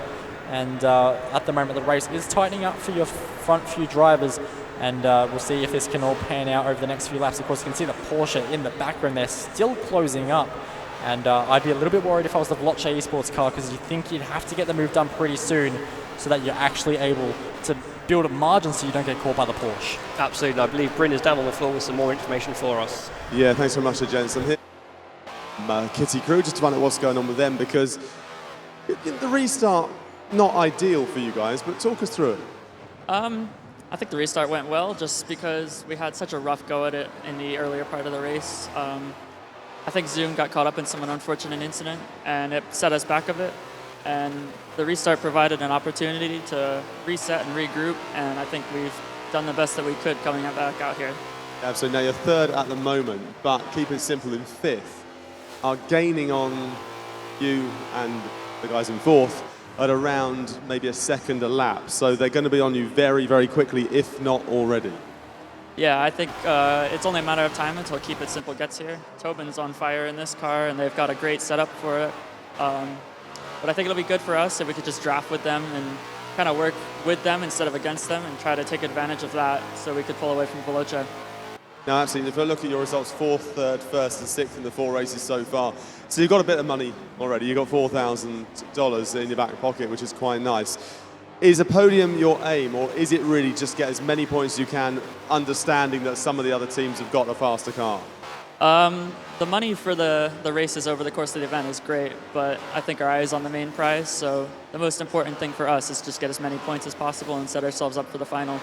And at the moment, the race is tightening up for your front few drivers. And we'll see if this can all pan out over the next few laps. Of course, you can see the Porsche in the background. They're still closing up. And I'd be a little bit worried if I was the Veloce Esports car, because you think you'd have to get the move done pretty soon so that you're actually able to build a margin so you don't get caught by the Porsche. Absolutely. I believe Bryn is down on the floor with some more information for us. Yeah, thanks very much, gents. I'm here. Kitty Crew, just to find out what's going on with them, because the restart, not ideal for you guys, but talk us through it. I think the restart went well just because we had such a rough go at it in the earlier part of the race. I think Zoom got caught up in some unfortunate incident and it set us back a bit. And the restart provided an opportunity to reset and regroup, and I think we've done the best that we could coming back out here. Absolutely. Now you're third at the moment, but keep it simple in fifth, are gaining on you and the guys in fourth at around maybe a second a lap. So they're going to be on you very, very quickly, if not already. Yeah, I think it's only a matter of time until Keep It Simple gets here. Tobin's on fire in this car, and they've got a great setup for it. But I think it'll be good for us if we could just draft with them and kind of work with them instead of against them and try to take advantage of that so we could pull away from Veloce. Now, absolutely, if I look at your results, fourth, third, first and sixth in the 4 races so far, so you've got a bit of money already. You've got $4,000 in your back pocket, which is quite nice. Is a podium your aim, or is it really just get as many points as you can, understanding that some of the other teams have got a faster car? The money for the races over the course of the event is great, but I think our eye is on the main prize, so the most important thing for us is just get as many points as possible and set ourselves up for the final.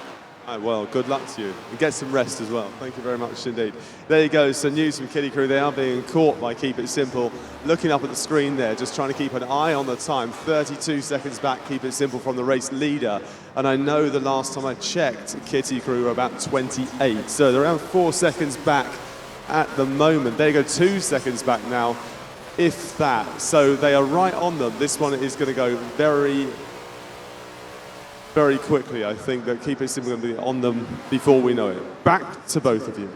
Right, well, good luck to you. And get some rest as well. Thank you very much indeed. There you go, some news from Kitty Crew. They are being caught by Keep It Simple. Looking up at the screen there, just trying to keep an eye on the time. 32 seconds back, Keep It Simple from the race leader. And I know the last time I checked, Kitty Crew were about 28. So they're around 4 seconds back at the moment. There you go, 2 seconds back now, if that. So they are right on them. This one is going to go very, very quickly. I think that Keep It Simple going to be on them before we know it. Back to both of you.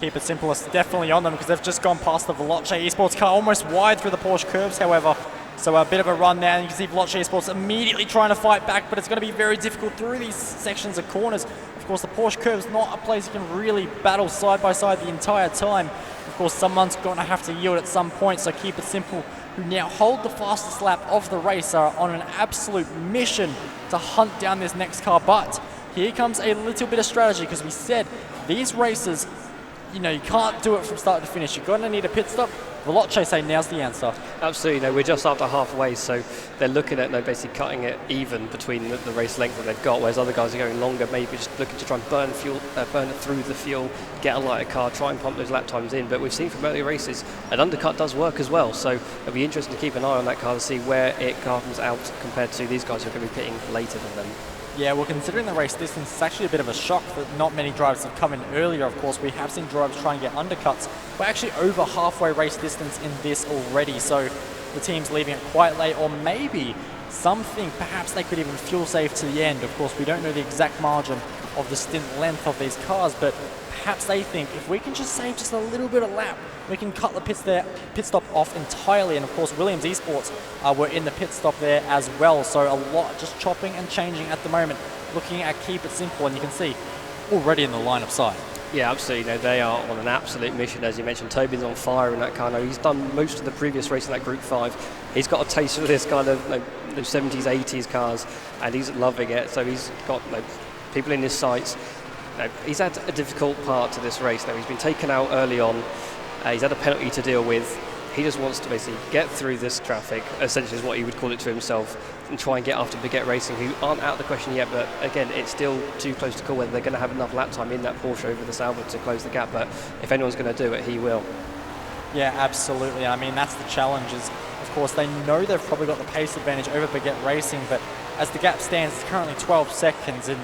Keep It Simple is definitely on them because they've just gone past the Veloce Esports car, almost wide through the Porsche curves, however. So a bit of a run there, and you can see Veloce Esports immediately trying to fight back, but it's going to be very difficult through these sections of corners. Of course, the Porsche curve's not a place you can really battle side by side the entire time. Of course, someone's going to have to yield at some point, so Keep It Simple, who now hold the fastest lap of the race, are on an absolute mission to hunt down this next car. But here comes a little bit of strategy, because we said these races, you can't do it from start to finish. You're going to need a pit stop. Veloce say now's the answer. Absolutely, we're just after halfway, so they're looking at basically cutting it even between the race length that they've got, whereas other guys are going longer, maybe just looking to try and burn it through the fuel, get a lighter car, try and pump those lap times in. But we've seen from earlier races, an undercut does work as well, so it'll be interesting to keep an eye on that car to see where it comes out compared to these guys who are going to be pitting later than them. Yeah, well, considering the race distance, it's actually a bit of a shock that not many drivers have come in earlier. Of course, we have seen drivers try and get undercuts. We're actually over halfway race distance in this already, so the team's leaving it quite late, or maybe some think perhaps they could even fuel save to the end. Of course, we don't know the exact margin of the stint length of these cars, but perhaps they think if we can just save just a little bit of lap, we can cut the pit stop off entirely. And of course, Williams Esports were in the pit stop there as well. So a lot just chopping and changing at the moment. Looking at Keep It Simple, and you can see already in the line of sight. Yeah, absolutely. They are on an absolute mission, as you mentioned. Tobin's on fire in that car. He's done most of the previous race in that Group 5. He's got a taste of this kind of the 70s, 80s cars, and he's loving it. So he's got people in his sights. He's had a difficult part to this race. Now, he's been taken out early on. He's had a penalty to deal with. He just wants to basically get through this traffic, essentially is what he would call it to himself, and try and get after Baguette Racing, who aren't out of the question yet, but again, it's still too close to call whether they're going to have enough lap time in that Porsche over the Sauber to close the gap, but if anyone's going to do it, he will. Yeah, absolutely. I mean, that's the challenge. Is, of course, they know they've probably got the pace advantage over Baguette Racing, but as the gap stands, it's currently 12 seconds, and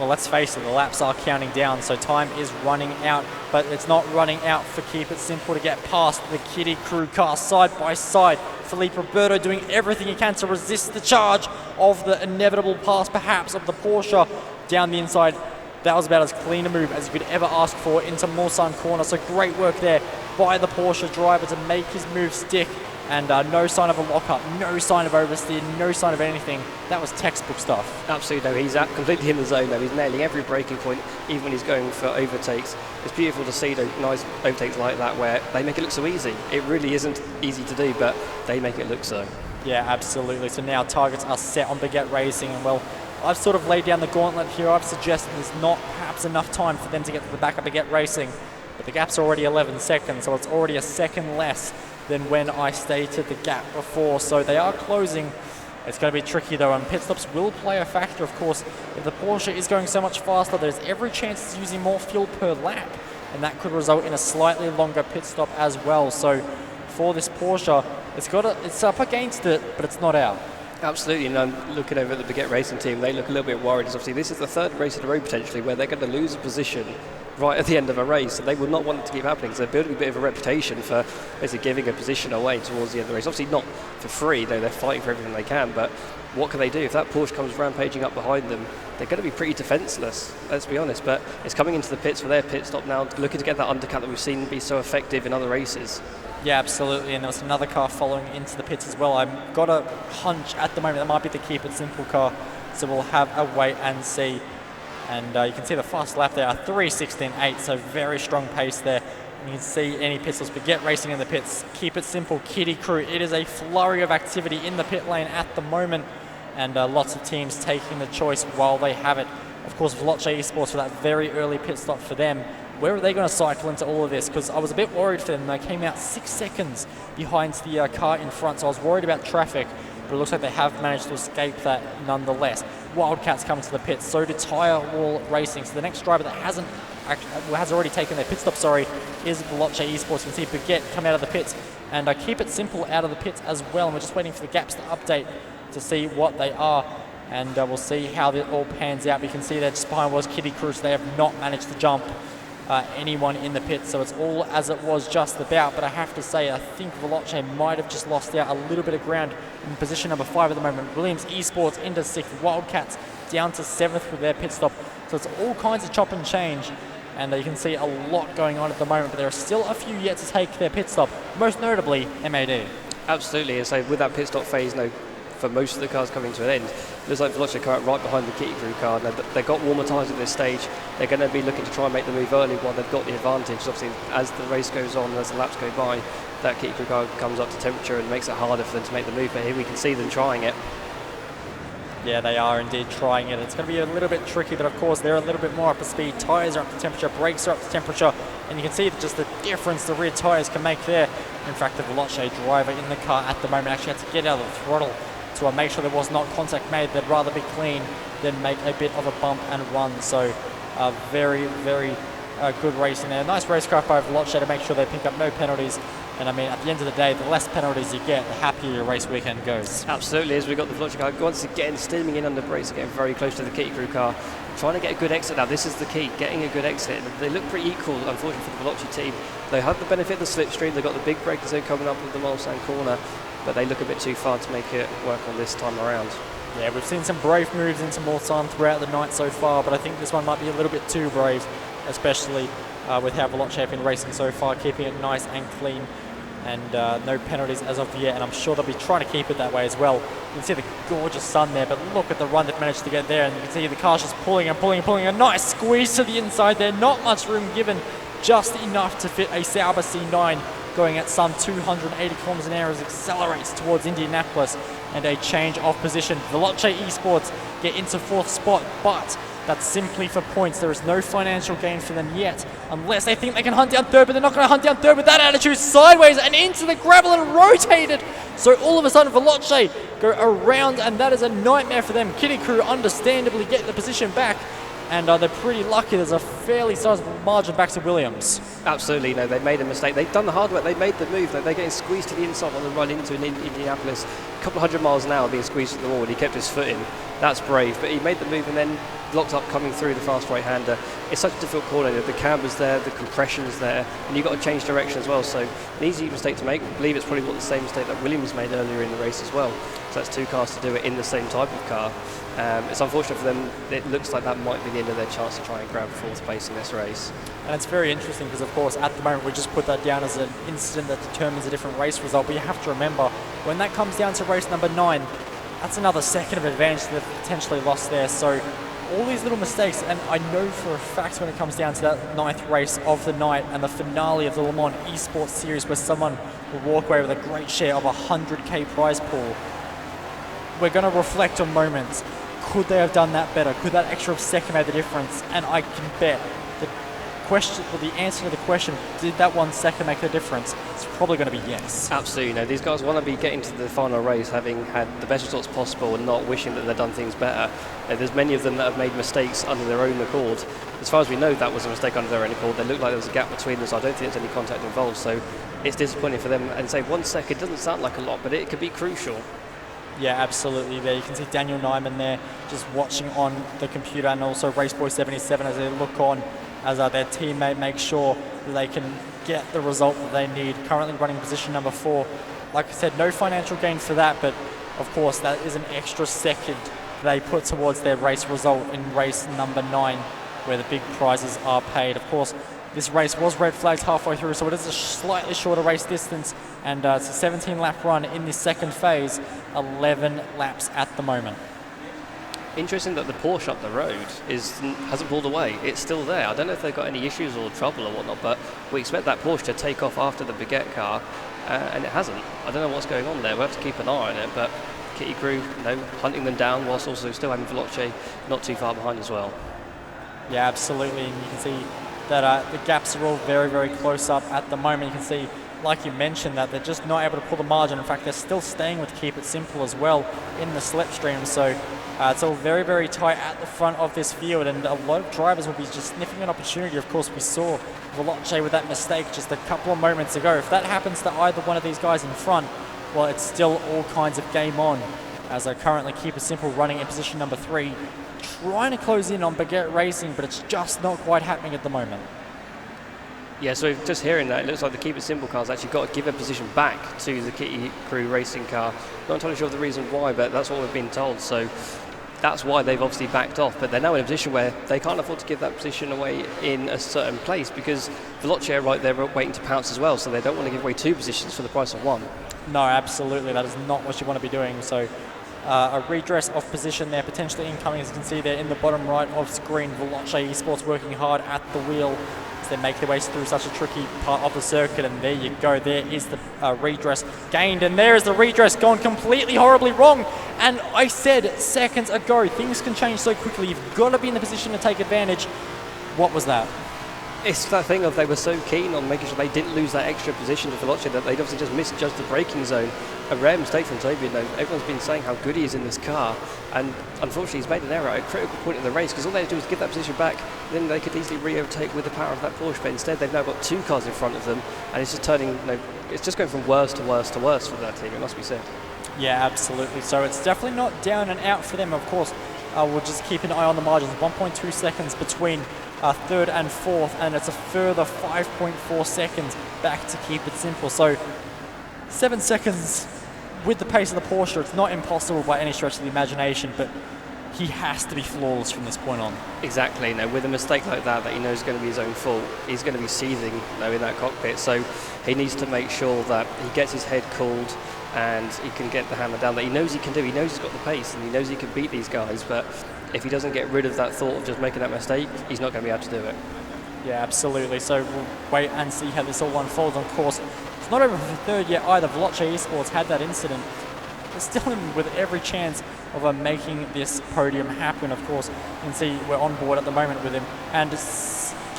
Well, let's face it, the laps are counting down, so time is running out, but it's not running out for Keep It Simple to get past the Kitty Crew car side by side. Felipe Roberto doing everything he can to resist the charge of the inevitable pass, perhaps, of the Porsche down the inside. That was about as clean a move as you could ever ask for into Mulsanne corner, so great work there by the Porsche driver to make his move stick. And no sign of a lockup, no sign of oversteer, no sign of anything. That was textbook stuff. Absolutely, no, he's completely in the zone though. He's nailing every braking point, even when he's going for overtakes. It's beautiful to see those nice overtakes like that where they make it look so easy. It really isn't easy to do, but they make it look so. Yeah, absolutely. So now targets are set on Baguette Racing, and well, I've sort of laid down the gauntlet here. I've suggested there's not perhaps enough time for them to get to the back of Baguette Racing, but the gap's already 11 seconds, so it's already a second less than when I stated the gap before. So they are closing. It's going to be tricky though, and pit stops will play a factor, of course. If the Porsche is going so much faster, there's every chance it's using more fuel per lap, and that could result in a slightly longer pit stop as well. So for this Porsche, it's up against it, but it's not out. Absolutely, and I'm looking over at the Baguette Racing team, they look a little bit worried, as obviously this is the third race in a row potentially where they're going to lose a position right at the end of a race, and they will not want it to keep happening, so they're building a bit of a reputation for basically giving a position away towards the end of the race. Obviously not for free, though, they're fighting for everything they can, but what can they do? If that Porsche comes rampaging up behind them, they're going to be pretty defenceless, let's be honest, but it's coming into the pits for their pit stop now, looking to get that undercut that we've seen be so effective in other races. Yeah, absolutely, and there's another car following into the pits as well. I've got a hunch at the moment that might be the Keep It Simple car, so we'll have a wait and see. And you can see the fast lap there, 3:16.8, so very strong pace there. And you can see any pit stops, Baguette Racing in the pits, Keep It Simple, Kitty Crew. It is a flurry of activity in the pit lane at the moment, and lots of teams taking the choice while they have it. Of course, Veloce Esports for that very early pit stop for them. Where are they going to cycle into all of this? Because I was a bit worried for them. They came out 6 seconds behind the car in front, so I was worried about traffic, but it looks like they have managed to escape that nonetheless. Wildcats coming to the pits, so do Tire Wall Racing. So the next driver that has already taken their pit stop, is Veloce Esports. You can see Baguette come out of the pits, and Keep It Simple out of the pits as well. And we're just waiting for the gaps to update to see what they are, and we'll see how it all pans out. But you can see there just behind was Kitty Crew, so they have not managed to jump anyone in the pit, so it's all as it was just about. But I have to say, I think Veloce might have just lost out a little bit of ground in position number 5 at the moment. Williams Esports into 6th, Wildcats down to 7th with their pit stop, so it's all kinds of chop and change, and you can see a lot going on at the moment, but there are still a few yet to take their pit stop, most notably MAD. Absolutely, and so with that pit stop phase, for most of the cars coming to an end, it looks like Veloce car right behind the Kitty Crew car. Now, they've got warmer tyres at this stage. They're going to be looking to try and make the move early while they've got the advantage. Obviously, as the race goes on, as the laps go by, that Kitty Crew car comes up to temperature and makes it harder for them to make the move. But here we can see them trying it. Yeah, they are indeed trying it. It's going to be a little bit tricky, but of course they're a little bit more up to speed. Tyres are up to temperature, brakes are up to temperature, and you can see just the difference the rear tyres can make there. In fact, the Veloce driver in the car at the moment actually had to get out of the throttle to make sure there was not contact made. They'd rather be clean than make a bit of a bump and run. So very, very good racing there. Nice race car by Veloce to make sure they pick up no penalties. And I mean, at the end of the day, the less penalties you get, the happier your race weekend goes. Absolutely, as we got the Veloce car once again steaming in under brakes, getting very close to the Kitty Crew car, trying to get a good exit now. This is the key, getting a good exit. They look pretty equal, unfortunately, for the Veloce team. They have the benefit of the slipstream. They've got the big breakers zone coming up with the Mulsanne corner, but they look a bit too far to make it work on this time around. Yeah, we've seen some brave moves into Mulsanne throughout the night so far, but I think this one might be a little bit too brave, especially with how Veloce have been racing so far, keeping it nice and clean, and no penalties as of yet, and I'm sure they'll be trying to keep it that way as well. You can see the gorgeous sun there, but look at the run they've managed to get there, and you can see the car's just pulling and pulling and pulling. A nice squeeze to the inside there, not much room given, just enough to fit a Sauber C9 going at some 280 kilometers an hour as it accelerates towards Indianapolis, and a change of position. Veloce Esports get into 4th spot, but that's simply for points. There is no financial gain for them yet, unless they think they can hunt down 3rd, but they're not going to hunt down 3rd with that attitude. Sideways and into the gravel and rotated. So all of a sudden, Veloce go around, and that is a nightmare for them. Kitty Crew understandably get the position back, and they're pretty lucky. There's a fairly sizable margin back to Williams. Absolutely, you know, they made a mistake. They've done the hard work. They made the move. They're getting squeezed to the inside on the run into Indianapolis. A couple of 100 miles an hour being squeezed to the wall, and he kept his foot in. That's brave, but he made the move and then locked up coming through the fast right-hander. It's such a difficult corner. The camber's there, the compression's there, and you've got to change direction as well. So an easy mistake to make. I believe it's probably the same mistake that Williams made earlier in the race as well. So that's two cars to do it in the same type of car. It's unfortunate for them. It looks like that might be the end of their chance to try and grab fourth place in this race. And it's very interesting because, of course, at the moment we just put that down as an incident that determines a different race result. But you have to remember, when that comes down to race number 9, that's another second of advantage that they've potentially lost there. So all these little mistakes, and I know for a fact when it comes down to that 9th race of the night and the finale of the Le Mans Esports Series, where someone will walk away with a great share of a 100k prize pool, we're going to reflect on moments. Could they have done that better? Could that extra second make the difference? And I can bet the answer to the question, did that 1 second make the difference? It's probably going to be yes. Absolutely. You know, these guys want to be getting to the final race having had the best results possible and not wishing that they'd done things better. There's many of them that have made mistakes under their own accord. As far as we know, that was a mistake under their own accord. They looked like there was a gap between them, so I don't think there's any contact involved. So it's disappointing for them. And say 1 second doesn't sound like a lot, but it could be crucial. Yeah, absolutely. There you can see Daniel Nyman there just watching on the computer, and also Raceboy77 as they look on as their teammate makes sure that they can get the result that they need. Currently running position number 4. Like I said, no financial gain for that, but of course that is an extra second they put towards their race result in race number 9, where the big prizes are paid. Of course, this race was red flagged halfway through, so it is a slightly shorter race distance, and it's a 17-lap run in this second phase, 11 laps at the moment. Interesting that the Porsche up the road hasn't pulled away. It's still there. I don't know if they've got any issues or trouble or whatnot, but we expect that Porsche to take off after the Baguette car, and it hasn't. I don't know what's going on there. We'll have to keep an eye on it, but Kitty Crew, hunting them down whilst also still having Veloce not too far behind as well. Yeah, absolutely, and you can see that the gaps are all very, very close up at the moment. You can see, like you mentioned, that they're just not able to pull the margin. In fact, they're still staying with Keep It Simple as well in the slipstream. So it's all very, very tight at the front of this field, and a lot of drivers will be just sniffing an opportunity. Of course, we saw Veloce with that mistake just a couple of moments ago. If that happens to either one of these guys in front, well, it's still all kinds of game on, as I currently Keep It Simple running in position number 3, trying to close in on Baguette Racing, but it's just not quite happening at the moment. Yeah, so just hearing that, it looks like the Keep It Simple car's actually got to give a position back to the Kitty Crew Racing car. Not entirely sure of the reason why, but that's what we've been told. So that's why they've obviously backed off. But they're now in a position where they can't afford to give that position away in a certain place, because Veloce are right there waiting to pounce as well. So they don't want to give away 2 positions for the price of 1. No, absolutely. That is not what you want to be doing. So a redress of position there, potentially incoming, as you can see there in the bottom right of screen. Veloce Esports working hard at the wheel as they make their way through such a tricky part of the circuit. And there you go. There is the redress gained. And there is the redress gone completely horribly wrong. And I said seconds ago, things can change so quickly. You've got to be in the position to take advantage. What was that? It's that thing of they were so keen on making sure they didn't lose that extra position to Veloce that they'd obviously just misjudged the braking zone. A rare mistake from Toby. Everyone's been saying how good he is in this car, and unfortunately he's made an error at a critical point in the race, because all they had to do was give that position back, then they could easily re-overtake with the power of that Porsche, but instead they've now got 2 cars in front of them, and it's just turning, it's just going from worse to worse to worse for that team, it must be said. Yeah, absolutely. So it's definitely not down and out for them. Of course, we'll just keep an eye on the margins. 1.2 seconds between 3rd and 4th, and it's a further 5.4 seconds back to Keep It Simple. So 7 seconds with the pace of the Porsche. It's not impossible by any stretch of the imagination, but he has to be flawless from this point on. Exactly. With a mistake like that he knows is going to be his own fault, he's going to be seething in that cockpit. So he needs to make sure that he gets his head cooled and he can get the hammer down that he knows he can do. He knows he's got the pace and he knows he can beat these guys, but if he doesn't get rid of that thought of just making that mistake, he's not going to be able to do it. Yeah, absolutely. So we'll wait and see how this all unfolds. Of course, it's not over for 3rd yet either. Veloce Esports had that incident. They're still in with every chance of making this podium happen. Of course, you can see we're on board at the moment with him. And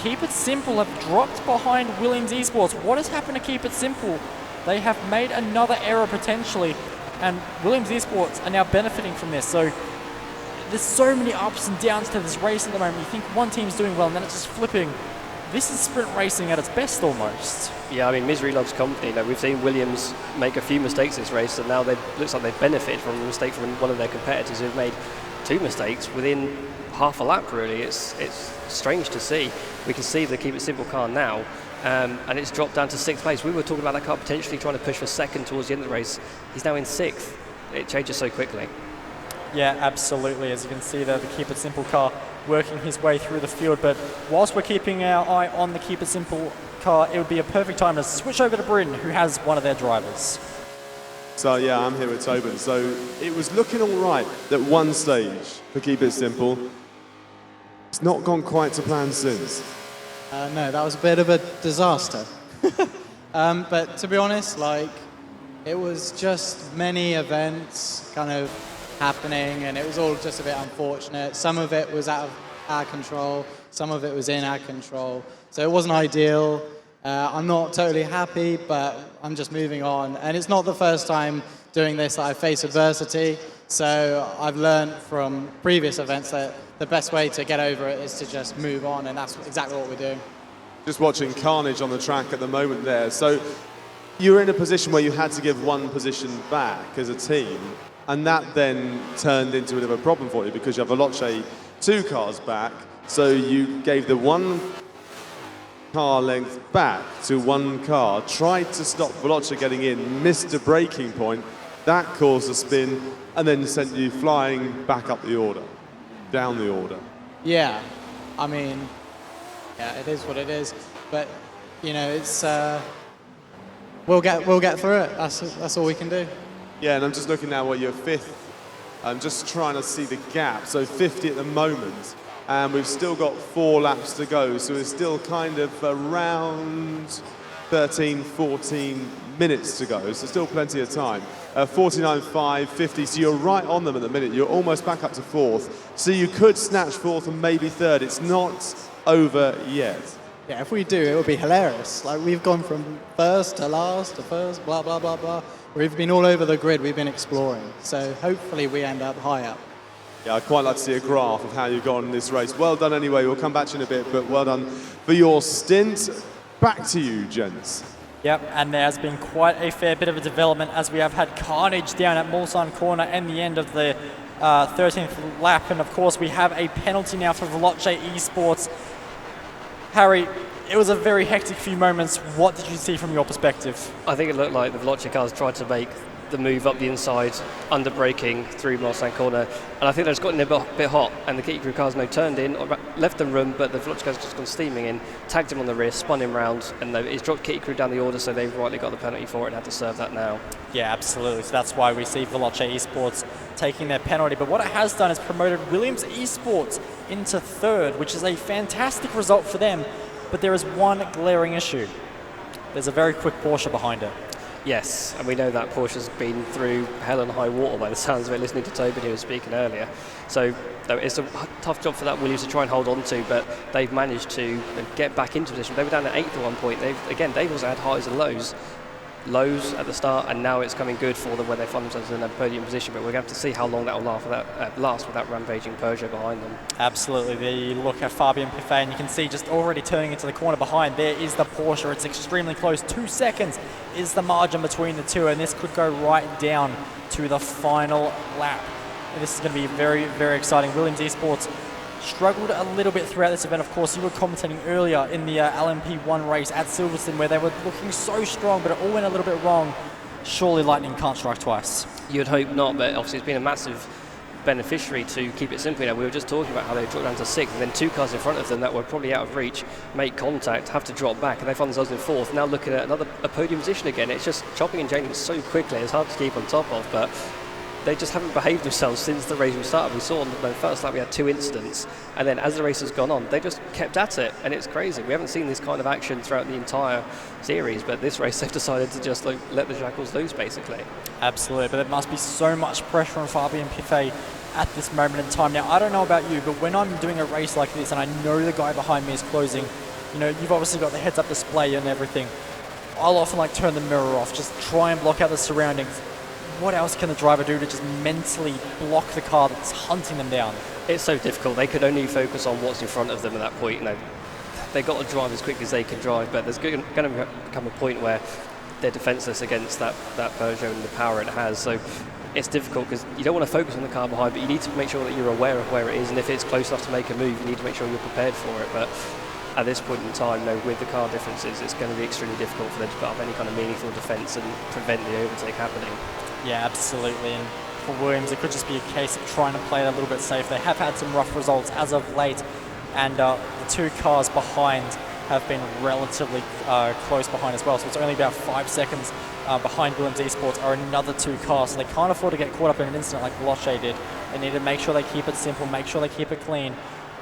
Keep It Simple have dropped behind Williams Esports. What has happened to Keep It Simple? They have made another error potentially, and Williams Esports are now benefiting from this. So there's so many ups and downs to this race at the moment. You think one team's doing well, and then it's just flipping this is sprint racing at its best almost. Yeah, I mean, misery loves company. You know, we've seen Williams make a few mistakes this race, and now looks like they've benefited from a mistake from one of their competitors who've made 2 mistakes within half a lap, really. It's strange to see. We can see the Keep It Simple car now, and it's dropped down to 6th place. We were talking about that car potentially trying to push for 2nd towards the end of the race. He's now in 6th. It changes so quickly. Yeah, absolutely. As you can see there, the Keep It Simple car working his way through the field. But whilst we're keeping our eye on the Keep It Simple car, it would be a perfect time to switch over to Britain, who has one of their drivers. So yeah, I'm here with Tobin. So it was looking all right at one stage for Keep It Simple. It's not gone quite to plan since. No, that was a bit of a disaster. But to be honest, like, it was just many events kind of happening, and it was all just a bit unfortunate. Some of it was out of our control, some of it was in our control. So it wasn't ideal. I'm not totally happy, but I'm just moving on. And it's not the first time doing this that I face adversity. So I've learned from previous events that the best way to get over it is to just move on, and that's exactly what we're doing. Just watching carnage on the track at the moment there. So you were in a position where you had to give one position back as a team, and that then turned into a bit of a problem for you because you have Veloce 2 cars back, so you gave the 1 car length back to 1 car, tried to stop Veloce getting in, missed a braking point, that caused a spin, and then sent you flying back up the order, down the order. Yeah, I mean, yeah, it is what it is, but you know, it's we'll get through it. That's all we can do. Yeah, and I'm just looking now at your 5th. I'm just trying to see the gap. So 50 at the moment, and we've still got 4 laps to go. So we're still kind of around 13, 14 minutes to go. So still plenty of time. 49.5, 50. So you're right on them at the minute. You're almost back up to 4th. So you could snatch 4th and maybe 3rd. It's not over yet. Yeah, if we do, it would be hilarious. Like, we've gone from 1st to last to 1st, blah, blah, blah, blah. We've been all over the grid, we've been exploring. So hopefully we end up high up. Yeah, I'd quite like to see a graph of how you've gone in this race. Well done anyway, we'll come back to you in a bit, but well done for your stint. Back to you, gents. Yep, and there has been quite a fair bit of a development as we have had carnage down at Mulsanne Corner and the end of the 13th lap. And of course, we have a penalty now for Veloce Esports. Harry, it was a very hectic few moments. What did you see from your perspective? I think it looked like the Veloce cars tried to make the move up the inside, under braking through Mulsanne Corner, and I think they've just gotten a bit hot, and the Kit Crew cars turned in, left them room, but the Veloce cars just gone steaming in, tagged him on the rear, spun him round, and he's dropped Kit Crew down the order, so they've rightly got the penalty for it and had to serve that now. Yeah, absolutely. So that's why we see Veloce Esports taking their penalty. But what it has done is promoted Williams Esports into 3rd, which is a fantastic result for them. But there is one glaring issue. There's a very quick Porsche behind it. Yes, and we know that Porsche's been through hell and high water by the sounds of it, listening to Tobin who was speaking earlier. So it's a tough job for that Williams to try and hold on to, but they've managed to get back into position. They were down at 8th at one point. They've also had highs and lows. Lows at the start, and now it's coming good for them when they find themselves in a podium position, but we're going to have to see how long that will last with that rampaging Peugeot behind them. Absolutely. The look at Fabien Piffet, and you can see just already turning into the corner behind, there is the Porsche. It's extremely close. 2 seconds is the margin between the two, and this could go right down to the final lap. And this is going to be very, very exciting. Williams Esports struggled a little bit throughout this event. Of course, you were commentating earlier in the LMP1 race at Silverstone where they were looking so strong, but it all went a little bit wrong. Surely lightning can't strike twice. You'd hope not, but obviously it's been a massive beneficiary to Keep It Simple. We were just talking about how they dropped down to 6th, and then 2 cars in front of them that were probably out of reach make contact, have to drop back, and they find themselves in 4th. Now looking at a podium position again. It's just chopping and changing so quickly. It's hard to keep on top of, but they just haven't behaved themselves since the race started. We saw on the first lap we had 2 incidents, and then as the race has gone on, they just kept at it, and it's crazy. We haven't seen this kind of action throughout the entire series, but this race they've decided to just let the shackles loose, basically. Absolutely, but there must be so much pressure on Fabien Piffet at this moment in time. Now, I don't know about you, but when I'm doing a race like this and I know the guy behind me is closing, you know, you've obviously got the heads-up display and everything. I'll often turn the mirror off, just try and block out the surroundings. What else can the driver do to just mentally block the car that's hunting them down? It's so difficult. They could only focus on what's in front of them at that point. they've got to drive as quickly as they can drive, but there's going to come a point where they're defenceless against that Peugeot and the power it has. So it's difficult because you don't want to focus on the car behind, but you need to make sure that you're aware of where it is, and if it's close enough to make a move, you need to make sure you're prepared for it. But at this point in time, with the car differences, it's going to be extremely difficult for them to put up any kind of meaningful defence and prevent the overtake happening. Yeah, absolutely. And for Williams, it could just be a case of trying to play it a little bit safe. They have had some rough results as of late, and the two cars behind have been relatively close behind as well. So it's only about 5 seconds behind Williams Esports are another two cars. So they can't afford to get caught up in an incident like Veloce did. They need to make sure they keep it simple, make sure they keep it clean,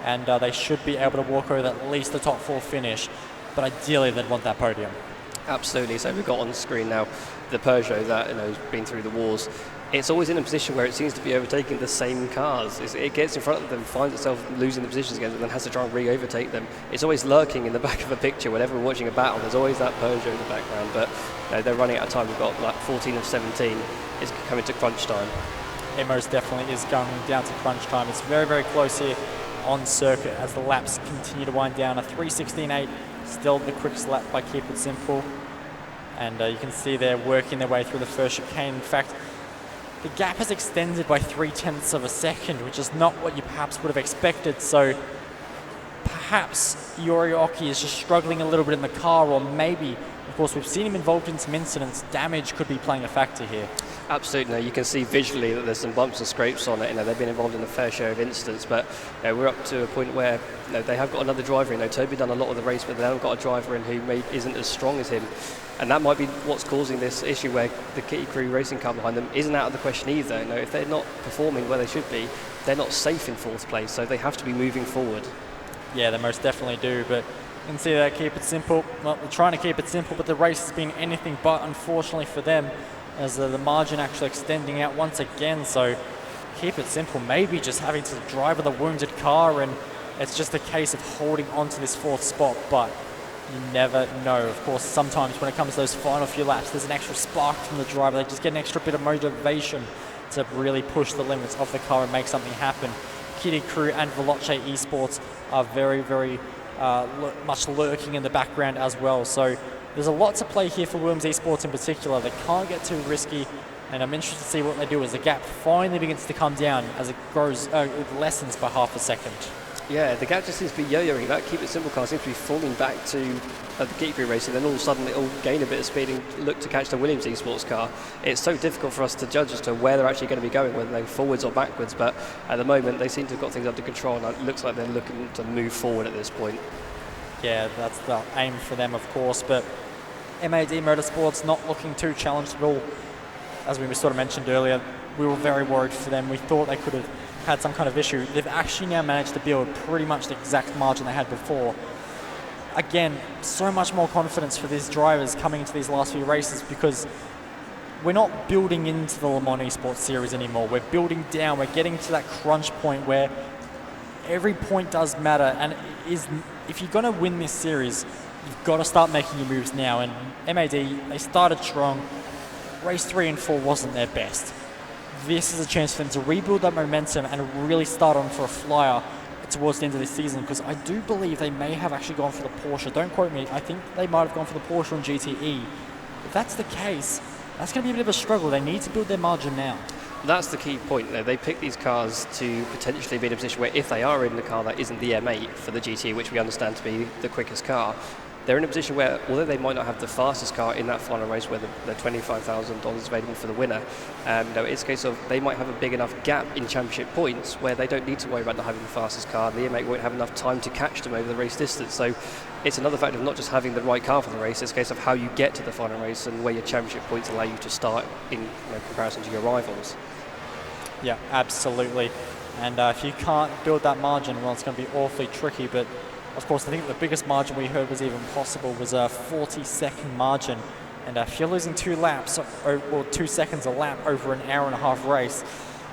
and they should be able to walk over at least the top 4 finish. But ideally, they'd want that podium. Absolutely. So we've got on screen now the Peugeot that has been through the wars. It's always in a position where it seems to be overtaking the same cars. It gets in front of them, finds itself losing the positions again, and then has to try and re-overtake them. It's always lurking in the back of a picture. Whenever we're watching a battle, there's always that Peugeot in the background. But they're running out of time. We've got like 14 of 17. It's coming to crunch time. It most definitely is going down to crunch time. It's very, very close here on circuit as the laps continue to wind down. A 3:16.8, still the quickest lap by Keep It Simple. And you can see they're working their way through the first chicane. In fact, the gap has extended by 0.3 of a second, which is not what you perhaps would have expected. So perhaps Yorioki is just struggling a little bit in the car, or maybe, of course, we've seen him involved in some incidents. Damage could be playing a factor here. Absolutely. You can see visually that there's some bumps and scrapes on it. They've been involved in a fair share of incidents, but we're up to a point where they have got another driver in. Toby done a lot of the race, but they haven't got a driver in who isn't as strong as him. And that might be what's causing this issue where the Kitty Crew racing car behind them isn't out of the question either. If they're not performing where they should be, they're not safe in 4th place, so they have to be moving forward. Yeah, they most definitely do, but you can see that Keep It Simple. Well, they're trying to keep it simple, but the race has been anything but, unfortunately for them, as the margin actually extending out once again. So Keep It Simple, maybe just having to drive with a wounded car, and it's just a case of holding on to this 4th spot, but you never know. Of course, sometimes when it comes to those final few laps, there's an extra spark from the driver. They just get an extra bit of motivation to really push the limits of the car and make something happen. Kitty Crew and Veloce Esports are very, very much lurking in the background as well. So there's a lot to play here for Williams Esports in particular. They can't get too risky, and I'm interested to see what they do as the gap finally begins to come down as it grows, it lessens by half a second. Yeah, the gap just seems to be yo-yoing. That Keep It Simple car seems to be falling back to the Kitty Crew racing, then all of a sudden it'll gain a bit of speed and look to catch the Williams Esports car. It's so difficult for us to judge as to where they're actually going to be going, whether they're forwards or backwards, but at the moment they seem to have got things under control, and it looks like they're looking to move forward at this point. Yeah, that's the aim for them, of course, but MAD Motorsports not looking too challenged at all. As we sort of mentioned earlier, we were very worried for them. We thought they could have had some kind of issue. They've actually now managed to build pretty much the exact margin they had before. Again, so much more confidence for these drivers coming into these last few races, because we're not building into the Le Mans Esports Series anymore. We're building down. We're getting to that crunch point where every point does matter, and if you're going to win this series, you've got to start making your moves now. And MAD, they started strong. Race 3 and 4 wasn't their best. This is a chance for them to rebuild that momentum and really start on for a flyer towards the end of this season, because I do believe they may have actually gone for the Porsche. Don't quote me. I think they might have gone for the Porsche and GTE. If that's the case, that's going to be a bit of a struggle. They need to build their margin now. That's the key point. They pick these cars to potentially be in a position where if they are in the car that isn't the M8 for the GT, which we understand to be the quickest car, they're in a position where, although they might not have the fastest car in that final race where the $25,000 is available for the winner, it's a case of they might have a big enough gap in championship points where they don't need to worry about not having the fastest car. The M8 won't have enough time to catch them over the race distance. So it's another factor of not just having the right car for the race, it's a case of how you get to the final race and where your championship points allow you to start in comparison to your rivals. Yeah, absolutely. And if you can't build that margin, well, it's going to be awfully tricky. But of course, I think the biggest margin we heard was even possible was a 40-second margin. And if you're losing 2 laps, or 2 seconds a lap over an hour-and-a-half race,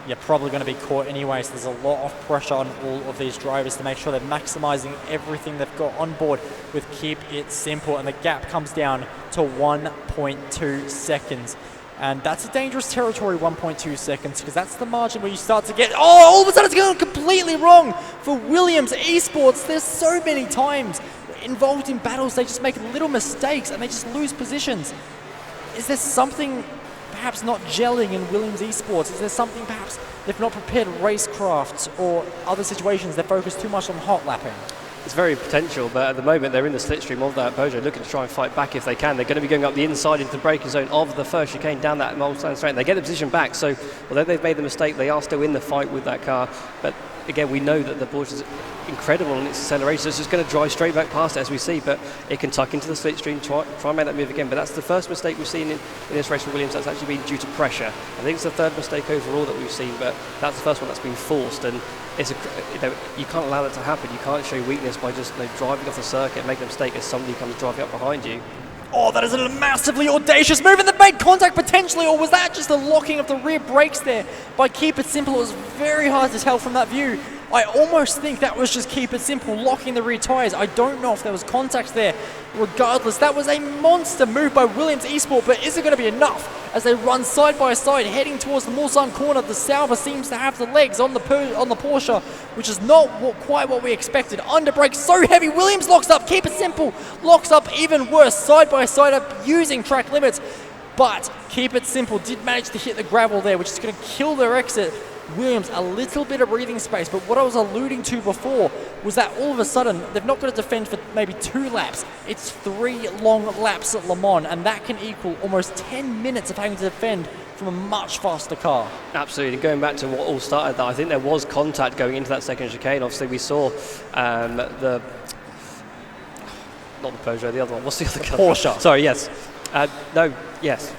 you're probably going to be caught anyway. So there's a lot of pressure on all of these drivers to make sure they're maximizing everything they've got on board with Keep It Simple. And the gap comes down to 1.2 seconds. And that's a dangerous territory, 1.2 seconds, because that's the margin where you start to get, all of a sudden it's going completely wrong for Williams Esports. There's so many times involved in battles, they just make little mistakes and they just lose positions. Is there something perhaps not gelling in Williams Esports? Is there something perhaps they've not prepared racecraft or other situations, they're focused too much on hot lapping? It's very potential, but at the moment they're in the slipstream of that Peugeot, looking to try and fight back if they can. They're going to be going up the inside into the braking zone of the first chicane down that Mulsanne straight. They get the position back, so although they've made the mistake, they are still in the fight with that car. But again, we know that the Porsche is incredible in its acceleration, so it's just going to drive straight back past it as we see, but it can tuck into the slipstream, try and make that move again. But that's the first mistake we've seen in this race for Williams that's actually been due to pressure. I think it's the third mistake overall that we've seen, but that's the first one that's been forced, and it's you can't allow that to happen. You can't show weakness by just driving off the circuit, making a mistake as somebody comes driving up behind you. Oh, that is a massively audacious move, and they made contact potentially, or was that just the locking of the rear brakes there? By Keep It Simple, it was very hard to tell from that view. I almost think that was just Keep It Simple, locking the rear tyres. I don't know if there was contact there. Regardless, that was a monster move by Williams Esports, but is it going to be enough? As they run side by side, heading towards the Mulsanne corner, the Sauber seems to have the legs on the Porsche, which is not quite what we expected. Under brake so heavy, Williams locks up, Keep It Simple locks up even worse, side by side up using track limits. But Keep It Simple did manage to hit the gravel there, which is going to kill their exit. Williams a little bit of breathing space, but what I was alluding to before was that all of a sudden they've not got to defend for maybe 2 laps. It's 3 long laps at Le Mans, and that can equal almost 10 minutes of having to defend from a much faster car. Absolutely. And going back to what all started that, I think there was contact going into that second chicane. Obviously we saw not the Peugeot, the other one. What's the other car? Porsche. Sorry, yes. Yes.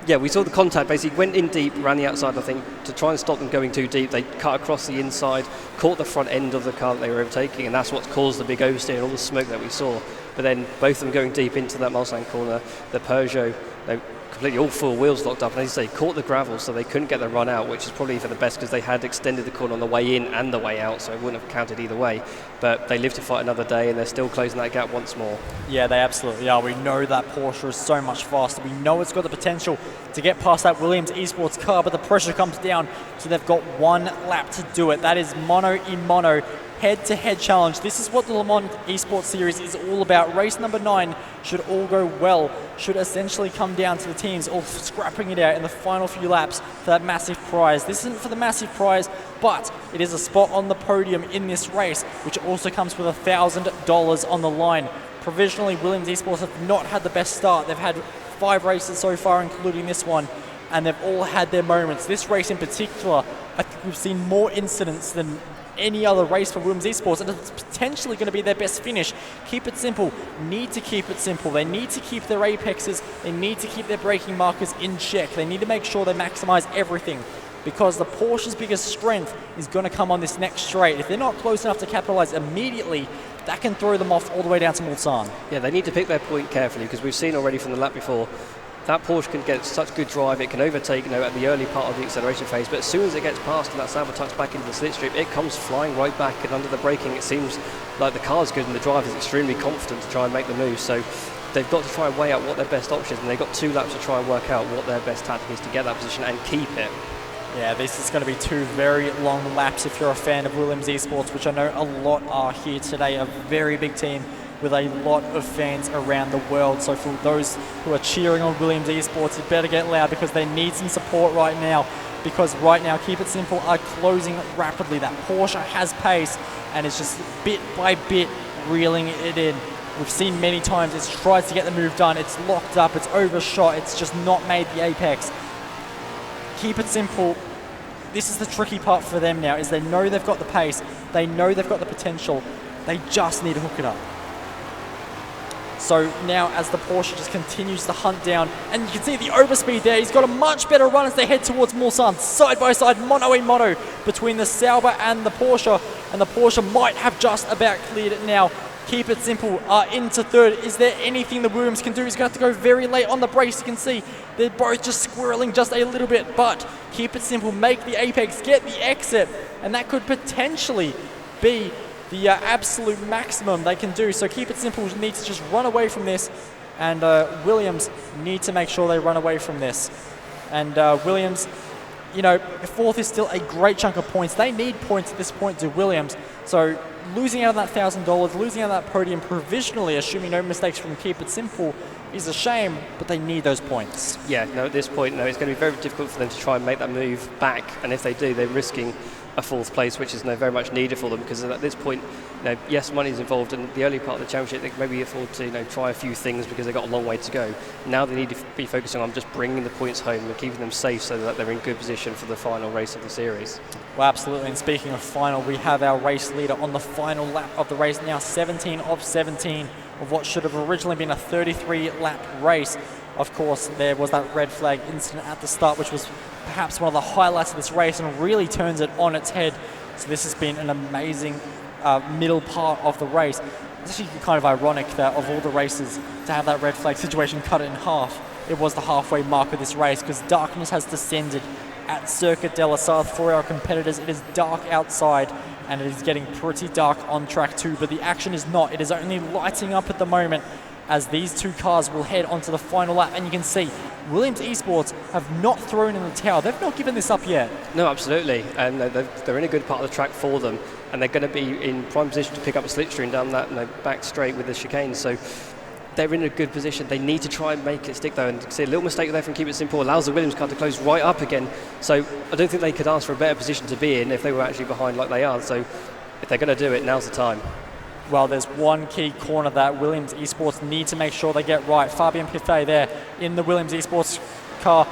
Yeah, we saw the contact basically went in deep, ran the outside, I think, to try and stop them going too deep. They cut across the inside, caught the front end of the car that they were overtaking, and that's what caused the big oversteer and all the smoke that we saw. But then both of them going deep into that Mulsanne corner, the Peugeot, completely all 4 wheels locked up, and as you say, caught the gravel, so they couldn't get the run out, which is probably for the best because they had extended the corner on the way in and the way out, so it wouldn't have counted either way. But they live to fight another day, and they're still closing that gap once more. Yeah, they absolutely are. We know that Porsche is so much faster. We know it's got the potential to get past that Williams Esports car, but the pressure comes down, so they've got 1 lap to do it. That is mono in mono, head-to-head challenge. This is what the Le Mans Esports Series is all about. Race number 9 should all go well, should essentially come down to the teams all scrapping it out in the final few laps for that massive prize. This isn't for the massive prize, but it is a spot on the podium in this race, which also comes with $1,000 on the line. Provisionally, Williams Esports have not had the best start. They've had 5 races so far, including this one, and they've all had their moments. This race in particular, I think we've seen more incidents than any other race for Williams Esports, and it's potentially going to be their best finish. Keep It Simple need to keep it simple. They need to keep their apexes. They need to keep their braking markers in check. They need to make sure they maximize everything, because the Porsche's biggest strength is going to come on this next straight. If they're not close enough to capitalize immediately, that can throw them off all the way down to Mulsanne. Yeah, they need to pick their point carefully, because we've seen already from the lap before that Porsche can get such good drive, it can overtake at the early part of the acceleration phase, but as soon as it gets past and that Sauber tucks back into the slipstream, it comes flying right back, and under the braking it seems like the car's good and the driver's extremely confident to try and make the move. So they've got to try and weigh out what their best option is, and they've got 2 laps to try and work out what their best tactic is to get that position and keep it. Yeah, this is going to be 2 very long laps if you're a fan of Williams Esports, which I know a lot are here today, a very big team with a lot of fans around the world. So for those who are cheering on Williams Esports, you better get loud, because they need some support right now. Because right now, Keep It Simple are closing rapidly. That Porsche has pace, and it's just bit by bit reeling it in. We've seen many times it's tried to get the move done, it's locked up, it's overshot, it's just not made the apex. Keep It Simple, this is the tricky part for them now, is they know they've got the pace, they know they've got the potential, they just need to hook it up. So now as the Porsche just continues to hunt down, and you can see the overspeed there, he's got a much better run as they head towards Mulsanne, side by side, mono in mono, between the Sauber and the Porsche might have just about cleared it now. Keep It Simple are into 3rd. Is there anything the Williams can do? He's going to have to go very late on the brakes. You can see they're both just squirreling just a little bit, but Keep It Simple make the apex, get the exit, and that could potentially be the absolute maximum they can do. So Keep It Simple need to just run away from this, and Williams need to make sure they run away from this. And Williams, 4th is still a great chunk of points. They need points at this point to Williams. So losing out on that $1,000, losing out on that podium provisionally, assuming no mistakes from Keep It Simple, is a shame, but they need those points. Yeah, no, at this point, no, it's going to be very difficult for them to try and make that move back, and if they do, they're risking a 4th place, which is very much needed for them, because at this point, yes, money is involved, and the early part of the championship, they can maybe afford to try a few things because they've got a long way to go. Now they need to be focusing on just bringing the points home and keeping them safe so that they're in good position for the final race of the series. Well, absolutely, and speaking of final, we have our race leader on the final lap of the race, now 17 of 17 of what should have originally been a 33-lap race. Of course, there was that red flag incident at the start, which was perhaps one of the highlights of this race and really turns it on its head. So this has been an amazing middle part of the race. It's actually kind of ironic that of all the races to have that red flag situation cut it in half, it was the halfway mark of this race, because darkness has descended at Circuit de la Sarthe for our competitors. It is dark outside and it is getting pretty dark on track too, but the action is not. It is only lighting up at the moment as these two cars will head onto the final lap, and you can see Williams Esports have not thrown in the towel. They've not given this up yet. No, absolutely, and they're in a good part of the track for them, and they're going to be in prime position to pick up a slipstream down that back straight with the chicane, so they're in a good position. They need to try and make it stick though, and see a little mistake there from Keep It Simple allows the Williams car to close right up again, so I don't think they could ask for a better position to be in if they were actually behind like they are, so if they're going to do it, now's the time. Well, there's one key corner that Williams Esports need to make sure they get right. Fabien Piffet there in the Williams Esports car.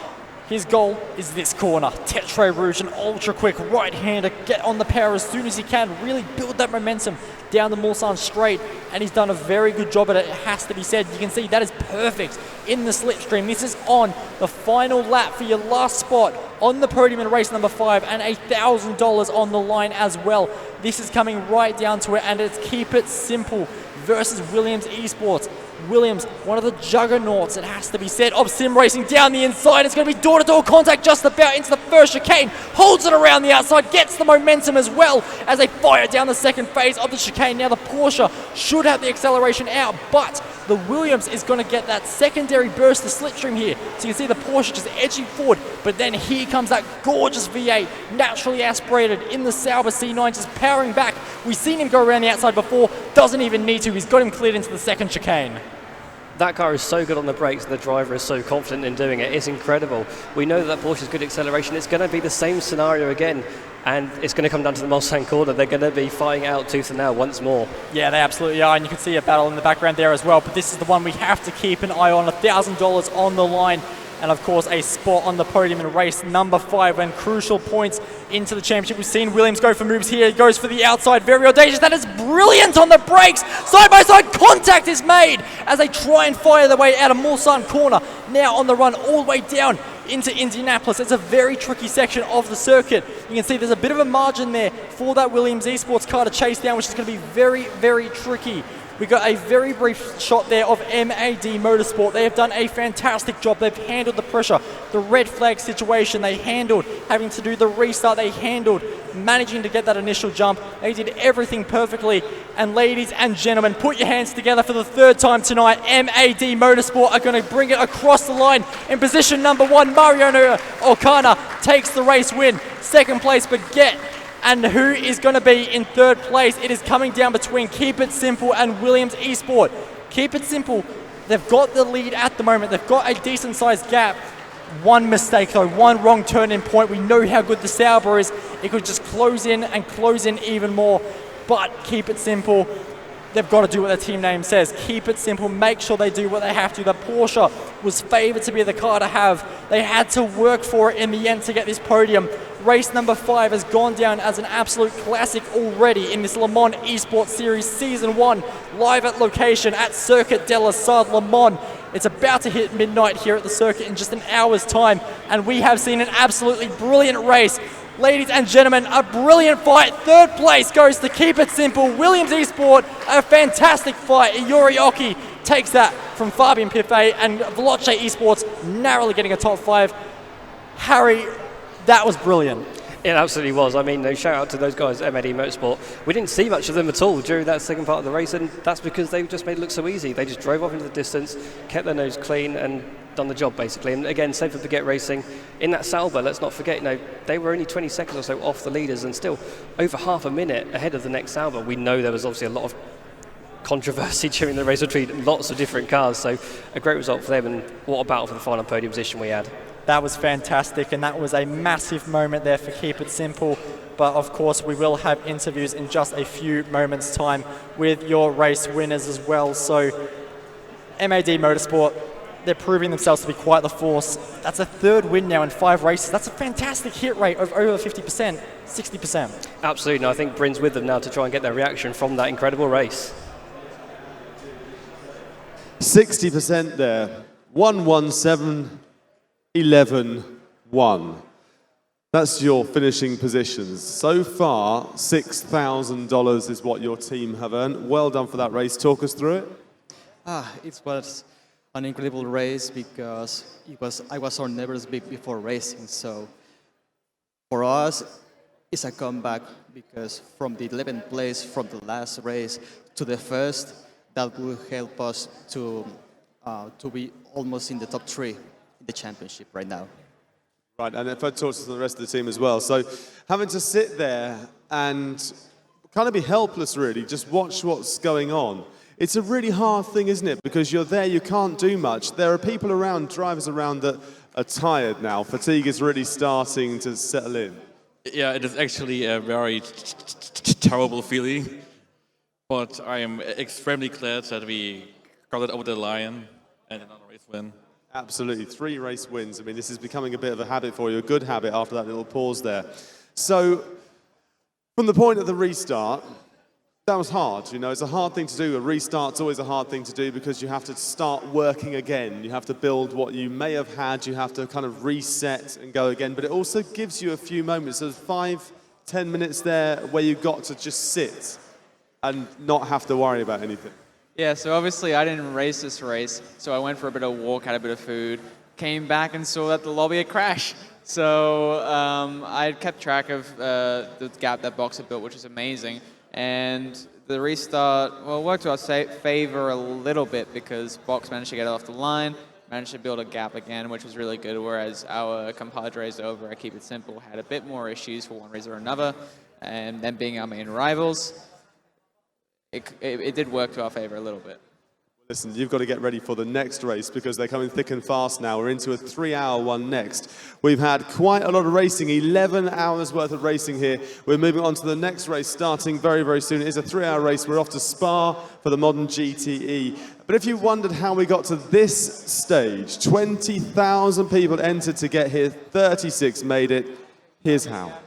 His goal is this corner. Tetre Rouge, an ultra-quick right-hander. Get on the power as soon as he can. Really build that momentum down the Mulsanne straight. And he's done a very good job at it, it has to be said. You can see that is perfect in the slipstream. This is on the final lap for your last spot on the podium in race number 5, and $1,000 on the line as well. This is coming right down to it, and it's Keep It Simple versus Williams Esports. Williams, one of the juggernauts, it has to be said, of sim racing down the inside. It's going to be door-to-door contact just about into the first chicane. Holds it around the outside, gets the momentum as well as they fire down the second phase of the chicane. Now the Porsche should have the acceleration out, but the Williams is going to get that secondary burst of slipstream here. So you can see the Porsche just edging forward, but then here comes that gorgeous V8, naturally aspirated in the Sauber C9, just powering back. We've seen him go around the outside before, doesn't even need to. He's got him cleared into the second chicane. That car is so good on the brakes and the driver is so confident in doing it. It's incredible. We know that Porsche's good acceleration. It's going to be the same scenario again, and it's going to come down to the Mulsanne corner. They're going to be fighting out tooth and nail once more. Yeah, they absolutely are, and you can see a battle in the background there as well, but this is the one we have to keep an eye on. $1,000 on the line, and of course a spot on the podium in race number 5 and crucial points into the championship. We've seen Williams go for moves here. He goes for the outside, very audacious. That is brilliant on the brakes. Side-by-side contact is made as they try and fire their way out of Mulsanne corner. Now on the run all the way down into Indianapolis. It's a very tricky section of the circuit. You can see there's a bit of a margin there for that Williams Esports car to chase down, which is going to be very, very tricky. We got a very brief shot there of MAD Motorsport. They have done a fantastic job. They've handled the pressure, the red flag situation. They handled having to do the restart. They handled managing to get that initial jump. They did everything perfectly. And ladies and gentlemen, put your hands together for the 3rd time tonight. MAD Motorsport are going to bring it across the line in position number 1. Mariano Okana takes the race win. 2nd place, Baguette. And who is going to be in 3rd place? It is coming down between Keep It Simple and Williams Esport. Keep It Simple, they've got the lead at the moment. They've got a decent sized gap. One mistake though, one wrong turn in point. We know how good the Sauber is. It could just close in and close in even more. But Keep It Simple, they've got to do what their team name says. Keep it simple, make sure they do what they have to. The Porsche was favoured to be the car to have. They had to work for it in the end to get this podium. Race number 5 has gone down as an absolute classic already in this Le Mans Esports Series Season 1, live at location at Circuit de la Sarthe, Le Mans. It's about to hit midnight here at the circuit in just an hour's time, and we have seen an absolutely brilliant race. Ladies and gentlemen, a brilliant fight. 3rd place goes to Keep It Simple. Williams Esport, a fantastic fight. Iori Oki takes that from Fabien Piffet, and Veloce Esports narrowly getting a top 5. Harry, that was brilliant. It absolutely was. I mean, shout out to those guys at MAD Motorsport. We didn't see much of them at all during that second part of the race, and that's because they just made it look so easy. They just drove off into the distance, kept their nose clean, and done the job basically. And again, same for Baguette Racing. In that Sauber, let's not forget, they were only 20 seconds or so off the leaders and still over half a minute ahead of the next Sauber. We know there was obviously a lot of controversy during the race between lots of different cars, so a great result for them, and what a battle for the final podium position we had. That was fantastic, and that was a massive moment there for Keep It Simple. But of course, we will have interviews in just a few moments' time with your race winners as well. So, MAD Motorsport, they're proving themselves to be quite the force. That's a third win now in 5 races. That's a fantastic hit rate of over 50%, 60%. Absolutely, and I think Bryn's with them now to try and get their reaction from that incredible race. 60% there. 117.11.1. That's your finishing positions. So far, $6,000 is what your team have earned. Well done for that race. Talk us through it. It was an incredible race because I was so nervous before racing. So for us, it's a comeback because from the 11th place from the last race to the first, that will help us to be almost in the top 3 in the championship right now. Right, and if I talk to the rest of the team as well. So having to sit there and kind of be helpless, really, just watch what's going on. It's a really hard thing, isn't it? Because you're there, you can't do much. There are people around, drivers around that are tired now. Fatigue is really starting to settle in. Yeah, it is actually a very terrible feeling. But I am extremely glad that we got it over the line and another race win. Absolutely, 3 race wins. I mean, this is becoming a bit of a habit for you, a good habit after that little pause there. So, from the point of the restart, that was hard. It's a hard thing to do. A restart's always a hard thing to do because you have to start working again. You have to build what you may have had. You have to kind of reset and go again. But it also gives you a few moments. There's 5-10 minutes there where you got to just sit and not have to worry about anything. Yeah, so obviously I didn't race this race, so I went for a bit of a walk, had a bit of food, came back and saw that the lobby had crashed. So I kept track of the gap that Box had built, which is amazing. And the restart, well, worked to our favor a little bit because Box managed to get it off the line, managed to build a gap again, which was really good, whereas our compadres over at Keep It Simple had a bit more issues for one reason or another, and them being our main rivals. It did work to our favor a little bit. Listen, you've got to get ready for the next race because they're coming thick and fast now. We're into a 3-hour one next. We've had quite a lot of racing, 11 hours worth of racing here. We're moving on to the next race starting very, very soon. It is a 3-hour race. We're off to Spa for the Modern GTE. But if you wondered how we got to this stage, 20,000 people entered to get here, 36 made it. Here's how.